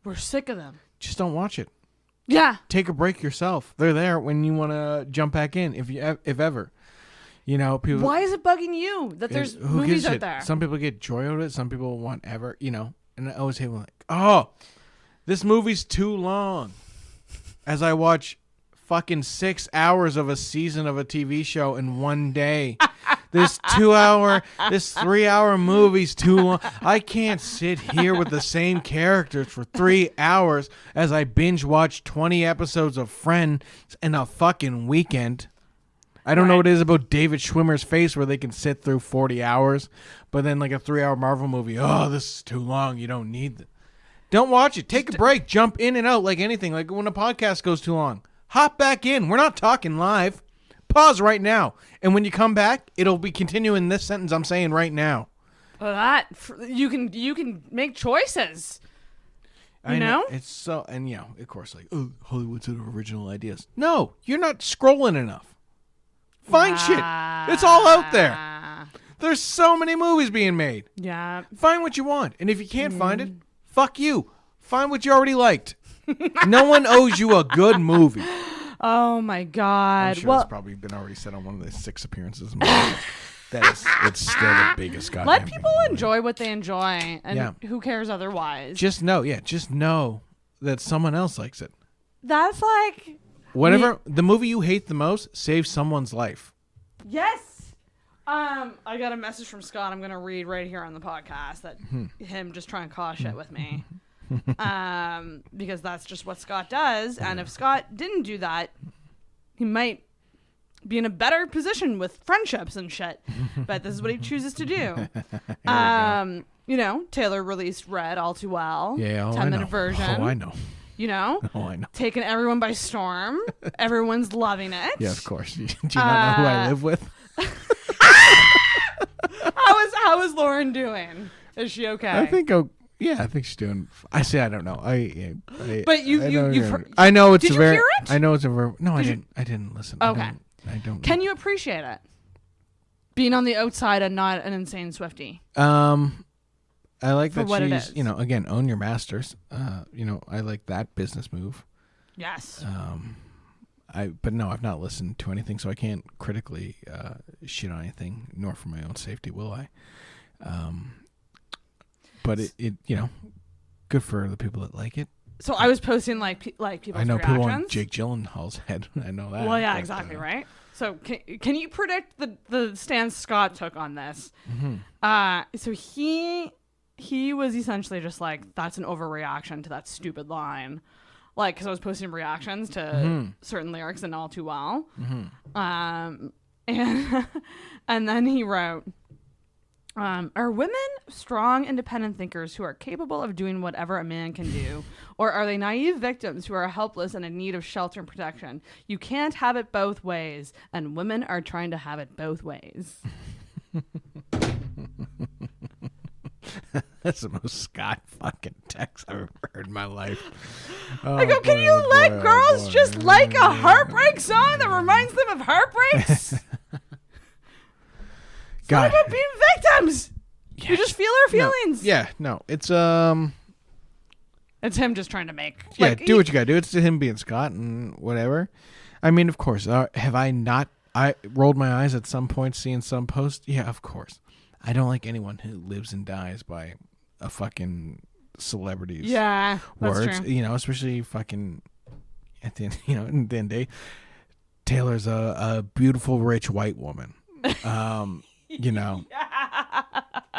We're sick of them. Just don't watch it. Yeah. Take a break yourself. They're there when you want to jump back in, if ever. People. Why is it bugging you that there's who movies gives a out shit? there? Some people get joy out of it. Some people want ever, And I always hate when like, oh, this movie's too long. As I watch fucking 6 hours of a season of a TV show in one day. This 3-hour movie's too long. I can't sit here with the same characters for 3 hours as I binge watch 20 episodes of Friends in a fucking weekend. I don't know what it is about David Schwimmer's face where they can sit through 40 hours, but then like a 3-hour Marvel movie, oh, this is too long. You don't need it. Don't watch it. Take a break. Jump in and out like anything. Like when a podcast goes too long. Hop back in. We're not talking live. Pause right now. And when you come back, it'll be continuing this sentence I'm saying right now. Well, you can make choices. You know? It's so, and of course, like, oh, Hollywood's out of original ideas. No, you're not scrolling enough. Find shit. It's all out there. There's so many movies being made. Yeah. Find what you want. And if you can't find it, fuck you. Find what you already liked. No one owes you a good movie. Oh my God. I'm sure it's probably been already said on one of the 6 appearances. It's still the biggest goddamn let people thing. enjoy what they enjoy, and who cares otherwise? Just know that someone else likes it. That's like Whatever the movie you hate the most saves someone's life. yes. I got a message from Scott. I'm gonna read right here on the podcast that him just trying to cause shit with me, because that's just what Scott does. And if Scott didn't do that, he might be in a better position with friendships and shit. But this is what he chooses to do. Taylor released Red All Too Well. Yeah, 10-minute version. Oh, I know. Oh, I know. Taking everyone by storm. Everyone's loving it. Yeah, of course. Do you not know who I live with? How is Lauren doing? Is she okay? I think Yeah, I think she's doing. I say I don't know. But I know it's did a you very. hear it? I know it's a very. No, I didn't. I didn't listen. Okay. I don't. Can you appreciate it? Being on the outside and not an insane Swiftie. I like For that what it she's. is. You know, again, own your masters. I like that business move. Yes. But no, I've not listened to anything, so I can't critically shit on anything, nor for my own safety will I. But it good for the people that like it. So I was posting like people's I know reactions. people on Jake Gyllenhaal's head. I know that. Well, yeah, but, exactly, right? So can you predict the stance Scott took on this? Mm-hmm. So he was essentially just like, that's an overreaction to that stupid line. Like, because I was posting reactions to certain lyrics and All Too Well. Mm-hmm. And then he wrote, are women strong, independent thinkers who are capable of doing whatever a man can do? Or are they naive victims who are helpless and in need of shelter and protection? You can't have it both ways, and women are trying to have it both ways. That's the most Scott fucking text I've ever heard in my life. I go, can you let girls just like a heartbreak song that reminds them of heartbreaks? It's not about being victims. Yeah. You just feel our feelings. No, it's It's him just trying to make. Yeah, do what you gotta do. It's him being Scott and whatever. I mean, of course. Have I not? I rolled my eyes at some point seeing some post. Yeah, of course. I don't like anyone who lives and dies by a fucking celebrity's words. That's true. You know, especially fucking at the end. You know, in the end of the day, Taylor's a beautiful, rich white woman. You know,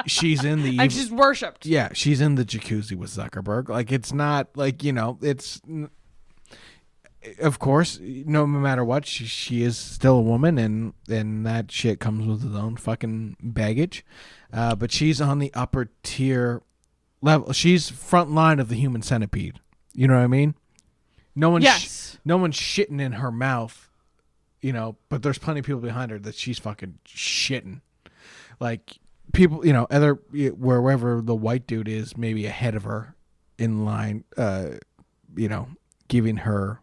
she's in the and she's worshipped. Yeah, she's in the jacuzzi with Zuckerberg. Like, it's not like, you know, it's, of course, no matter what, she is still a woman, and that shit comes with its own fucking baggage. But she's on the upper tier level. She's front line of the human centipede. You know what I mean? No one's shitting in her mouth, you know, but there's plenty of people behind her that she's fucking shitting. Like, people, you know, wherever the white dude is, maybe ahead of her in line, you know, giving her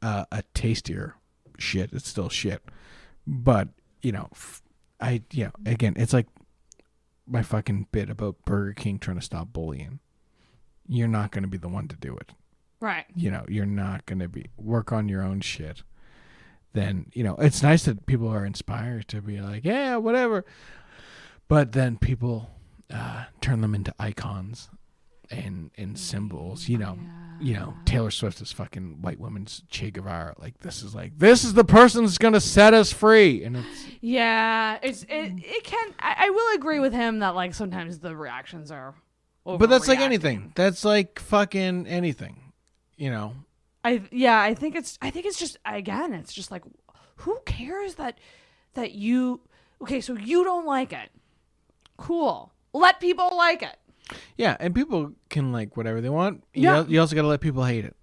a tastier shit. It's still shit. But, you know, again, it's like my fucking bit about Burger King trying to stop bullying. You're not going to be the one to do it. Right. You know, you're not going to work on your own shit. Then, you know, it's nice that people are inspired to be like, yeah, whatever. But then people turn them into icons and symbols. You know, Taylor Swift is fucking white woman's Che Guevara. Like, this is the person that's gonna set us free. And it's it can. I will agree with him that, like, sometimes the reactions are but that's like anything. That's like fucking anything. You know. I think it's just, again, it's just like, who cares that you, okay, so you don't like it. Cool. Let people like it. Yeah, and people can like whatever they want. Yeah. You also got to let people hate it.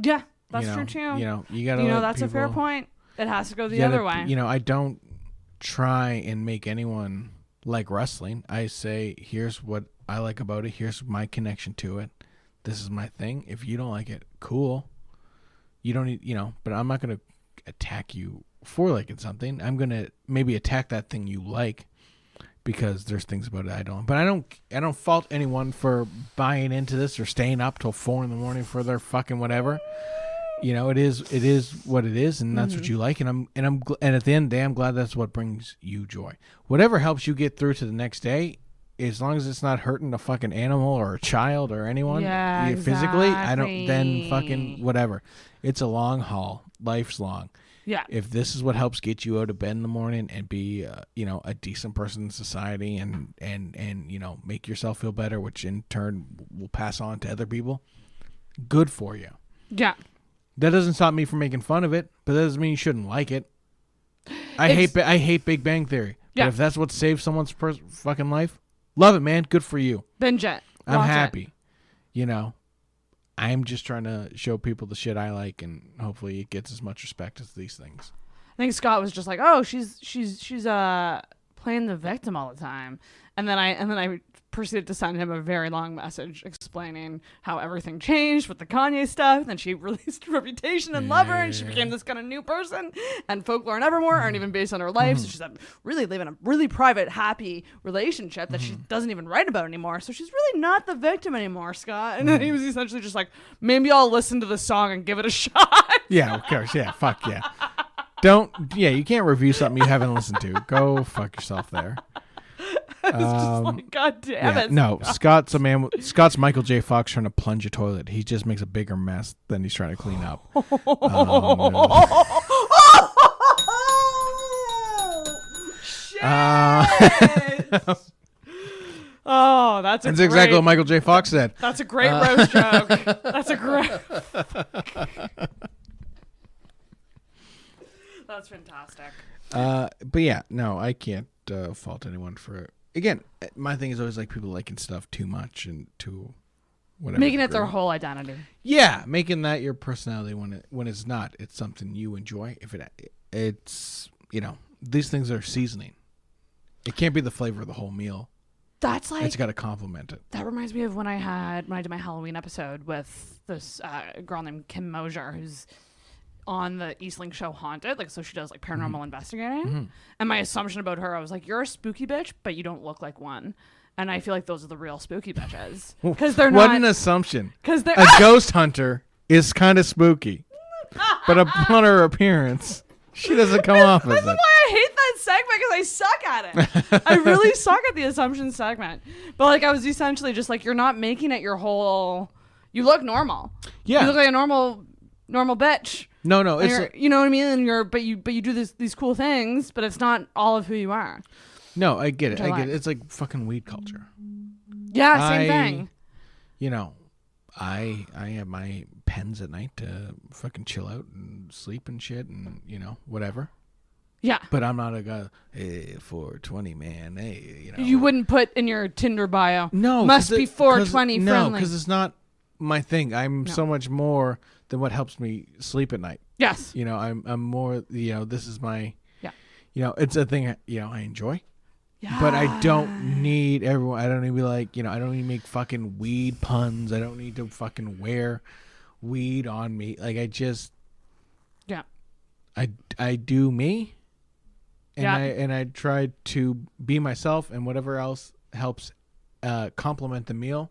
Yeah, that's true too. You know, you got to that's a fair point. It has to go the other way. You know, I don't try and make anyone like wrestling. I say, here's what I like about it. Here's my connection to it. This is my thing. If you don't like it, cool. You don't need, you know, but I'm not going to attack you for liking something. I'm going to maybe attack that thing you like because there's things about it I don't. But I don't fault anyone for buying into this or staying up till 4 a.m. for their fucking whatever. You know, it is what it is, and that's what you like. And at the end of the day, I'm glad that's what brings you joy. Whatever helps you get through to the next day, as long as it's not hurting a fucking animal or a child or anyone physically, I don't, then fucking whatever. It's a long haul. Life's long. Yeah. If this is what helps get you out of bed in the morning and be, you know, a decent person in society and you know, make yourself feel better, which in turn will pass on to other people, good for you. Yeah. That doesn't stop me from making fun of it, but that doesn't mean you shouldn't like it. I hate Big Bang Theory. Yeah. But if that's what saves someone's fucking life, love it, man. Good for you. Binge it. I'm happy. You know, I'm just trying to show people the shit I like, and hopefully it gets as much respect as these things. I think Scott was just like, oh, she's playing the victim all the time. And then I proceeded to send him a very long message explaining how everything changed with the Kanye stuff. And then she released Reputation and Lover, and she became this kind of new person. And Folklore and Evermore aren't even based on her life. So she's really living a really private, happy relationship that she doesn't even write about anymore. So she's really not the victim anymore, Scott. And then he was essentially just like, maybe I'll listen to the song and give it a shot. Yeah, of course. Yeah, fuck yeah. You can't review something you haven't listened to. Go fuck yourself there. It's just like, God damn it. No, Scott's a man. Scott's Michael J. Fox trying to plunge a toilet. He just makes a bigger mess than he's trying to clean up. No. Shit. That's exactly what Michael J. Fox said. That's a great roast joke. That's a great. That's fantastic. But yeah, no, I can't fault anyone for it. Again, my thing is always like people liking stuff too much and too whatever. Making it their whole identity. Yeah, making that your personality when it's not. It's something you enjoy. If it's these things are seasoning. It can't be the flavor of the whole meal. That's like it's got to complement it. That reminds me of when I did my Halloween episode with this girl named Kim Mosier, who's on the Eastlink show Haunted, so she does paranormal investigating. And my assumption about her, I was like, you're a spooky bitch, but you don't look like one. And I feel like those are the real spooky bitches, because they're not. What an assumption! Because they're a ghost hunter is kind of spooky, but upon her appearance, she doesn't come off as This is it. why I hate that segment, because I suck at it. I really suck at the assumption segment. But I was essentially just like, you're not making it your whole. You look normal. Yeah, you look like a normal bitch. No, it's you know what I mean. And but you do these cool things, but it's not all of who you are. No, I get it. I like. It's like fucking weed culture. Yeah, same thing. I have my pens at night to fucking chill out and sleep and shit and whatever. Yeah. But I'm not a guy. Hey, 420 man. Hey, You wouldn't put in your Tinder bio. No, must be 420 friendly. No, because it's not my thing. I'm so much more than what helps me sleep at night. Yes. I'm more. This is my. Yeah. It's a thing. I enjoy. Yeah. But I don't need everyone. I don't need to be like. I don't need to make fucking weed puns. I don't need to fucking wear weed on me. I just. Yeah. I do me. And yeah. I try to be myself, and whatever else helps complement the meal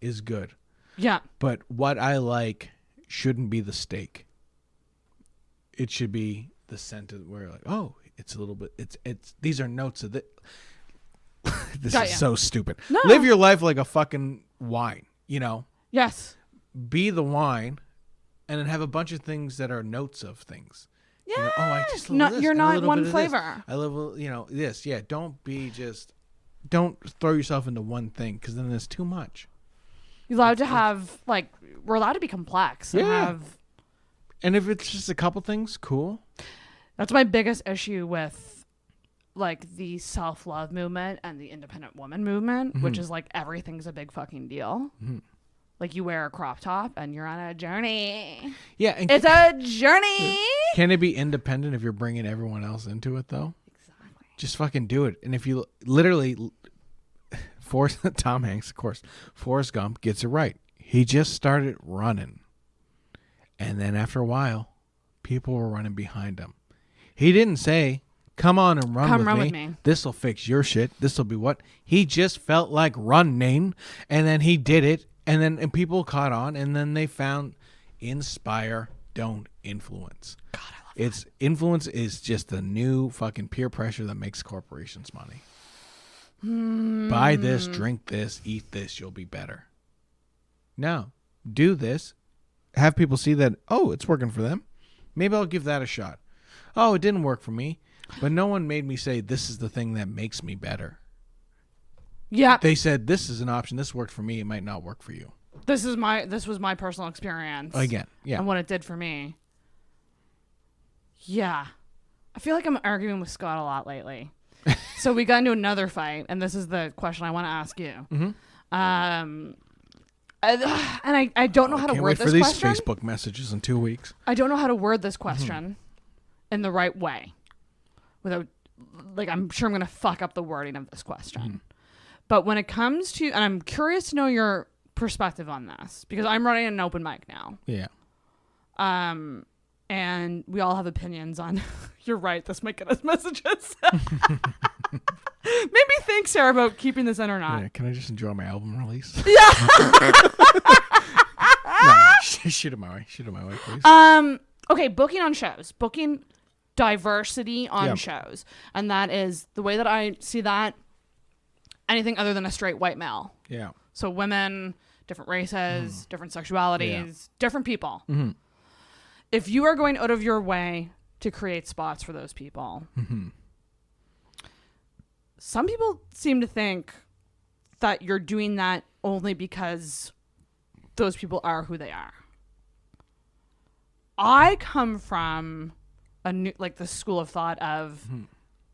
is good. Yeah. But what I like shouldn't be the steak. It should be the scent of where oh, it's a little bit. It's these are notes of it. This is so stupid. No. Live your life like a fucking wine. Yes. Be the wine, and then have a bunch of things that are notes of things. Yeah. I just love this. You're not one bit of flavor. I love this. Yeah. Don't throw yourself into one thing, because then there's too much. You're allowed to have we're allowed to be complex. Yeah. And if it's just a couple things, cool. That's my biggest issue with the self-love movement and the independent woman movement, which is everything's a big fucking deal. You wear a crop top and you're on a journey. Yeah. And it's a journey. Can it be independent if you're bringing everyone else into it, though? Exactly. Just fucking do it. And if you literally Tom Hanks, of course, Forrest Gump gets it right. He just started running. And then after a while, people were running behind him. He didn't say, come on and run with me. This will fix your shit. This will be what? He just felt like running, and then he did it, and people caught on, and then they found inspire, don't influence. God, I love that. Influence is just the new fucking peer pressure that makes corporations money. Buy this, drink this, eat this, you'll be better. No, do this. Have people see that, oh, it's working for them. Maybe I'll give that a shot. Oh, it didn't work for me. But no one made me say, this is the thing that makes me better. Yeah. They said, this is an option. This worked for me. It might not work for you. This was my personal experience. Again, yeah. And what it did for me. Yeah. I feel like I'm arguing with Scott a lot lately. So we got into another fight, and this is the question I want to ask you. Mm-hmm. And I don't know how to word this question. Can't wait for these Facebook messages in 2 weeks. I don't know how to word this question in the right way without like, I'm sure I'm going to fuck up the wording of this question. But when it comes to, and I'm curious to know your perspective on this, because I'm running an open mic now. Yeah. And we all have opinions on, you're right, this might get us messages. Maybe think, Sarah, about keeping this in or not. Yeah, can I just enjoy my album release? Yeah. No, shoot it my way, please. Okay, booking on shows. Booking diversity on shows. And that is the way that I see that, anything other than a straight white male. Yeah. So women, different races, different sexualities, different people. Mm-hmm. If you are going out of your way to create spots for those people, some people seem to think that you're doing that only because those people are who they are. I come from the school of thought of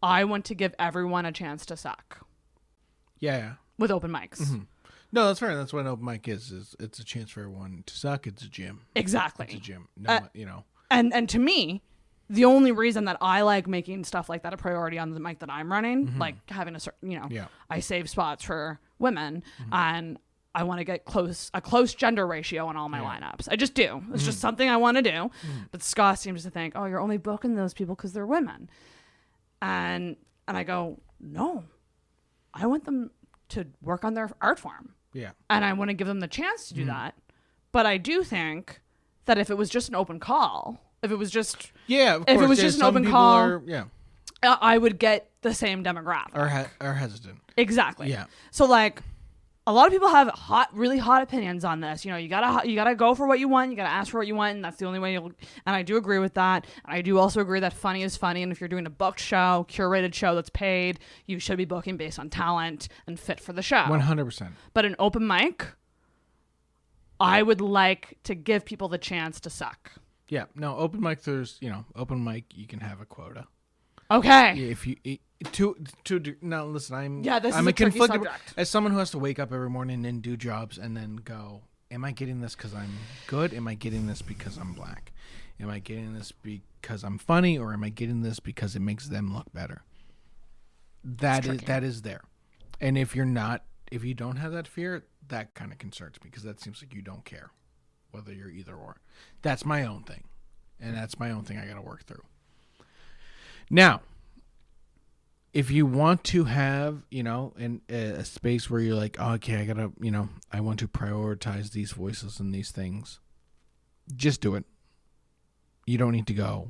I want to give everyone a chance to suck. Yeah. With open mics. Mm-hmm. No, that's fair. That's what an open mic is it's a chance for everyone to suck. It's a gym. Exactly. It's a gym. No, you know. And to me, the only reason that I like making stuff like that a priority on the mic that I'm running, like having a certain, I save spots for women and I want to get a close gender ratio in all my lineups. I just do. It's just something I want to do. But Scott seems to think, oh, you're only booking those people because they're women. And I go, no, I want them to work on their art form. Yeah. And I want to give them the chance to do that. But I do think that if it was just an open call, if it was just an open call, I would get the same demographic. Are hesitant. Exactly. Yeah. So like, a lot of people have really hot opinions on this. You know, you gotta go for what you want. You gotta ask for what you want, and that's the only way you'll. And I do agree with that. And I do also agree that funny is funny. And if you're doing a booked show, curated show that's paid, you should be booking based on talent and fit for the show. 100%. But an open mic, I would like to give people the chance to suck. Yeah. No, open mic. Open mic. You can have a quota. Okay. If you now listen, I'm a tricky subject. As someone who has to wake up every morning and do jobs and then go, am I getting this because I'm good? Am I getting this because I'm black? Am I getting this because I'm funny, or am I getting this because it makes them look better? That is there. And if you don't have that fear, that kind of concerns me, because that seems like you don't care whether you're either or. That's my own thing, and that's my own thing I got to work through. Now, if you want to have, in a space where you're like, oh, okay, I want to prioritize these voices and these things, just do it. You don't need to go,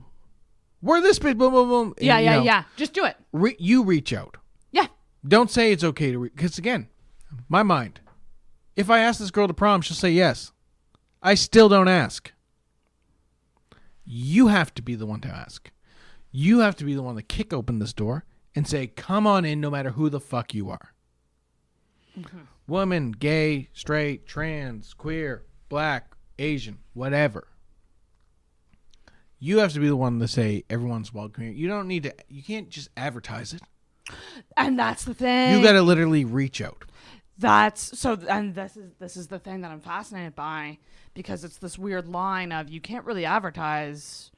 we're this big, boom, boom, boom. And, Yeah. Just do it. You reach out. Yeah. Don't say it's okay to because again, my mind, if I ask this girl to prom, she'll say yes. I still don't ask. You have to be the one to ask. You have to be the one to kick open this door and say, come on in, no matter who the fuck you are. Mm-hmm. Woman, gay, straight, trans, queer, black, Asian, whatever. You have to be the one to say everyone's welcome here. You can't just advertise it. And that's the thing. You got to literally reach out. And this is the thing that I'm fascinated by, because it's this weird line of, you can't really advertise.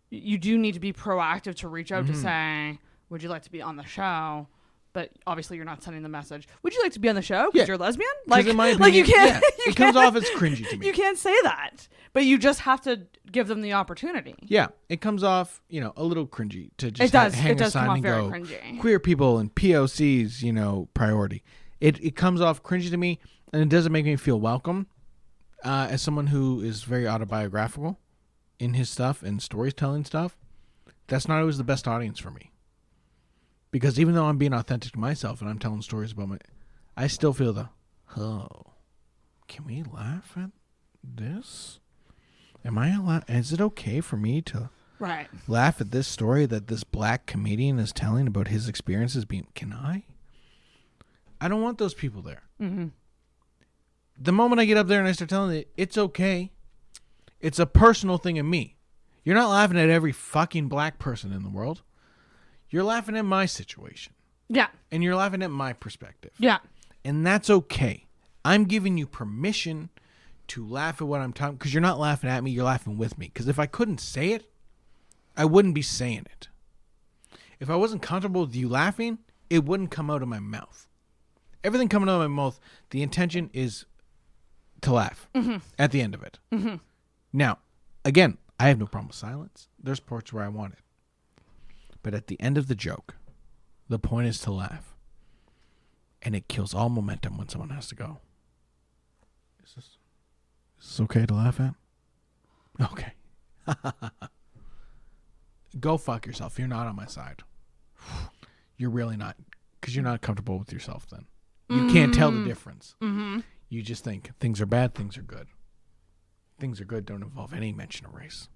You do need to be proactive to reach out to say, would you like to be on the show? But obviously you're not sending the message, would you like to be on the show because you're lesbian? Like, in my opinion, you can't. It comes off as cringy to me. You can't say that, but you just have to give them the opportunity. Yeah, it comes off, a little cringy to just hang a sign and go, cringy. Queer people and POCs, priority. It comes off cringy to me, and it doesn't make me feel welcome as someone who is very autobiographical in his stuff and storytelling stuff. That's not always the best audience for me. Because even though I'm being authentic to myself and I'm telling stories about I still feel can we laugh at this? Is it okay for me to laugh at this story that this black comedian is telling about his experiences can I? I don't want those people there. Mm-hmm. The moment I get up there and I start telling it, it's okay. It's a personal thing in me. You're not laughing at every fucking black person in the world. You're laughing at my situation. Yeah. And you're laughing at my perspective. Yeah. And that's okay. I'm giving you permission to laugh at what I'm talking, because you're not laughing at me, you're laughing with me. Because if I couldn't say it, I wouldn't be saying it. If I wasn't comfortable with you laughing, it wouldn't come out of my mouth. Everything coming out of my mouth, the intention is to laugh at the end of it. Now, again, I have no problem with silence. There's parts where I want it. But at the end of the joke, the point is to laugh. And it kills all momentum when someone has to go. Is this okay to laugh at? Okay. Go fuck yourself. You're not on my side. You're really not. Because you're not comfortable with yourself then. You can't tell the difference. You just think things are bad, things are good. Things are good don't involve any mention of race.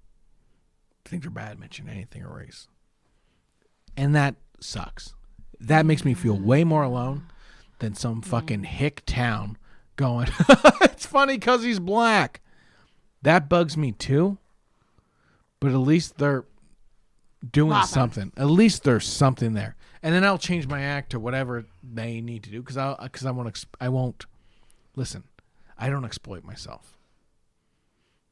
Things are bad, mention anything or race. And that sucks. That makes me feel way more alone than some fucking hick town going, it's funny because he's black. That bugs me too. But at least they're doing something. At least there's something there. And then I'll change my act to whatever they need to do because I won't listen. I don't exploit myself.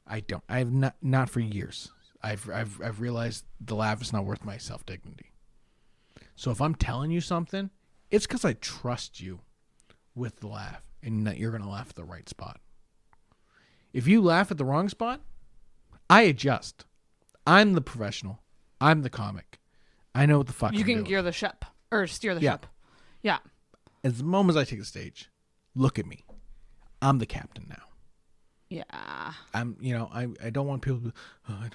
I don't. I have not for years. I've realized the laugh is not worth my self-dignity. So if I'm telling you something, it's because I trust you with the laugh and that you're going to laugh at the right spot. If you laugh at the wrong spot, I adjust. I'm the professional. I'm the comic. I know what the fuck You I'm can doing. gear the ship or steer the ship. Yeah. As the moment I take the stage, look at me. I'm the captain now. Yeah. I don't want people to, I don't.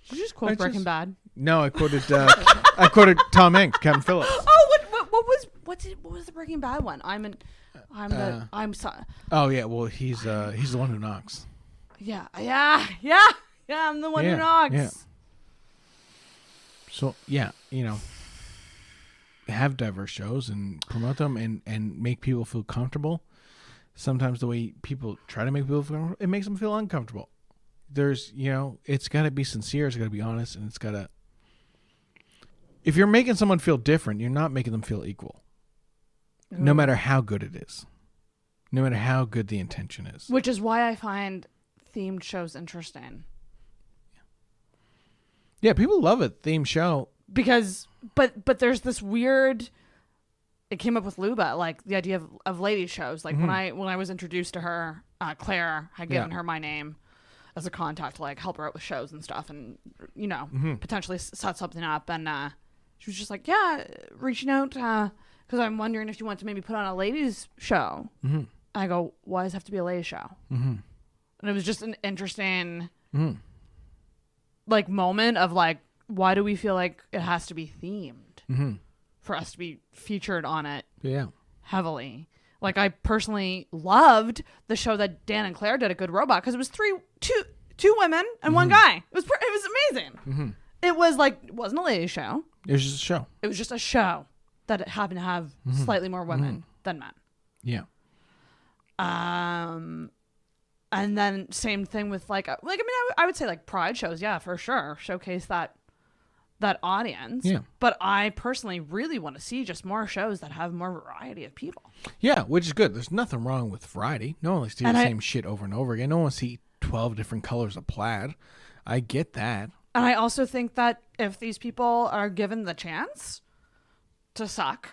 Did you just quote Breaking Bad? No, I quoted Tom Hanks, Captain Phillips. Oh, what was the Breaking Bad one? Oh yeah, well he's the one who knocks. Yeah, I'm the one who knocks. Yeah. So yeah, have diverse shows and promote them and make people feel comfortable. Sometimes the way people try to make people feel comfortable, it makes them feel uncomfortable. There's, it's got to be sincere, it's got to be honest, and it's got to... If you're making someone feel different, you're not making them feel equal. No matter how good it is. No matter how good the intention is. Which is why I find themed shows interesting. Yeah, people love a themed show. Because, but there's this weird... It came up with Luba, like the idea of lady shows. Like when I was introduced to her, Claire had given her my name as a contact to like help her out with shows and stuff, and potentially set something up. And she was just like, "Yeah, reaching out because I'm wondering if you want to maybe put on a ladies show." I go, "Why does it have to be a ladies show?" And it was just an interesting like moment of like, why do we feel like it has to be themed? For us to be featured on it heavily. Like I personally loved the show that Dan and Claire did at Good Robot because it was two women and one guy. It was amazing. It was like, it wasn't a ladies show. It was just a show. It was just a show that it happened to have slightly more women than men. Yeah. And then same thing with I would say like pride shows, yeah, for sure, showcase that audience. Yeah. But I personally really want to see just more shows that have more variety of people. Yeah, which is good. There's nothing wrong with variety. No one likes to do the same shit over and over again. No one wants to see 12 different colors of plaid. I get that. And I also think that if these people are given the chance to suck,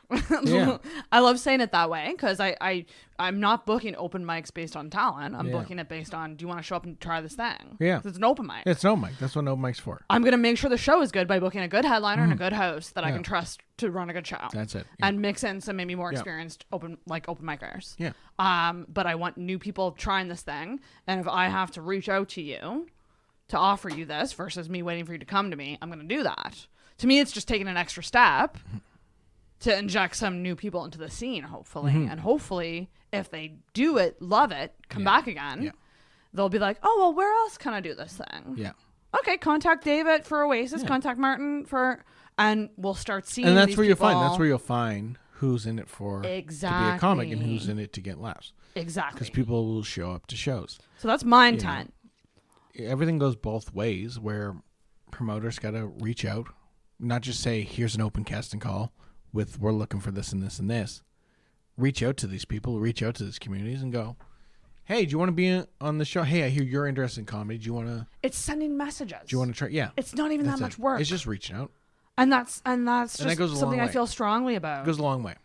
I love saying it that way because I'm not booking open mics based on talent. I'm booking it based on, do you want to show up and try this thing? Yeah. It's an open mic. It's an open mic. That's what an open mic's for. I'm going to make sure the show is good by booking a good headliner and a good host that I can trust to run a good show. That's it. And mix in some maybe more experienced open micers. Yeah. But I want new people trying this thing. And if I have to reach out to you to offer you this versus me waiting for you to come to me, I'm going to do that. To me, it's just taking an extra step to inject some new people into the scene, hopefully. And hopefully, if they do it, love it, come back again, they'll be like, oh, well, where else can I do this thing? Yeah. Okay, contact David for Oasis, contact Martin for... And we'll start seeing And that's these where you'll people. find. That's where you'll find who's in it for to be a comic and who's in it to get laughs. Exactly. Because people will show up to shows. So that's my intent. Everything goes both ways where promoters got to reach out, not just say, here's an open casting call with we're looking for this and this and this. Reach out to these people, reach out to these communities and go, hey, do you want to be on the show? Hey, I hear you're interested in comedy. Do you want to... It's sending messages. Do you want to try? Yeah. It's not even that much work. It's just reaching out. And that's And just that goes a long something I way. feel strongly about. It goes a long way.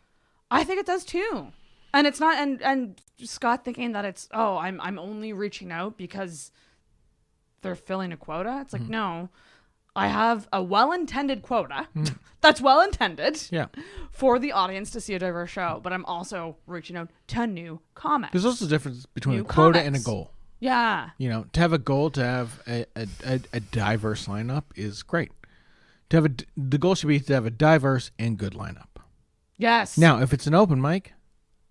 I think it does too. And it's not and Scott thinking that it's I'm only reaching out because they're filling a quota. It's like, no. I have a well-intended quota that's well-intended for the audience to see a diverse show, but I'm also reaching out to new comics. There's also a difference between New a quota comics. and a goal. Yeah. You know, to have a goal, to have a diverse lineup is great. To have the goal should be to have a diverse and good lineup. Yes. Now, if it's an open mic,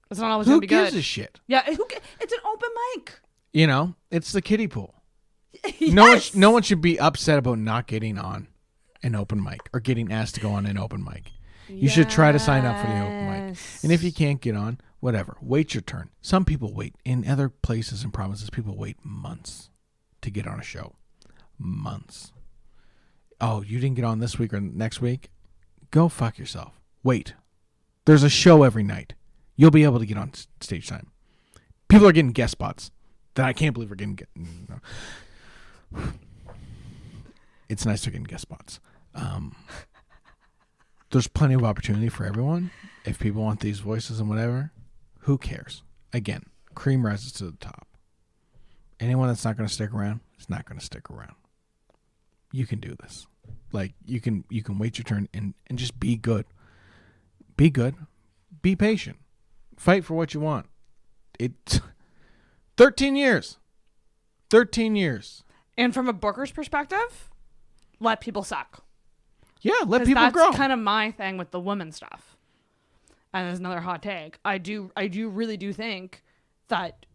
it's not always who going to be gives good. a shit? Yeah, it's an open mic. You know, it's the kiddie pool. Yes. No one should be upset about not getting on an open mic or getting asked to go on an open mic. You should try to sign up for the open mic. And if you can't get on, whatever, wait your turn. Some people wait. In other places and provinces, people wait months to get on a show. Months. Oh, you didn't get on this week or next week? Go fuck yourself. Wait. There's a show every night. You'll be able to get on stage time. People are getting guest spots that I can't believe are getting. It's nice they're getting guest spots. There's plenty of opportunity for everyone. If people want these voices and whatever, who cares? Again, cream rises to the top. Anyone that's not going to stick around is not going to stick around. You can do this. Like, you can wait your turn and just be good. Be good. Be patient. Fight for what you want. It's 13 years. 13 years. And from a booker's perspective, let people suck. Yeah, let 'Cause people that's grow. kind of my thing with the women stuff. And there's another hot take. I really do think that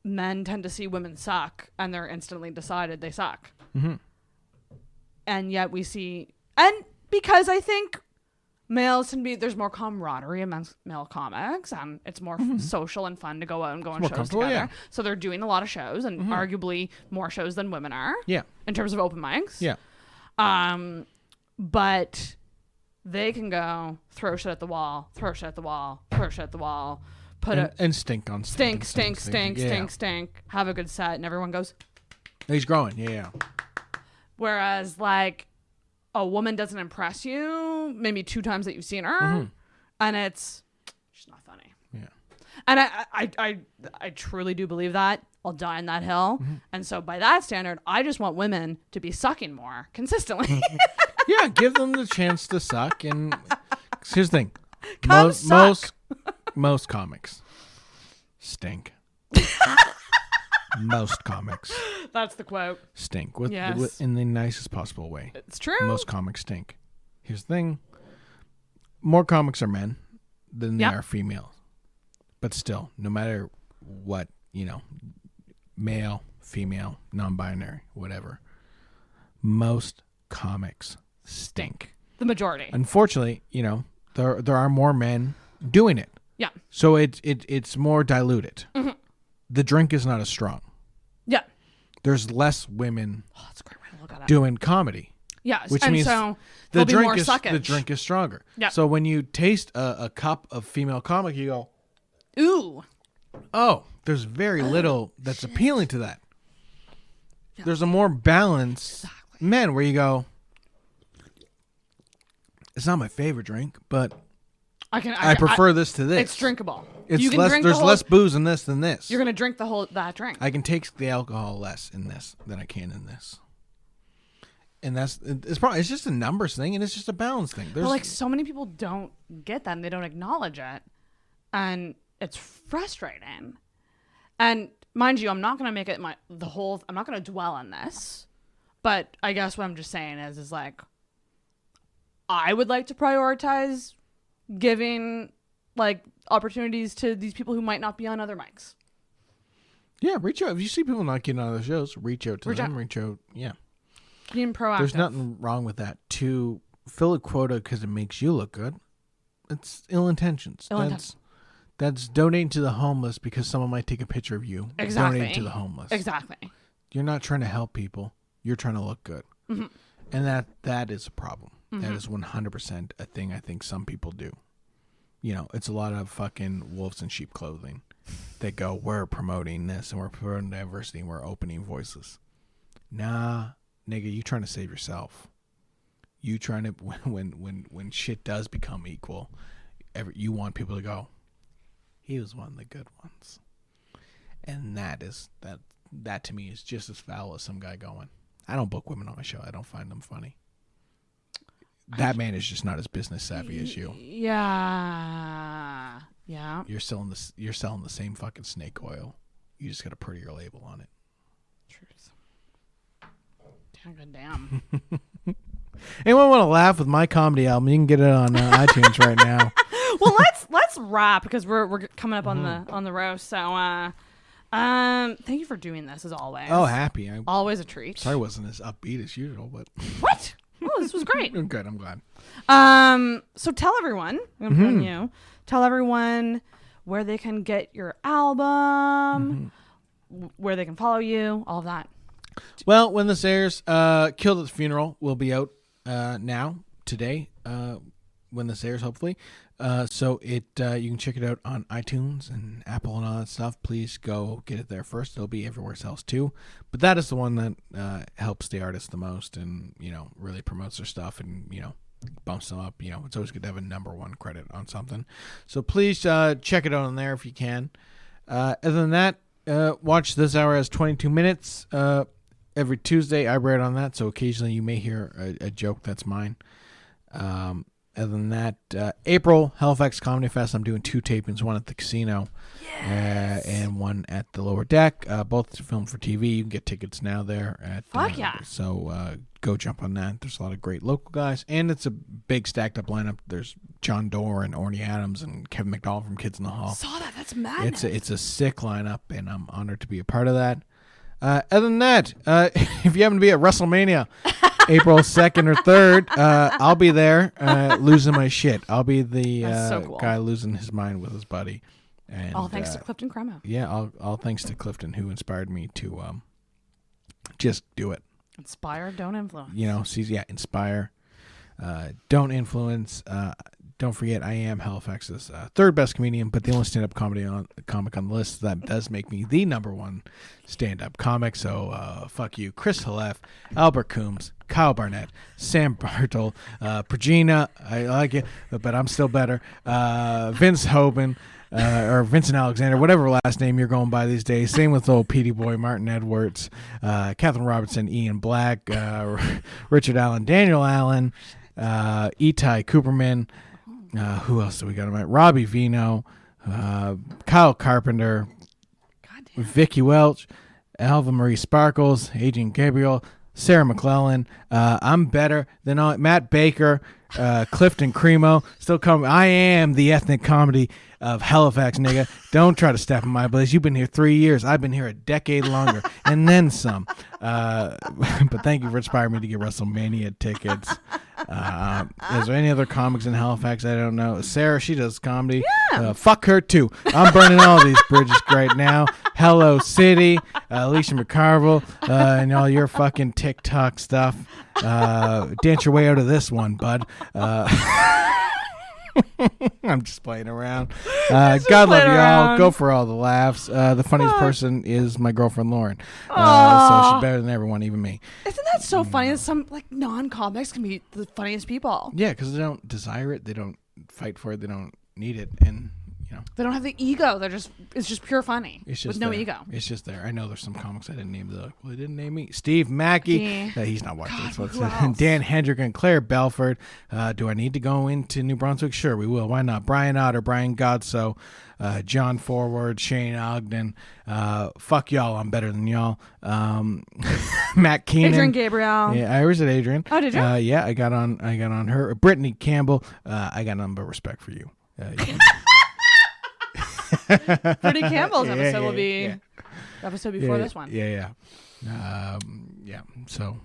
men tend to see women suck and they're instantly decided they suck. Mm-hmm. And yet we see, and because I think males can be, there's more camaraderie amongst male comics and it's more social and fun to go out and go on more shows comfortable, together. yeah. So they're doing a lot of shows and arguably more shows than women are. Yeah. In terms of open mics. Yeah. But they can go throw shit at the wall, throw shit at the wall, throw shit at the wall, And stink on stink, stink. have a good set, and everyone goes. He's growing. Yeah. Whereas, like, a woman doesn't impress you maybe 2 times that you've seen her, and she's not funny. Yeah. And I truly do believe that. I'll die on that hill. And so by that standard, I just want women to be sucking more consistently. Yeah, give them the chance to suck. And here's the thing. Come suck. Most comics stink. Most comics That's the quote. stink Yes. in the nicest possible way. It's true. Most comics stink. Here's the thing. More comics are men than they are females. But still, no matter what, male, female, non-binary, whatever, most comics stink. The majority. Unfortunately, there are more men doing it. Yeah. So it's more diluted. The drink is not as strong. Yeah. There's less women Oh, that's a great way to look at it. doing comedy. Yeah. Which and means so the there'll be more drink suckage. the drink is stronger. Yeah. So when you taste a cup of female comic, you go, Ooh. oh, there's very little that's appealing to that. Yeah. There's a more balanced men where you go, it's not my favorite drink, but I prefer this to this. It's drinkable. It's you can less. drink There's less booze in this than this. You're gonna drink that drink. I can take the alcohol less in this than I can in this. And it's just a numbers thing, and it's just a balance thing. But like so many people don't get that, and they don't acknowledge it, and it's frustrating. And mind you, I'm not gonna make it I'm not gonna dwell on this, but I guess what I'm just saying is like, I would like to prioritize giving like opportunities to these people who might not be on other mics. Yeah, reach out. If you see people not getting on the shows, reach out to them. Reach out. Yeah. Being proactive. There's nothing wrong with that. To fill a quota because it makes you look good, it's ill intentions. That's donating to the homeless because someone might take a picture of you. Exactly. Donating to the homeless. Exactly. You're not trying to help people. You're trying to look good. Mm-hmm. And that is a problem. Mm-hmm. That is 100% a thing I think some people do. It's a lot of fucking wolves in sheep clothing. They go, we're promoting this and we're promoting diversity and we're opening voices. Nah, nigga, you trying to save yourself. You trying to when shit does become equal, you want people to go, he was one of the good ones, and that to me is just as foul as some guy going, I don't book women on my show. I don't find them funny. That man is just not as business savvy as you. Yeah. You're selling the same fucking snake oil. You just got a prettier label on it. Truth. Damn. Anyone want to laugh with my comedy album? You can get it on iTunes right now. Well, let's wrap because we're coming up on the roast. So, thank you for doing this as always. Oh, happy. Always a treat. Sorry, I wasn't as upbeat as usual, but what? Oh, this was great. Good. I'm glad. So tell everyone. I'm putting you. Tell everyone where they can get your album, where they can follow you, all of that. Well, when this airs, Killed at the Funeral will be out today, when this airs, hopefully. So you can check it out on iTunes and Apple and all that stuff. Please go get it there first. It'll be everywhere else too. But that is the one that helps the artist the most and, really promotes their stuff and, bumps them up. It's always good to have a number one credit on something. So please check it out on there if you can. Other than that, watch This Hour Has 22 Minutes. Every Tuesday, I write on that, so occasionally you may hear a joke that's mine. Other than that, April, Halifax Comedy Fest, I'm doing 2 tapings, one at the casino and one at the Lower Deck. Both filmed for TV. You can get tickets now there. Fuck yeah. So go jump on that. There's a lot of great local guys, and it's a big stacked-up lineup. There's John Doerr and Orny Adams and Kevin McDowell from Kids in the Hall. Saw that. That's madness. It's a sick lineup, and I'm honored to be a part of that. Other than that, if you happen to be at WrestleMania, April 2nd or 3rd, I'll be there losing my shit. I'll be the so cool. guy losing his mind with his buddy. And, all thanks to Clifton Cremo. Yeah, all thanks to Clifton, who inspired me to just do it. Inspire, don't influence. Inspire. Don't influence. Don't forget, I am Halifax's third best comedian, but the only stand-up comic on the list that does make me the number one stand-up comic. So fuck you, Chris Halef, Albert Coombs, Kyle Barnett, Sam Bartle, Pregina. I like it, but I'm still better. Vince Hoban. Or Vincent Alexander, whatever last name you're going by these days. Same with old Petey Boy, Martin Edwards, Catherine Robertson, Ian Black, Richard Allen, Daniel Allen, Itai Cooperman. Who else do we got? Robbie Vino, Kyle Carpenter, Vicky Welch, Alva Marie Sparkles, Adrian Gabriel, Sarah McClellan. I'm better than all Matt Baker, Clifton Cremo. Still coming. I am the ethnic comedy of Halifax, nigga. Don't try to step in my place. You've been here 3 years. I've been here a decade longer, and then some. But thank you for inspiring me to get WrestleMania tickets. Is there any other comics in Halifax? I don't know. Sarah, she does comedy. Yeah. Fuck her too. I'm burning all these bridges right now. Hello City, Alicia McCarville, and all your fucking TikTok stuff. Dance your way out of this one, bud. I'm just playing around. God love you all. Go for all the laughs. The funniest person is my girlfriend Lauren. So she's better than everyone, even me. Isn't that so funny that some non-comics can be the funniest people? Yeah, because they don't desire it. They don't fight for it. They don't need it. And they don't have the ego. It's just pure funny. It's just with no there. ego. It's just there. I know there's some comics I didn't name. They're like, well, they didn't name me. Steve Mackey. He's not watching this. Who else? Dan Hendrick and Claire Belford. Do I need to go into New Brunswick? Sure, we will. Why not? Brian Otter, Brian Godso, John Forward, Shane Ogden. Fuck y'all. I'm better than y'all. Matt Keenan. Adrian Gabriel. Yeah, I was at Adrian. Oh, did you? Yeah, I got on her. Brittany Campbell. I got nothing but respect for you. Brittany Campbell's episode will be the episode before this one. Yeah. So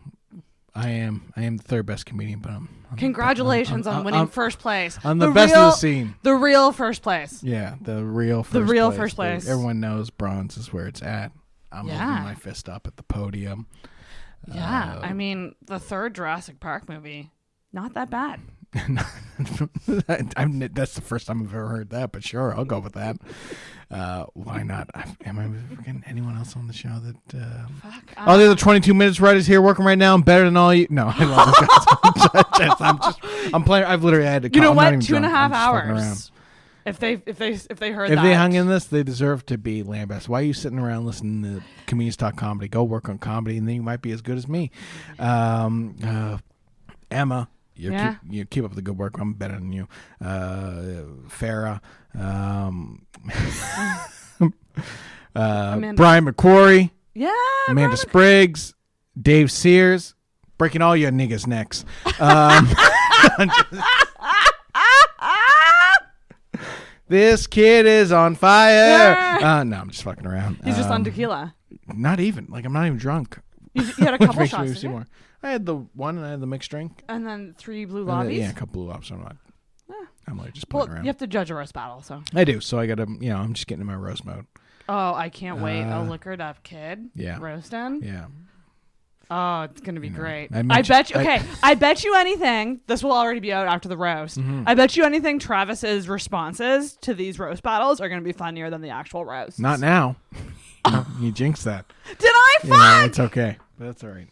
I am the third best comedian, but I'm congratulations on winning first place. I'm the best of the scene. The real first place. Yeah, the real first place. Everyone knows bronze is where it's at. I'm holding my fist up at the podium. Yeah, I mean the third Jurassic Park movie, not that bad. That's the first time I've ever heard that, but sure, I'll go with that. Why not? Am I forgetting anyone else on the show that? Fuck. Oh, the other 22 minutes writers here working right now. I'm better than all you. No, I love it. I'm playing. I've literally had to. You know I'm what? not even 2.5 drunk. I'm just fucking around. hours. If they heard If that. they hung in this, they deserve to be lambasted. Why are you sitting around listening to comedians talk comedy? Go work on comedy, and then you might be as good as me. Emma, you keep up the good work. I'm better than you. Farrah, Brian McQuarrie, Amanda Spriggs, Dave Sears, breaking all your niggas' necks. This kid is on fire. No, I'm just fucking around. He's just on tequila. Not even. Like, I'm not even drunk. You had a couple Which shots. makes me more. I had the one and I had the mixed drink. And then 3 blue And lobbies. yeah, a couple blue lobbies. I'm like just playing Well, around. you have to judge a roast battle, so. I do. So I got to, I'm just getting in my roast mode. Oh, I can't wait. A liquored up kid. Yeah. Roasting. Yeah. Oh, it's gonna be great. I bet you. Okay, I bet you anything. This will already be out after the roast. I bet you anything. Travis's responses to these roast battles are gonna be funnier than the actual roast. Not now. You jinxed that. Did I? Fuck. Yeah, it's okay. But that's all right.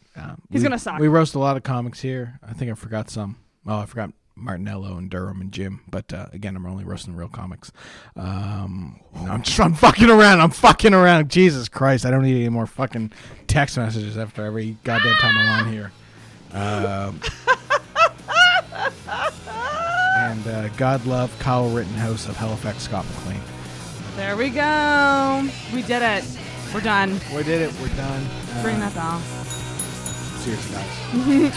He's gonna suck. We roast a lot of comics here. I think I forgot some. Oh, I forgot Martinello and Durham and Jim. But again, I'm only roasting real comics. I'm fucking around. Jesus Christ. I don't need any more fucking text messages after every goddamn time I'm on here. And God love Kyle Rittenhouse of Halifax, Scott McLean. There we go. We did it. We're done. We did it. We're done. Ring that bell. Seriously, guys. Love you.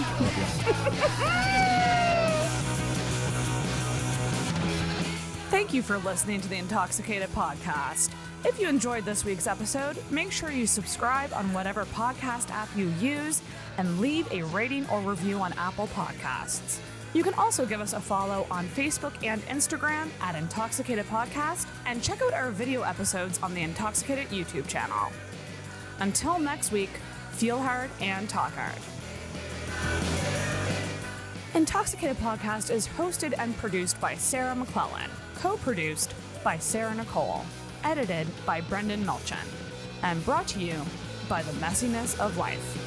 Thank you for listening to the Intoxicated Podcast. If you enjoyed this week's episode, make sure you subscribe on whatever podcast app you use and leave a rating or review on Apple Podcasts. You can also give us a follow on Facebook and Instagram at Intoxicated Podcast and check out our video episodes on the Intoxicated YouTube channel. Until next week, feel hard and talk hard. Intoxicated Podcast is hosted and produced by Sarah McClellan, co-produced by Sarah Nicole, edited by Brendan Milchin, and brought to you by the messiness of life.